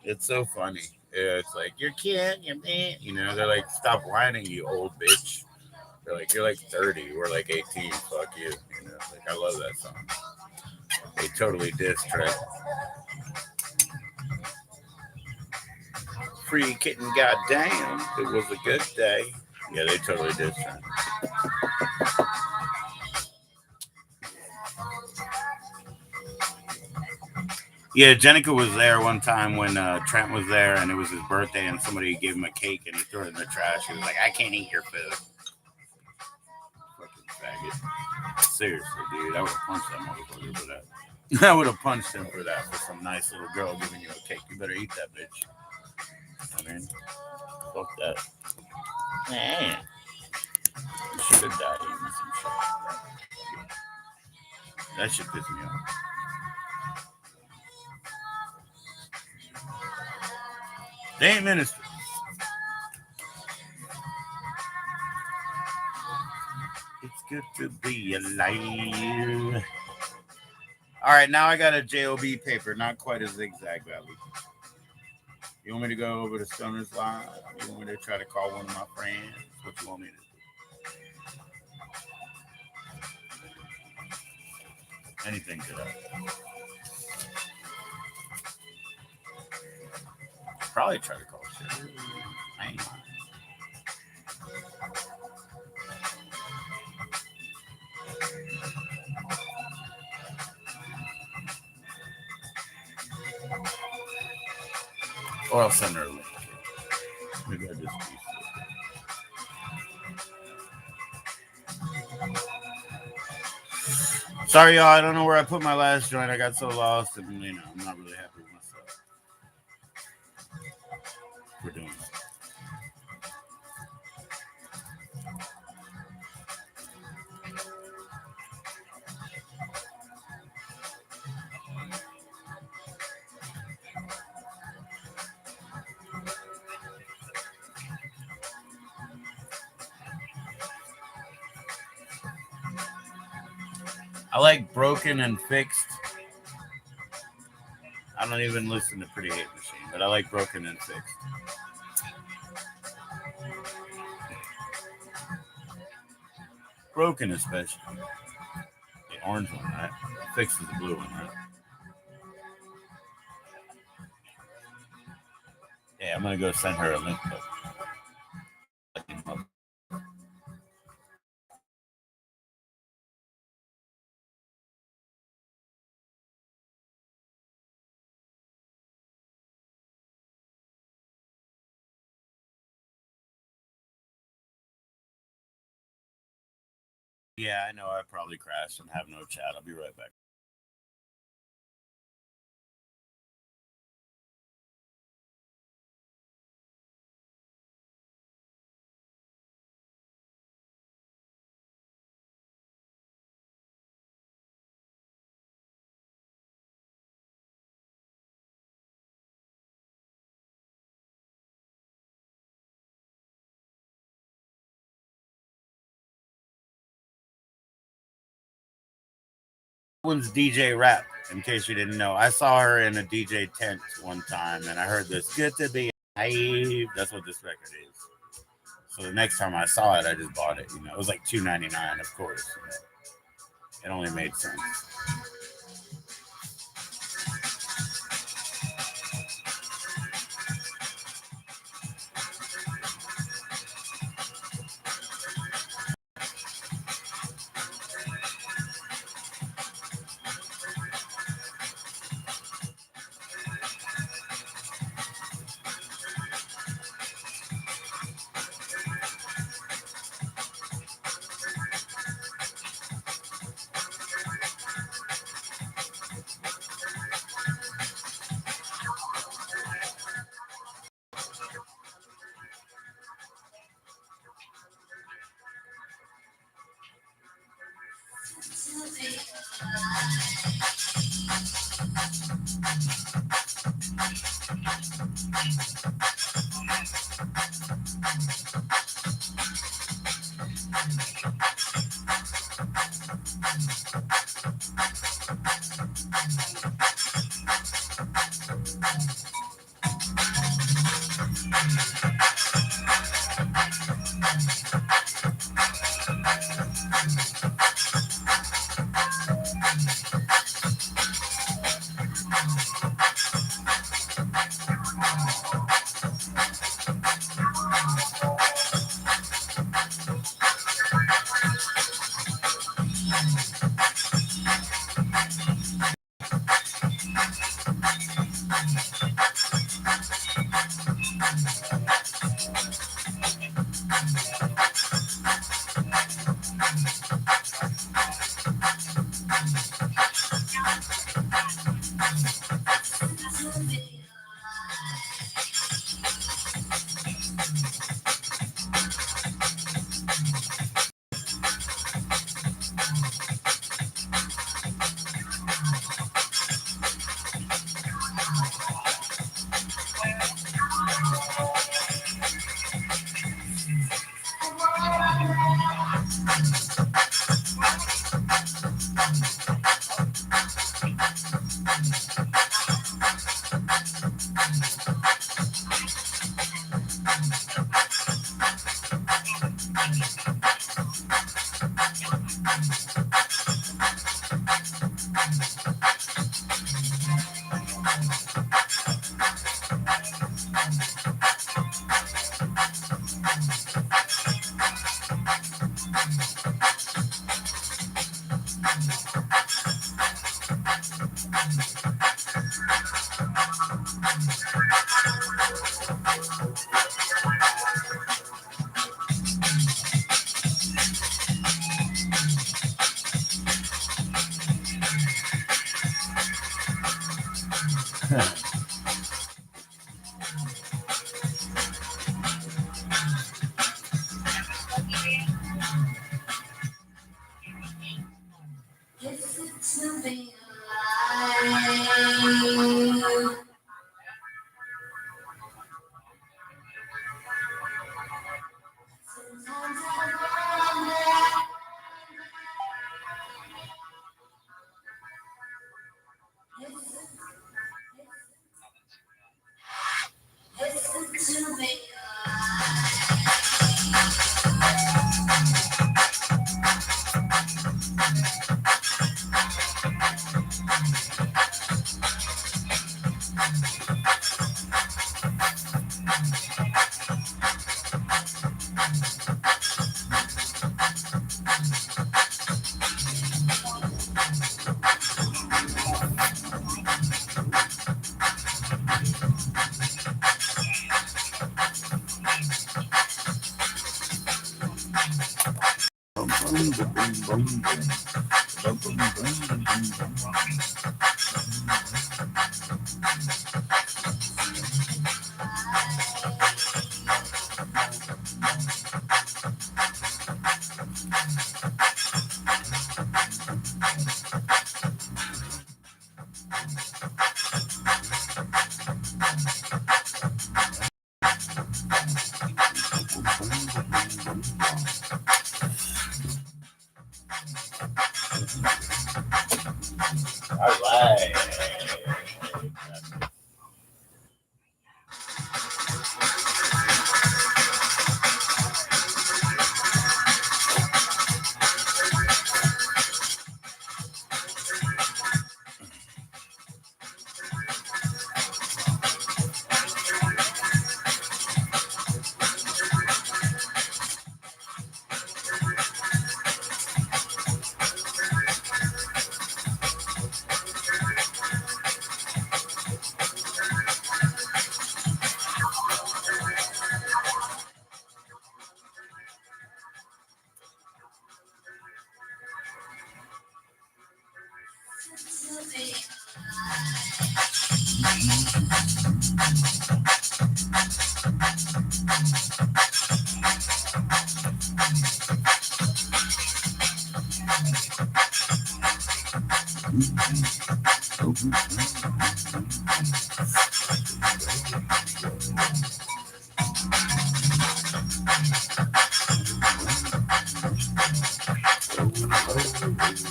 It's so funny. Yeah, it's like you're cute, you're man. They're like, stop whining, you old bitch. They're like, you're like 30, we're like 18. Fuck you. Like I love that song. They totally diss track. Free kitten, goddamn, it was a good day. Yeah, they totally diss track. Yeah, Jenica was there one time when Trent was there, and it was his birthday, and somebody gave him a cake, and he threw it in the trash. He was like, "I can't eat your food." Fucking faggot. Seriously, dude, I would have punched that motherfucker for that. I would have punched him for that, for some nice little girl giving you a cake. You better eat that bitch. I mean, fuck that. Man, you should have died eating some shit. That shit pissed me off. They ain't ministry. It's good to be alive. All right, now I got a JoB paper, not quite a zigzag valley. You want me to go over to Stoner's Live? You want me to try to call one of my friends? What you want me to do? Anything could happen. Probably try to call shit. I ain't lying. Or I'll send her a link. Maybe I just do. Sorry, y'all. I don't know where I put my last joint. I got so lost, and I'm not really happy with myself. We're doing it. I like Broken and Fixed. I don't even listen to Pretty Hate Machine, but I like Broken and Fixed. Broken especially. The orange one, right? Fixed is the blue one, right? Yeah, I'm gonna go send her a link. Yeah, I know I probably crashed and have no chat. I'll be right back. One's DJ Rap, in case you didn't know. I saw her in a DJ tent one time, and I heard this "Good to Be Alive." That's what this record is. So the next time I saw it, I just bought it. It was like $2.99, of course. It only made sense. To be alive. Sometimes I wonder, listen to me. All right.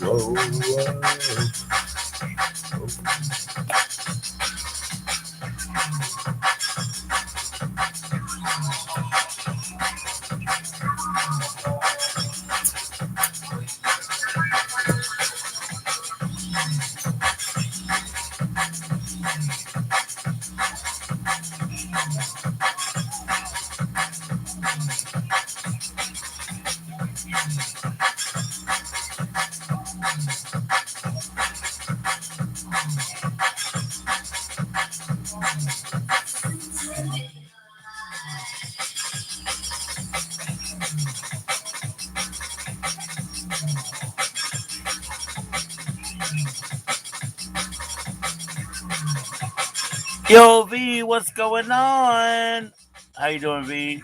whoa, whoa. Yo, V, what's going on? How you doing, V?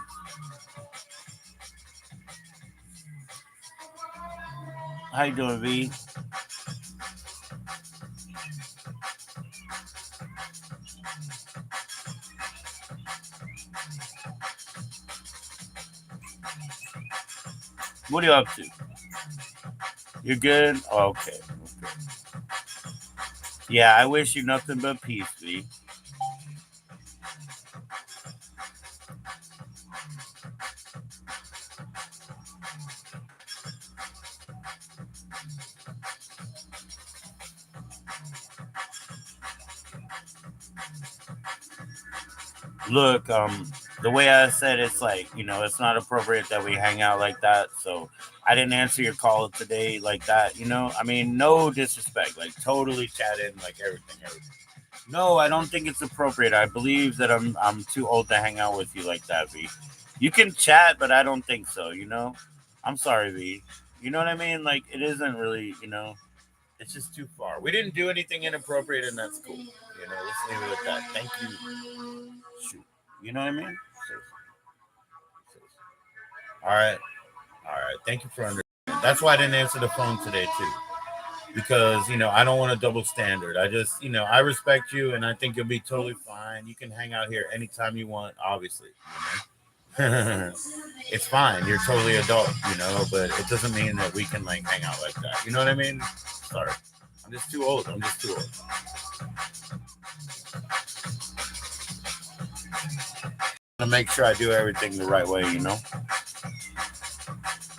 How you doing, V? What are you up to? You're good? Oh, okay. Yeah, I wish you nothing but peace, V. Look, the way I said it's like, it's not appropriate that we hang out like that. So I didn't answer your call today like that, I mean, no disrespect, like totally chatting, like everything. No, I don't think it's appropriate. I believe that I'm too old to hang out with you like that, V. You can chat, but I don't think so, I'm sorry, V. You know what I mean? Like it isn't really, it's just too far. We didn't do anything inappropriate and that's cool. Let's leave it at that. Thank you. Shoot. You know what I mean? All right. All right. Thank you for understanding. That's why I didn't answer the phone today too. Because, I don't want a double standard. I just, I respect you and I think you'll be totally fine. You can hang out here anytime you want, obviously. It's fine. You're totally adult, but it doesn't mean that we can like hang out like that. You know what I mean? Sorry. I'm just too old. To make sure I do everything the right way,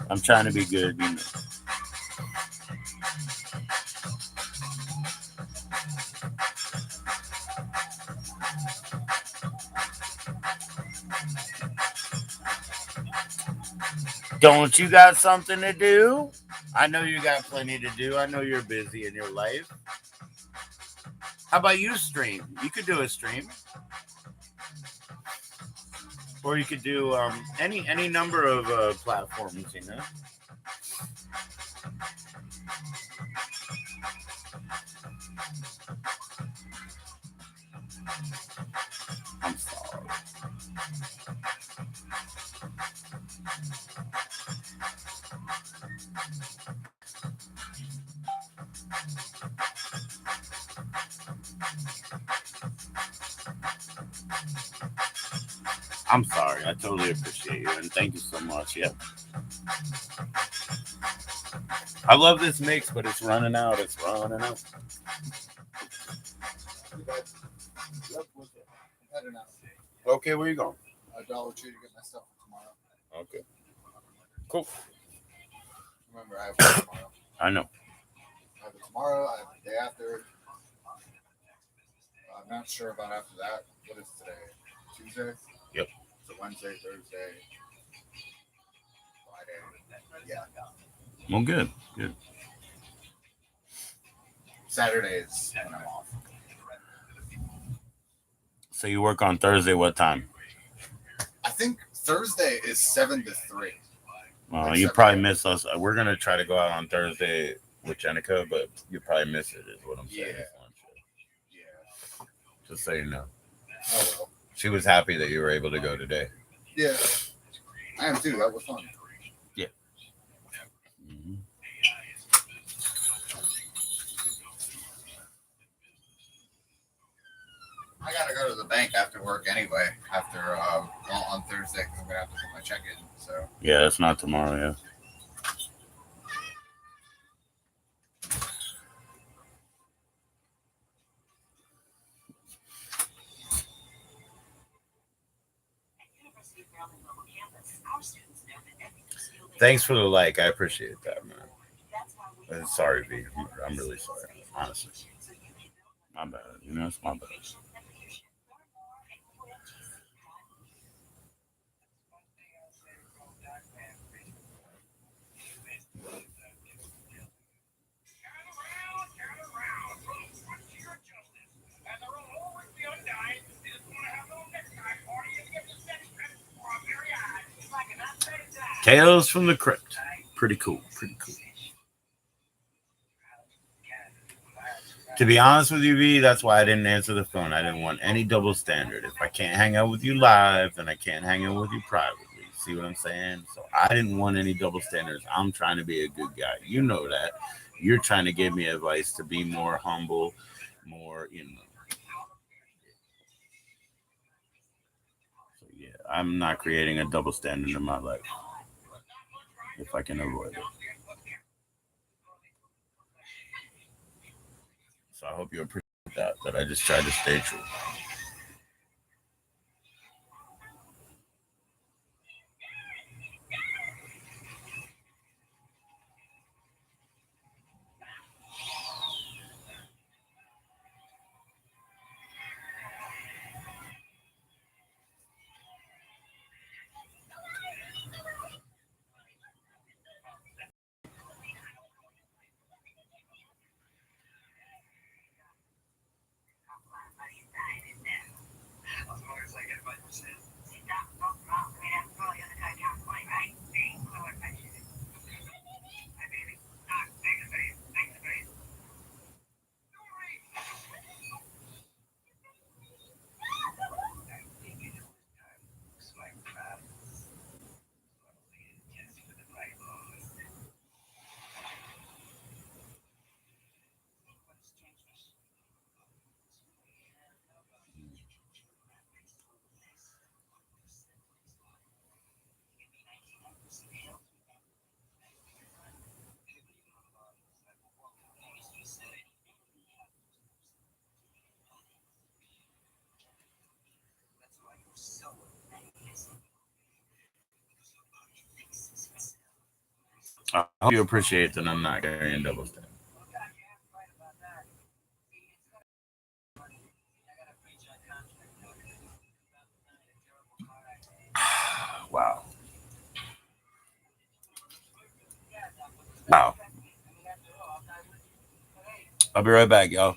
I'm trying to be good, Don't you got something to do? I know you got plenty to do. I know you're busy in your life. How about you stream? You could do a stream. Or you could do any number of platforms, I'm sorry. I'm sorry. I totally appreciate you and thank you so much. Yeah. I love this mix, but it's running out. Okay, where you going? Dollar Tree to get my stuff for tomorrow. Okay. Cool. Remember, I have it tomorrow. I know. I have it tomorrow. I have it the day after. I'm not sure about after that. What is today? Tuesday? Yep. So Wednesday, Thursday, Friday. Yeah. Well, good. Saturdays when I'm off. So you work on Thursday, what time? I think Thursday is 7 to 3. Well, Like you 7 probably a.m. miss us. We're going to try to go out on Thursday with Jenica, but you probably miss it, is what I'm saying. Yeah. Just so you know. Oh, well. She was happy that you were able to go today. Yeah. I am too. That was fun. Yeah. Mm-hmm. I gotta go to the bank after work anyway. After on Thursday, because I'm gonna have to put my check in. So Yeah, it's not tomorrow. Yeah. Thanks for the like. I appreciate that, man. Sorry, V. I'm really sorry. Honestly, my bad. It's my bad. Tales from the Crypt. Pretty cool. Pretty cool. To be honest with you, V, that's why I didn't answer the phone. I didn't want any double standard. If I can't hang out with you live, then I can't hang out with you privately. See what I'm saying? So I didn't want any double standards. I'm trying to be a good guy. You know that. You're trying to give me advice to be more humble, more. So yeah, I'm not creating a double standard in my life if I can avoid it. So I hope you appreciate that I just tried to stay true. I hope you appreciate that I'm not carrying double standards. Wow. Wow. I'll be right back, y'all.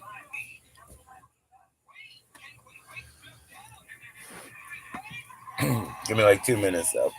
Give me like 2 minutes though.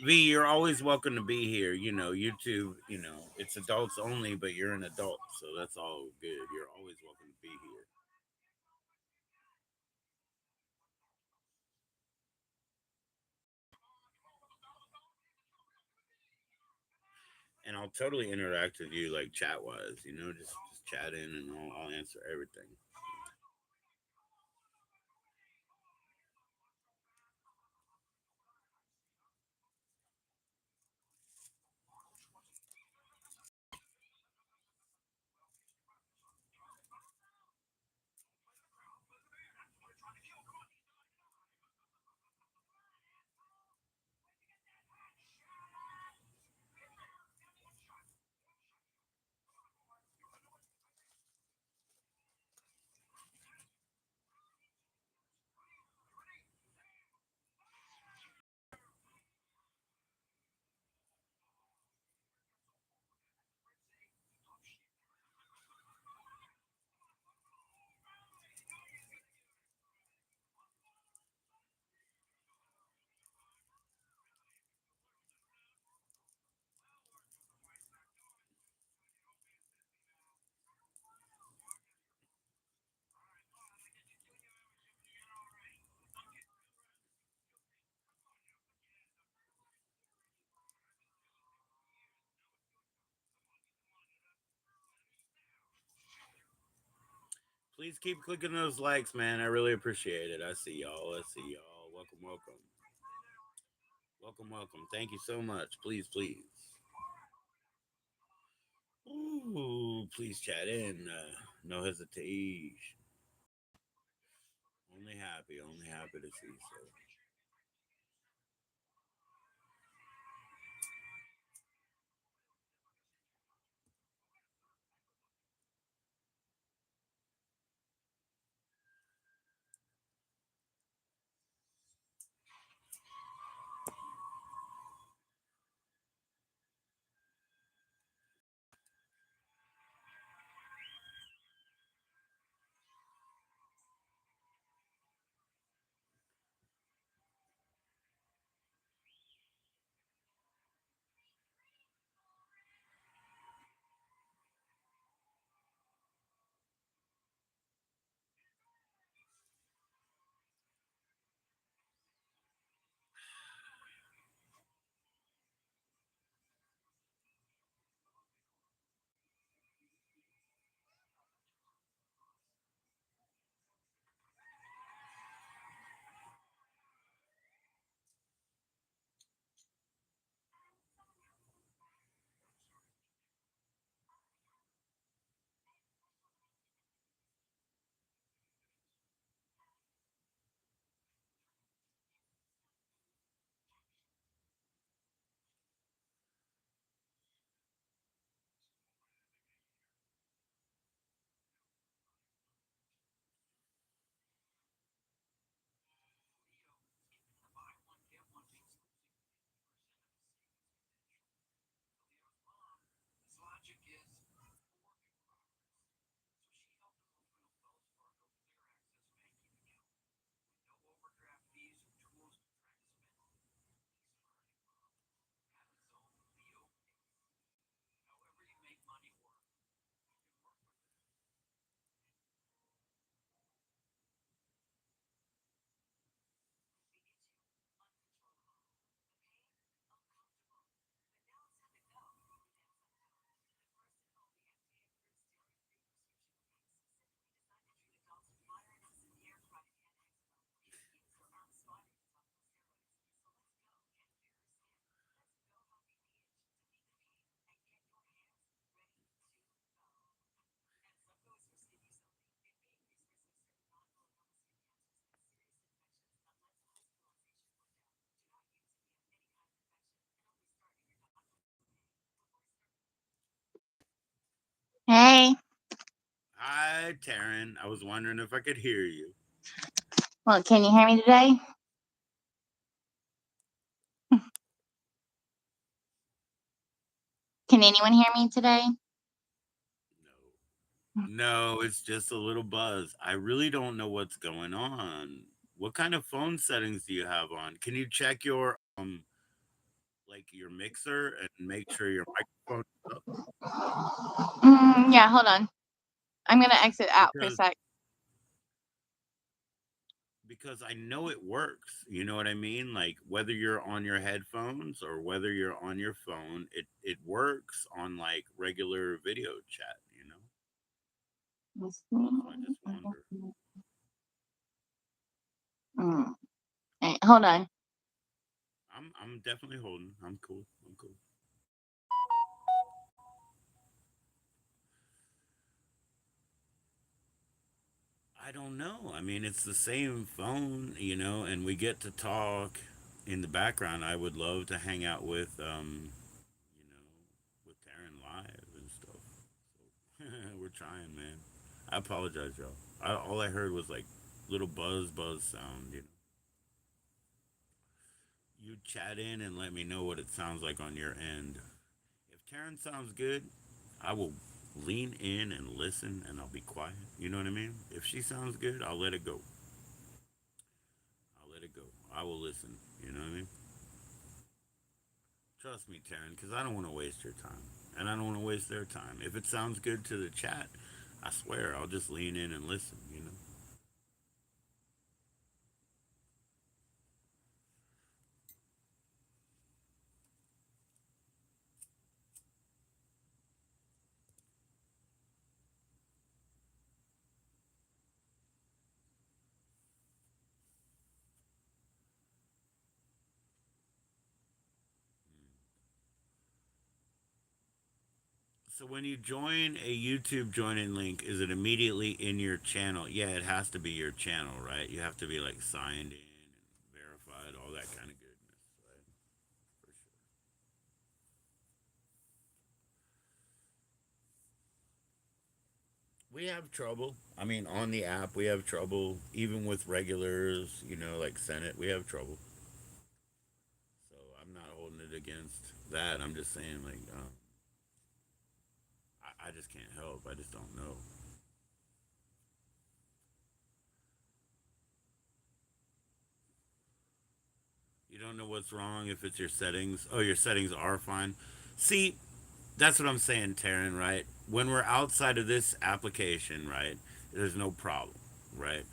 V, you're always welcome to be here. You know, YouTube, you know, it's adults only, but you're an adult, so that's all good. You're always welcome to be here. And I'll totally interact with you like chat wise, you know, just chat in and I'll answer everything. Please keep clicking those likes, man. I really appreciate it. I see y'all. I see y'all. Welcome, welcome. Welcome, welcome. Thank you so much. Please, please. Ooh, please chat in. No hesitation. Only happy to see so. Hey, Hi, Taryn. I was wondering if I could hear you. well, can you hear me today? Can anyone hear me today? No, it's just a little buzz. I really don't know what's going on. What kind of phone settings do you have on? Can you check your like your mixer and make sure your microphone is up? Yeah, hold on. I'm gonna exit out for a Because sec. I know it works. You know what I mean? Like whether you're on your headphones or whether you're on your phone, it works on like regular video chat, you know? Let's see. So I just wonder. Alright, hold on. I'm definitely holding. I'm cool. I'm cool. I don't know. I mean, it's the same phone, you know, and we get to talk in the background. I would love to hang out with you know, with Taryn live and stuff. So we're trying, man. I apologize, y'all. All I heard was like little buzz sound, you know. You chat in and let me know what it sounds like on your end. If Taryn sounds good, I will lean in and listen and I'll be quiet. You know what I mean? If she sounds good, I'll let it go. I'll let it go. I will listen. You know what I mean? Trust me, Taryn, because I don't want to waste your time. And I don't want to waste their time. If it sounds good to the chat, I swear I'll just lean in and listen, you know? So when you join a YouTube joining link, is it immediately in your channel? Yeah, it has to be your channel, right? You have to be like signed in and verified, all that kind of goodness, right? For sure. We have trouble. I mean, on the app, we have trouble. Even with regulars, you know, like Senate, we have trouble. So I'm not holding it against that. I'm just saying, like, I just can't help. I just don't know. You don't know what's wrong if it's your settings. Oh, your settings are fine. See, that's what I'm saying, Taryn, right? When we're outside of this application, right, there's no problem, right?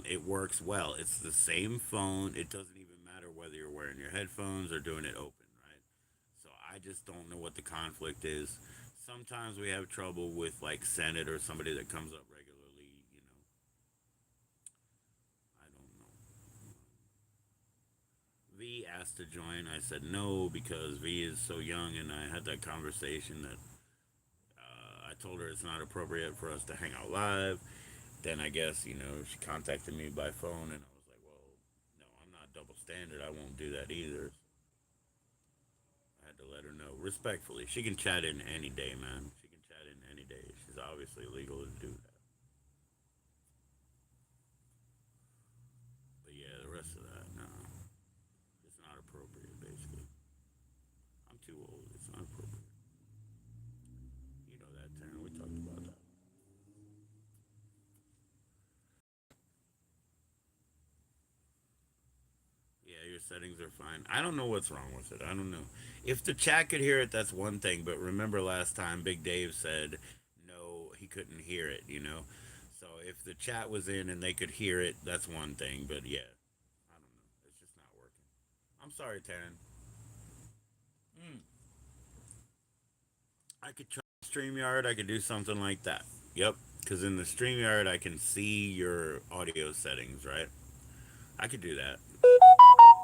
It works well. It's the same phone. It doesn't even matter whether you're wearing your headphones or doing it open, right? So I just don't know what the conflict is. Sometimes we have trouble with like Senate or somebody that comes up regularly, you know. I don't know. V asked to join. I said no because V is so young, and I had that conversation that I told her it's not appropriate for us to hang out live. Then I guess, you know, she contacted me by phone, and I was like, well, no, I'm not double standard. I won't do that either. I had to let her know respectfully. She can chat in any day, man. She can chat in any day. She's obviously legal to do that. But yeah, the rest of that, no, it's not appropriate. Basically, I'm too old. It's not appropriate. You know that, Taryn. We talked about that. Yeah, your settings are fine. I don't know what's wrong with it. I don't know. If the chat could hear it, that's one thing. But remember last time, Big Dave said no, he couldn't hear it. You know, so if the chat was in and they could hear it, that's one thing. But yeah, I don't know. It's just not working. I'm sorry, Taryn. Mm. I could try StreamYard. I could do something like that. Yep. Because in the StreamYard, I can see your audio settings, right? I could do that.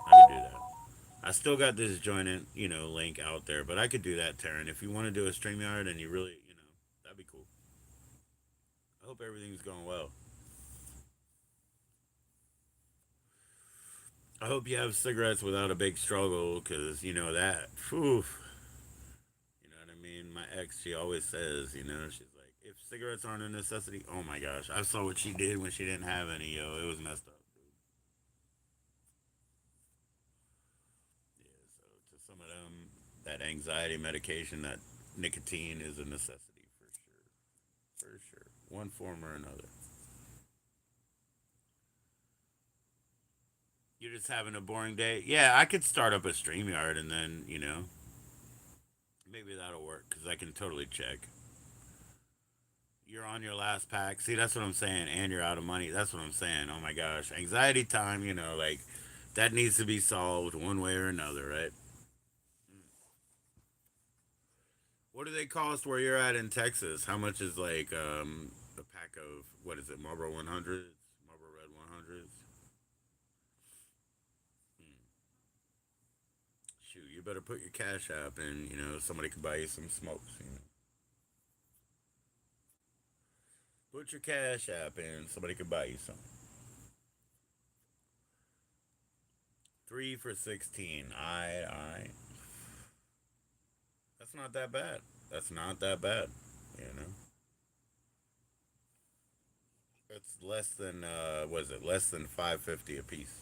I could do that. I still got this joint, you know, link out there, but I could do that, Taryn. If you want to do a StreamYard and you really, you know, that'd be cool. I hope everything's going well. I hope you have cigarettes without a big struggle, because you know that. Whew, you know what I mean? My ex, she always says, you know, she's like, if cigarettes aren't a necessity, oh my gosh, I saw what she did when she didn't have any, yo. It was messed up, dude. Yeah, so to some of them, that anxiety medication, that nicotine is a necessity for sure. For sure. One form or another. You're just having a boring day. Yeah, I could start up a StreamYard and then, maybe that'll work because I can totally check. You're on your last pack. See, that's what I'm saying. And you're out of money. That's what I'm saying. Oh my gosh. Anxiety time, like that needs to be solved one way or another, right? What do they cost where you're at in Texas? How much is like a pack of what is it, Marlboro 100s, Marlboro Red 100s? Hmm. Shoot, you better put your cash app in. Somebody could buy you some smokes. Put your cash app in. Somebody could buy you some. 3 for 16. I. That's not that bad. That's not that bad. You know. It's less than was it less than 550 a piece?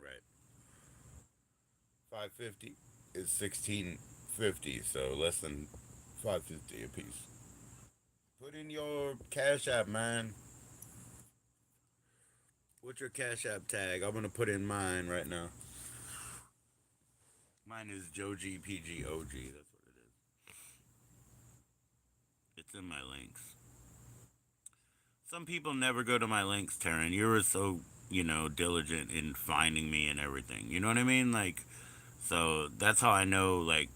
Right. 550 is 1650, so less than 550 a piece. Put in your cash app, man. What's your cash app tag? I'm gonna put in mine right now. Mine is JoeGPGOG. That's what it is. It's in my links. Some people never go to my links, Taryn. You were so, diligent in finding me and everything. You know what I mean? Like, so that's how I know, like,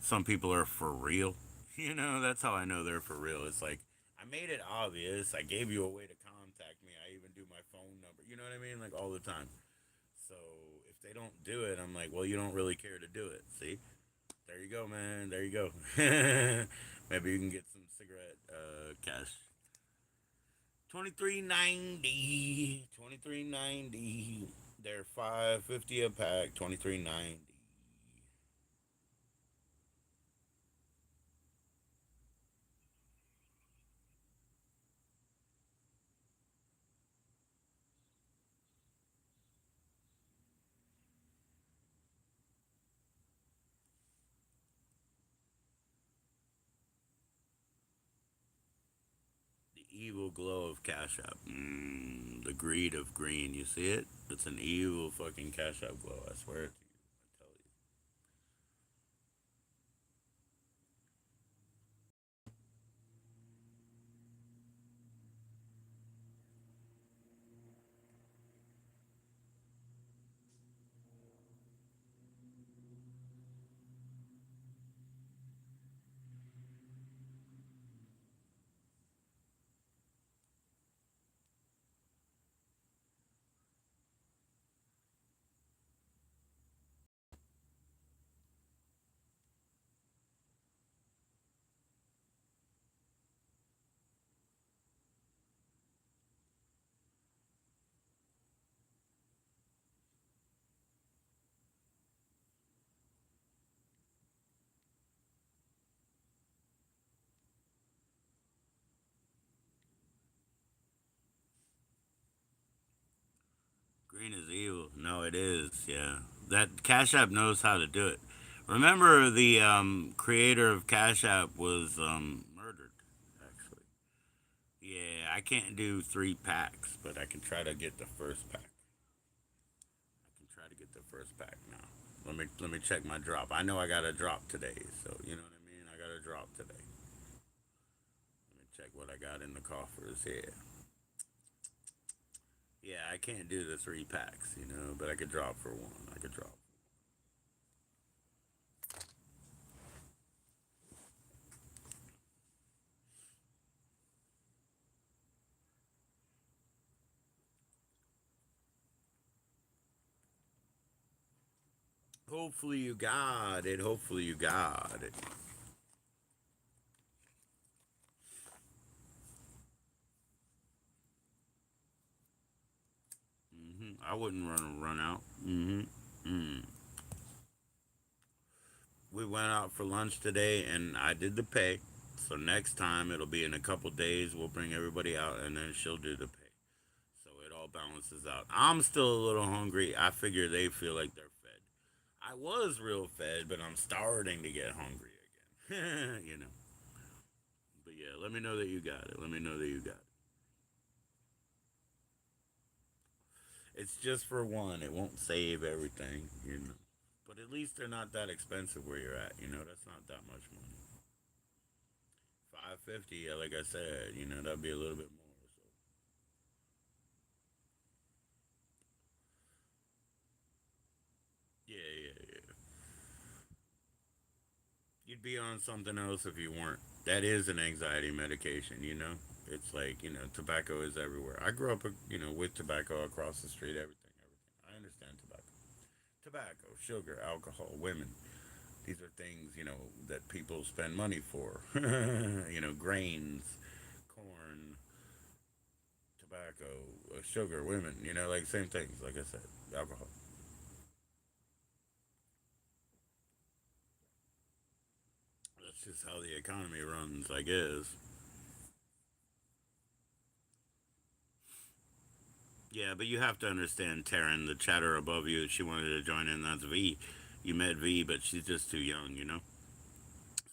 some people are for real. That's how I know they're for real. It's like, I made it obvious. I gave you a way to contact me. I even do my phone number. You know what I mean? Like, all the time. So if they don't do it, I'm like, well, you don't really care to do it. See? There you go, man. There you go. Maybe you can get some cigarette cash. 23.90. 23.90. They're 550 a pack. 23.90. The evil glow of Cash App. The greed of green. You see it? It's an evil fucking Cash App glow. I swear it to you. I tell you. Green is evil. No, it is. Yeah. That Cash App knows how to do it. Remember, the creator of Cash App was murdered, actually. Yeah, I can't do 3 packs, but I can try to get the first pack. I can try to get the first pack now. Let me check my drop. I know I got a drop today, so you know what I mean. I got a drop today. Let me check what I got in the coffers here. Yeah, I can't do the 3 packs, but I could drop for one. I could drop. Hopefully you got it. Hopefully you got it. I wouldn't run out. We went out for lunch today, and I did the pay. So next time it'll be in a couple days. We'll bring everybody out, and then she'll do the pay. So it all balances out. I'm still a little hungry. I figure they feel like they're fed. I was real fed, but I'm starting to get hungry again. But yeah, let me know that you got it. Let me know that you got it. It's just for one. It won't save everything, you know. But at least they're not that expensive where you're at. You know, that's not that much money. 550. Yeah, like I said, you know, that'd be a little bit more. So yeah, yeah, yeah. You'd be on something else if you weren't. That is an anxiety medication, you know. It's like, you know, tobacco is everywhere. I grew up, you know, with tobacco across the street, everything, everything. I understand tobacco. Tobacco, sugar, alcohol, women. These are things, you know, that people spend money for. You know, grains, corn, tobacco, sugar, women, you know, like same things, like I said, alcohol. That's just how the economy runs, I guess. Yeah, but you have to understand, Taryn, the chatter above you, she wanted to join in. That's V. You met V, but she's just too young, you know?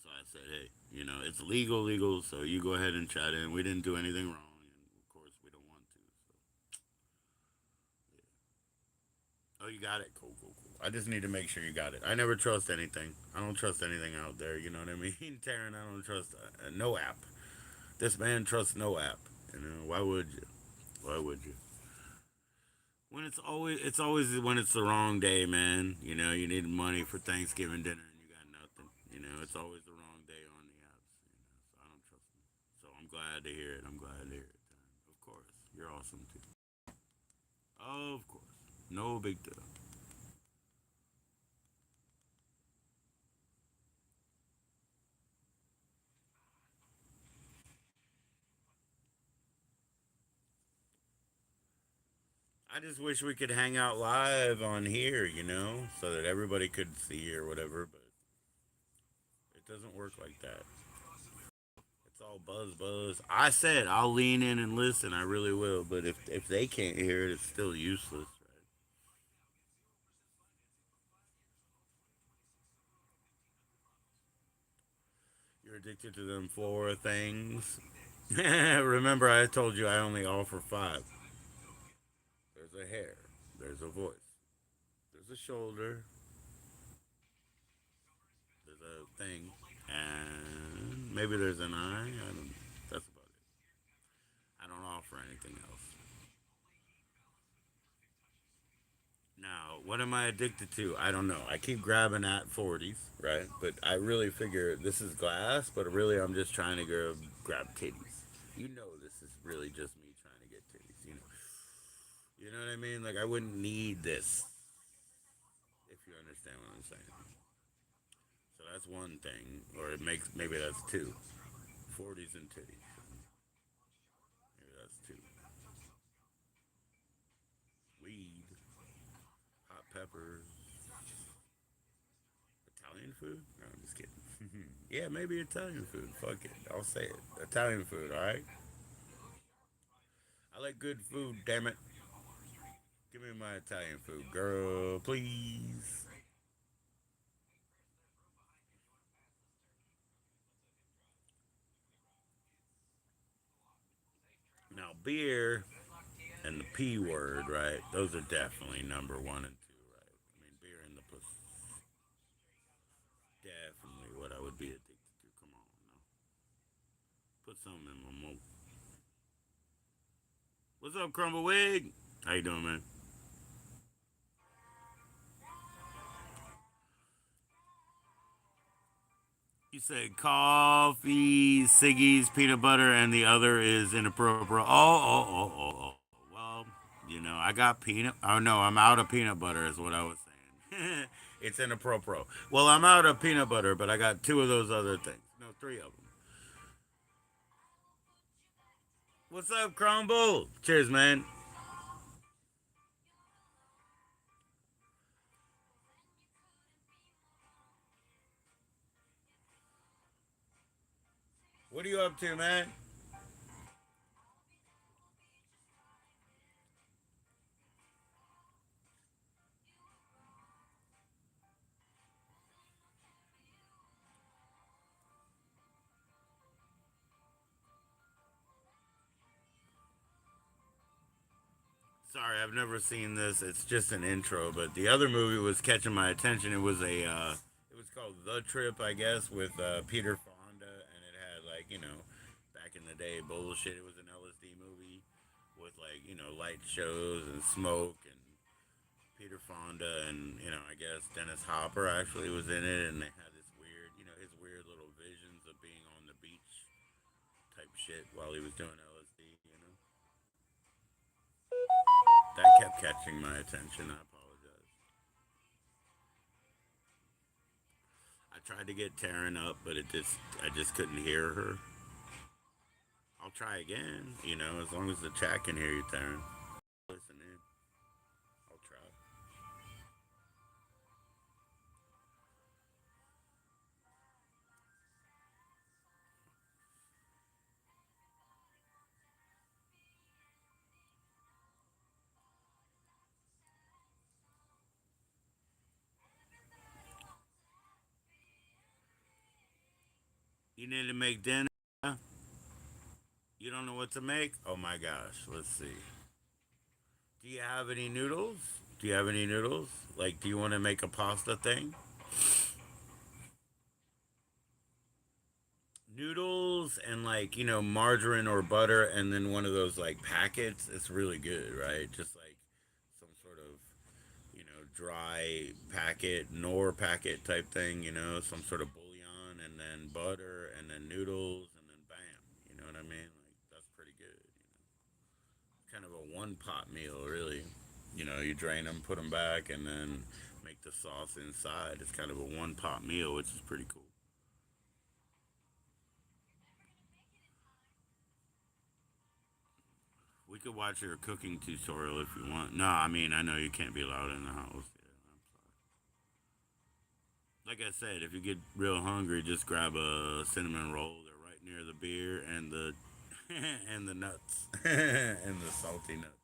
So I said, hey, you know, it's legal, so you go ahead and chat in. We didn't do anything wrong, and of course, we don't want to. So, yeah. Oh, you got it? Cool, cool, cool. I just need to make sure you got it. I never trust anything. I don't trust anything out there, you know what I mean? Taryn, I don't trust no app. This man trusts no app. You know, why would you? Why would you? When it's always when it's the wrong day, man. You know, you need money for Thanksgiving dinner and you got nothing. You know, it's always the wrong day on the apps. You know, so I don't trust them. So I'm glad to hear it. I'm glad to hear it. Of course, you're awesome too. Of course, no big deal. I just wish we could hang out live on here, you know, so that everybody could see or whatever. But it doesn't work like that. It's all buzz buzz. I said I'll lean in and listen. I really will. But if they can't hear it, it's still useless, right? You're addicted to them four things. Remember, I told you I only offer five. There's a hair. There's a voice. There's a shoulder. There's a thing. And maybe there's an eye. I don't. That's about it. I don't offer anything else. Now, what am I addicted to? I don't know. I keep grabbing at 40s, right? But I really figure this is glass, but really I'm just trying to grab titties. You know, this is really just me trying to get titties. You know what I mean? Like I wouldn't need this if you understand what I'm saying. So that's one thing, or it makes maybe that's two. 40s and titties. Maybe that's two. Weed, hot peppers, Italian food? No, I'm just kidding. Yeah, maybe Italian food. Fuck it. I'll say it. Italian food, alright? I like good food, damn it. Give me my Italian food, girl, please. Now, beer and the P word, right? Those are definitely number one and two, right? I mean, beer and the pussy. Definitely what I would be addicted to. Come on, now. Put something in my mouth. What's up, Crumble Wig? How you doing, man? You said coffee, ciggies, peanut butter, and the other is inappropriate. Oh. Well, you know, I got peanut. Oh no, I'm out of peanut butter. Is what I was saying. It's inappropriate. Well, I'm out of peanut butter, but I got two of those other things. No, three of them. What's up, Crumble? Cheers, man. What are you up to, man? Sorry, I've never seen this. It's just an intro, but the other movie was catching my attention. It was called The Trip, I guess, with Peter Fonda, and it had like back in the day bullshit. It was an LSD movie with like light shows and smoke and Peter Fonda and I guess Dennis Hopper actually was in it, and they had this weird his weird little visions of being on the beach type shit while he was doing LSD. That kept catching my attention. I apologize. I tried to get Taryn up, but I just couldn't hear her. I'll try again. As long as the chat can hear you, Taryn. Listen in. I'll try. You need to make dinner. You don't know what to make? Oh my gosh. Let's see. Do you have any noodles? Do you have any noodles? Like, do you want to make a pasta thing? Noodles and like margarine or butter, and then one of those like packets. It's really good, right? Just like some sort of dry packet, nor packet type thing. Some sort of bouillon, and then butter, and then noodles, and then bam. You know what I mean? Like that's pretty good. Kind of a one pot meal, really. You drain them, put them back, and then make the sauce inside. It's kind of a one pot meal, which is pretty cool. We could watch your cooking tutorial if you want. No, I mean I know you can't be loud in the house. Yeah, I'm sorry. Like I said, if you get real hungry, just grab a cinnamon roll. They're right near the beer and the and the nuts and the salty nuts.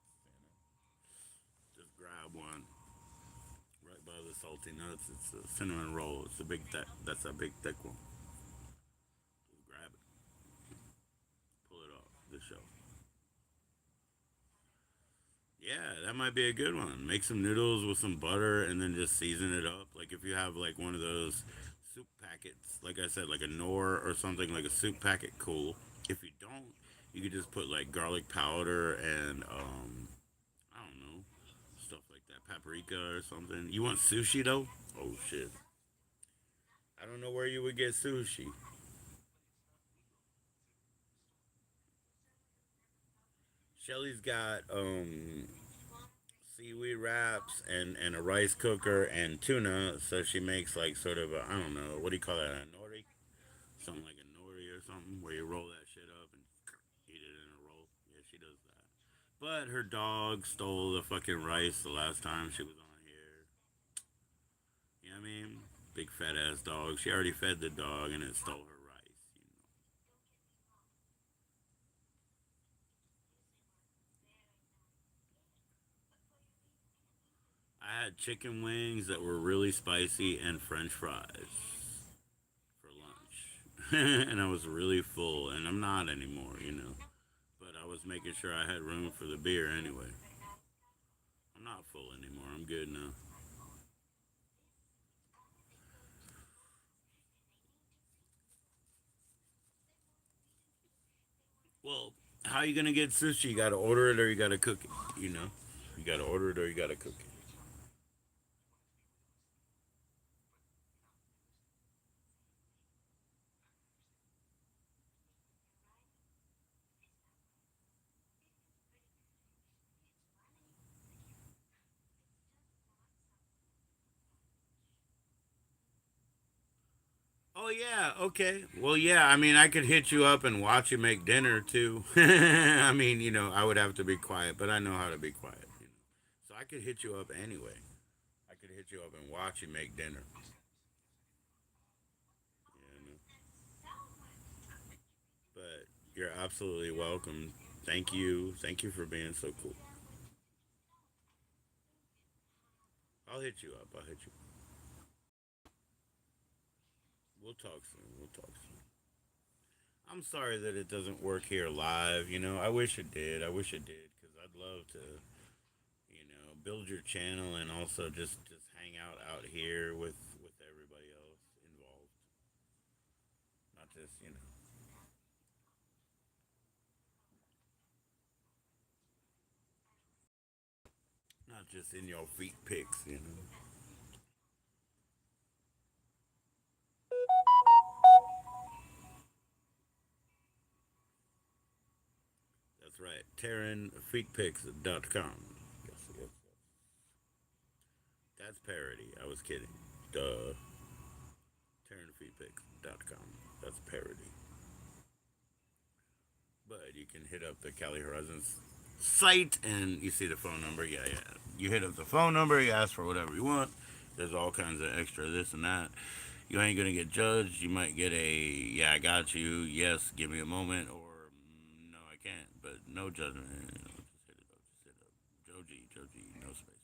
Just grab one right by the salty nuts. It's a cinnamon roll. It's a big thick. That's a big thick one. Just grab it, pull it off the shelf. Yeah, that might be a good one. Make some noodles with some butter and then just season it up. Like if you have like one of those soup packets, like I said, like a Knorr or something like a soup packet, cool. If you don't, you could just put like garlic powder and I don't know, stuff like that, paprika or something. You want sushi though? Oh shit. I don't know where you would get sushi. Shelly's got seaweed wraps and a rice cooker and tuna. So she makes like sort of a I don't know what do you call that, a nori, something like a nori or something where you roll that shit up and eat it in a roll. Yeah, she does that. But her dog stole the fucking rice the last time she was on here. You know what I mean? Big fat ass dog. She already fed the dog and it stole her rice. I had chicken wings that were really spicy and French fries for lunch, and I was really full, and I'm not anymore. But I was making sure I had room for the beer anyway. I'm not full anymore. I'm good now. Well, how you gonna get sushi? You gotta order it or you gotta cook it. You gotta order it or you gotta cook it. Oh yeah, okay. Well, yeah. I mean, I could hit you up and watch you make dinner too. I mean, I would have to be quiet, but I know how to be quiet. So I could hit you up anyway. I could hit you up and watch you make dinner. But you're absolutely welcome. Thank you. Thank you for being so cool. I'll hit you up. I'll hit you. We'll talk soon. We'll talk soon. I'm sorry that it doesn't work here live. I wish it did. I wish it did because I'd love to. Build your channel and also just hang out here with everybody else involved. Not just not just in your feet pics. That's right. TerranFeetPics.com. Yes, yes, yes. That's parody. I was kidding. Duh. TerranFeetPics.com. That's parody. But you can hit up the Cali Horizons site and you see the phone number. Yeah, yeah. You hit up the phone number, you ask for whatever you want. There's all kinds of extra this and that. You ain't gonna get judged. You might get a yeah, I got you. Yes, give me a moment, or no, I can't. But no judgment. Just hit it up. Just hit it up. JoE, no spaces.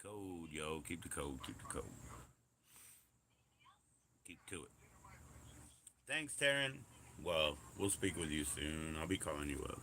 Code, yo. Keep the code. Keep the code. Keep to it. Thanks, Taryn. Well, we'll speak with you soon. I'll be calling you up.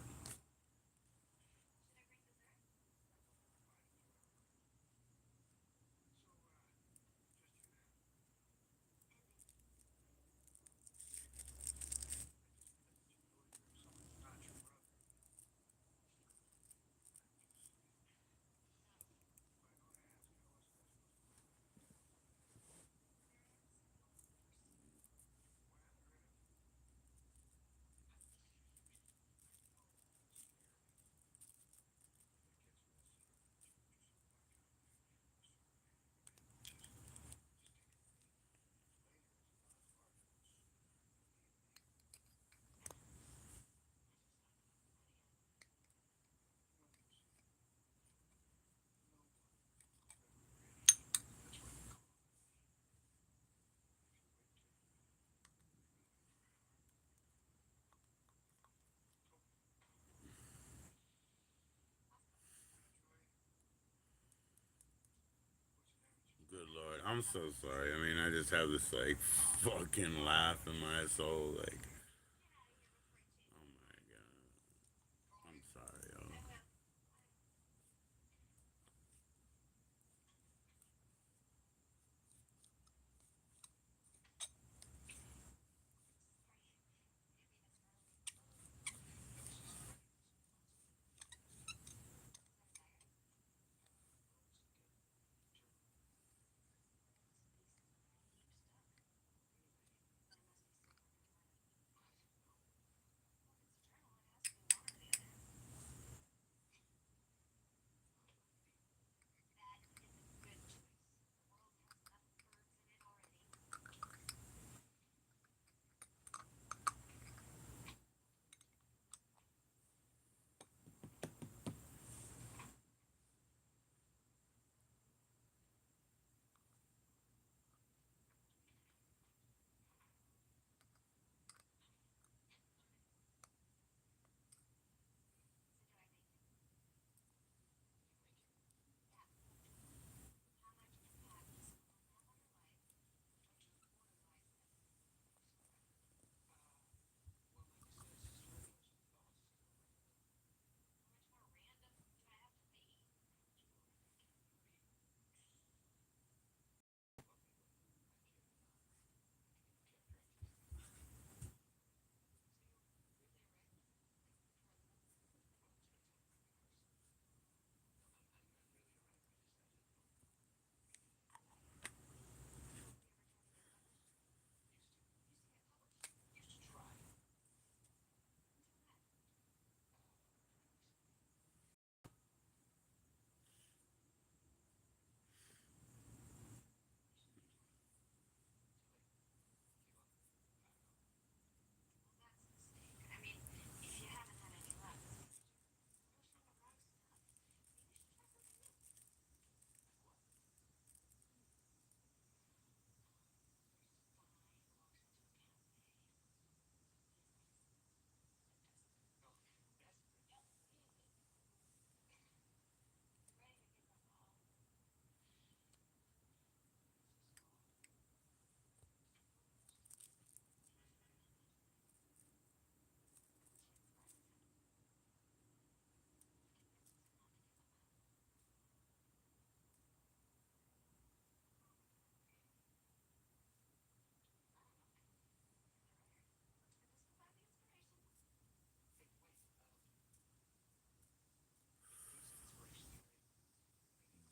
Good lord, I'm so sorry. I mean, I just have this like fucking laugh in my soul. Like, oh my god, I'm sorry, yo.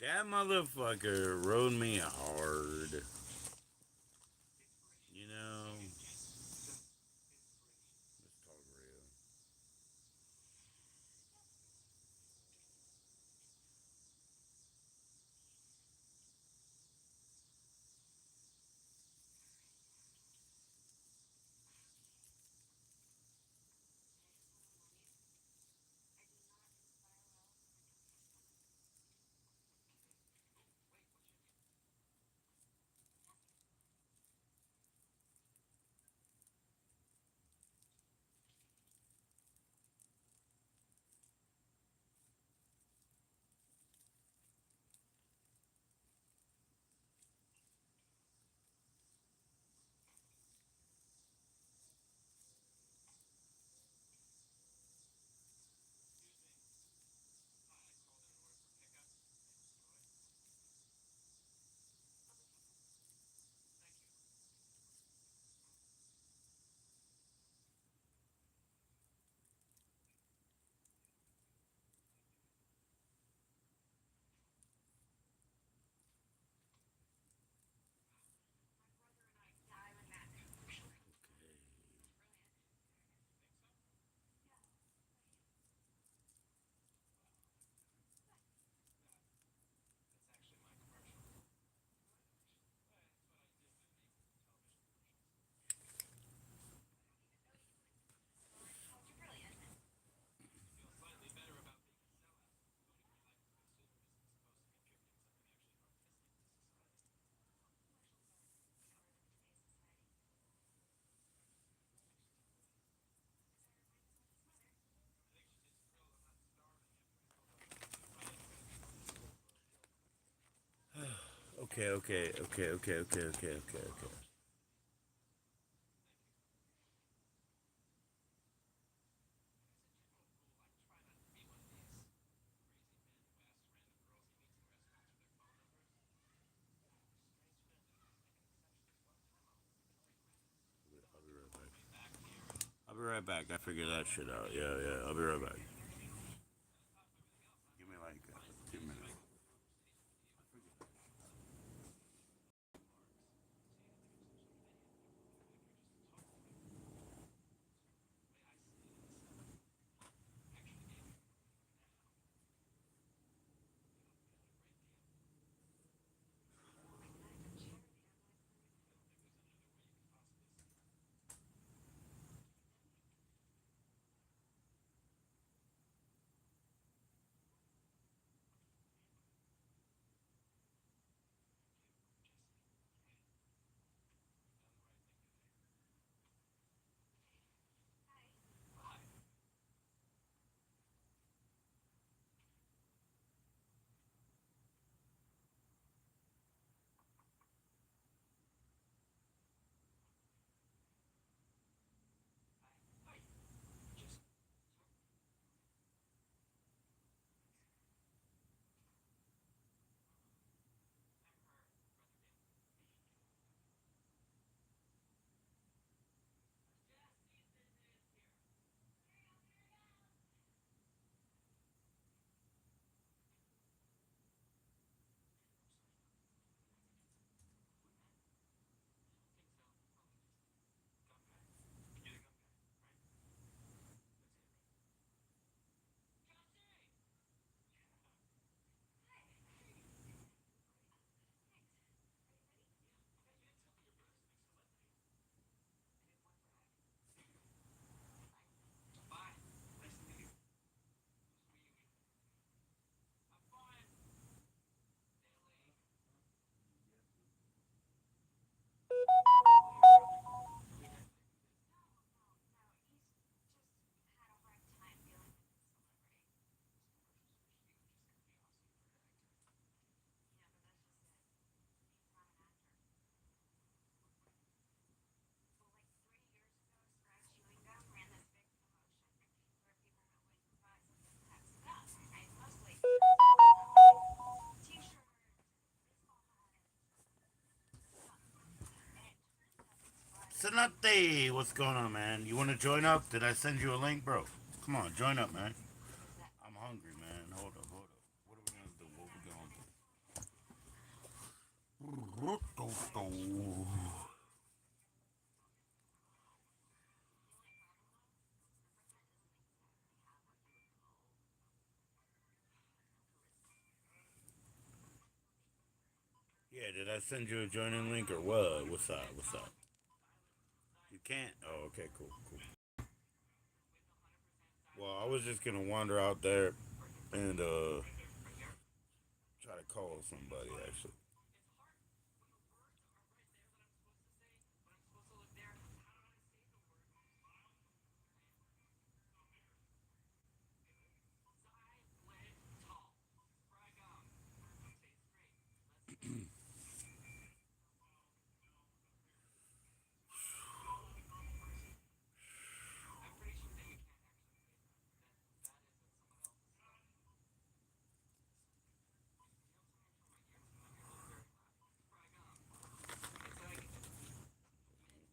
That motherfucker rode me hard. You know. Let's talk real. Okay. I'll be right back. I'll be right back. I figured that shit out. Yeah. I'll be right back. Give me like 2 minutes. Sanate, what's going on, man? You want to join up? Did I send you a link, bro? Come on, join up, man. I'm hungry, man. Hold up. What are we gonna do? What we gonna do? Yeah, did I send you a joining link or what? What's up? What's up? You can't? Oh, okay, cool, cool. Well, I was just gonna wander out there and try to call somebody actually.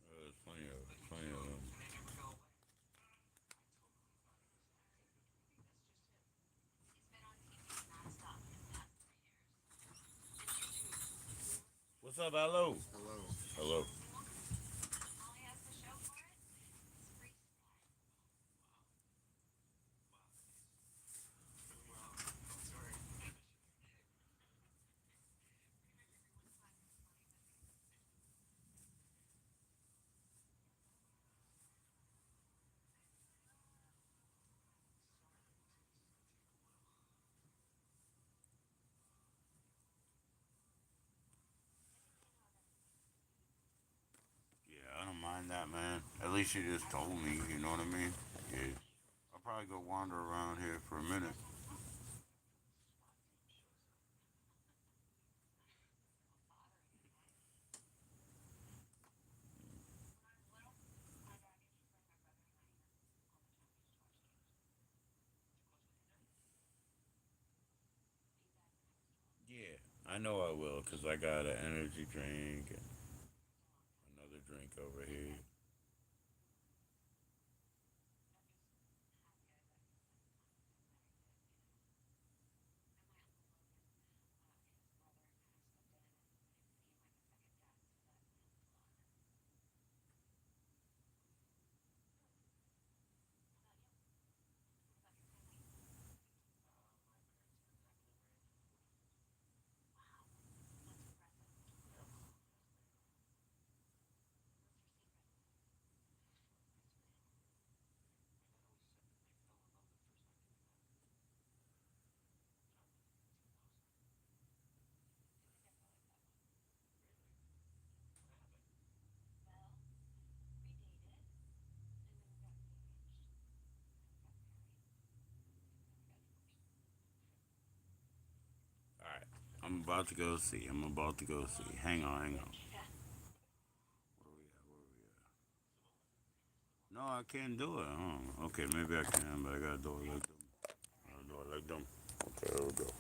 There's plenty of them. What's up, hello? Hello. Hello. Yeah, I don't mind that, man. At least you just told me. You know what I mean? Yeah. I'll probably go wander around here for a minute. Yeah, I know I will, cause I got an energy drink and another drink over here. All right, I'm about to go see. I'm about to go see. Hang on, hang on. Where we at? Where we at? No, I can't do it. Okay, maybe I can, but I gotta do it like them. I gotta do it like them. Okay, here we go.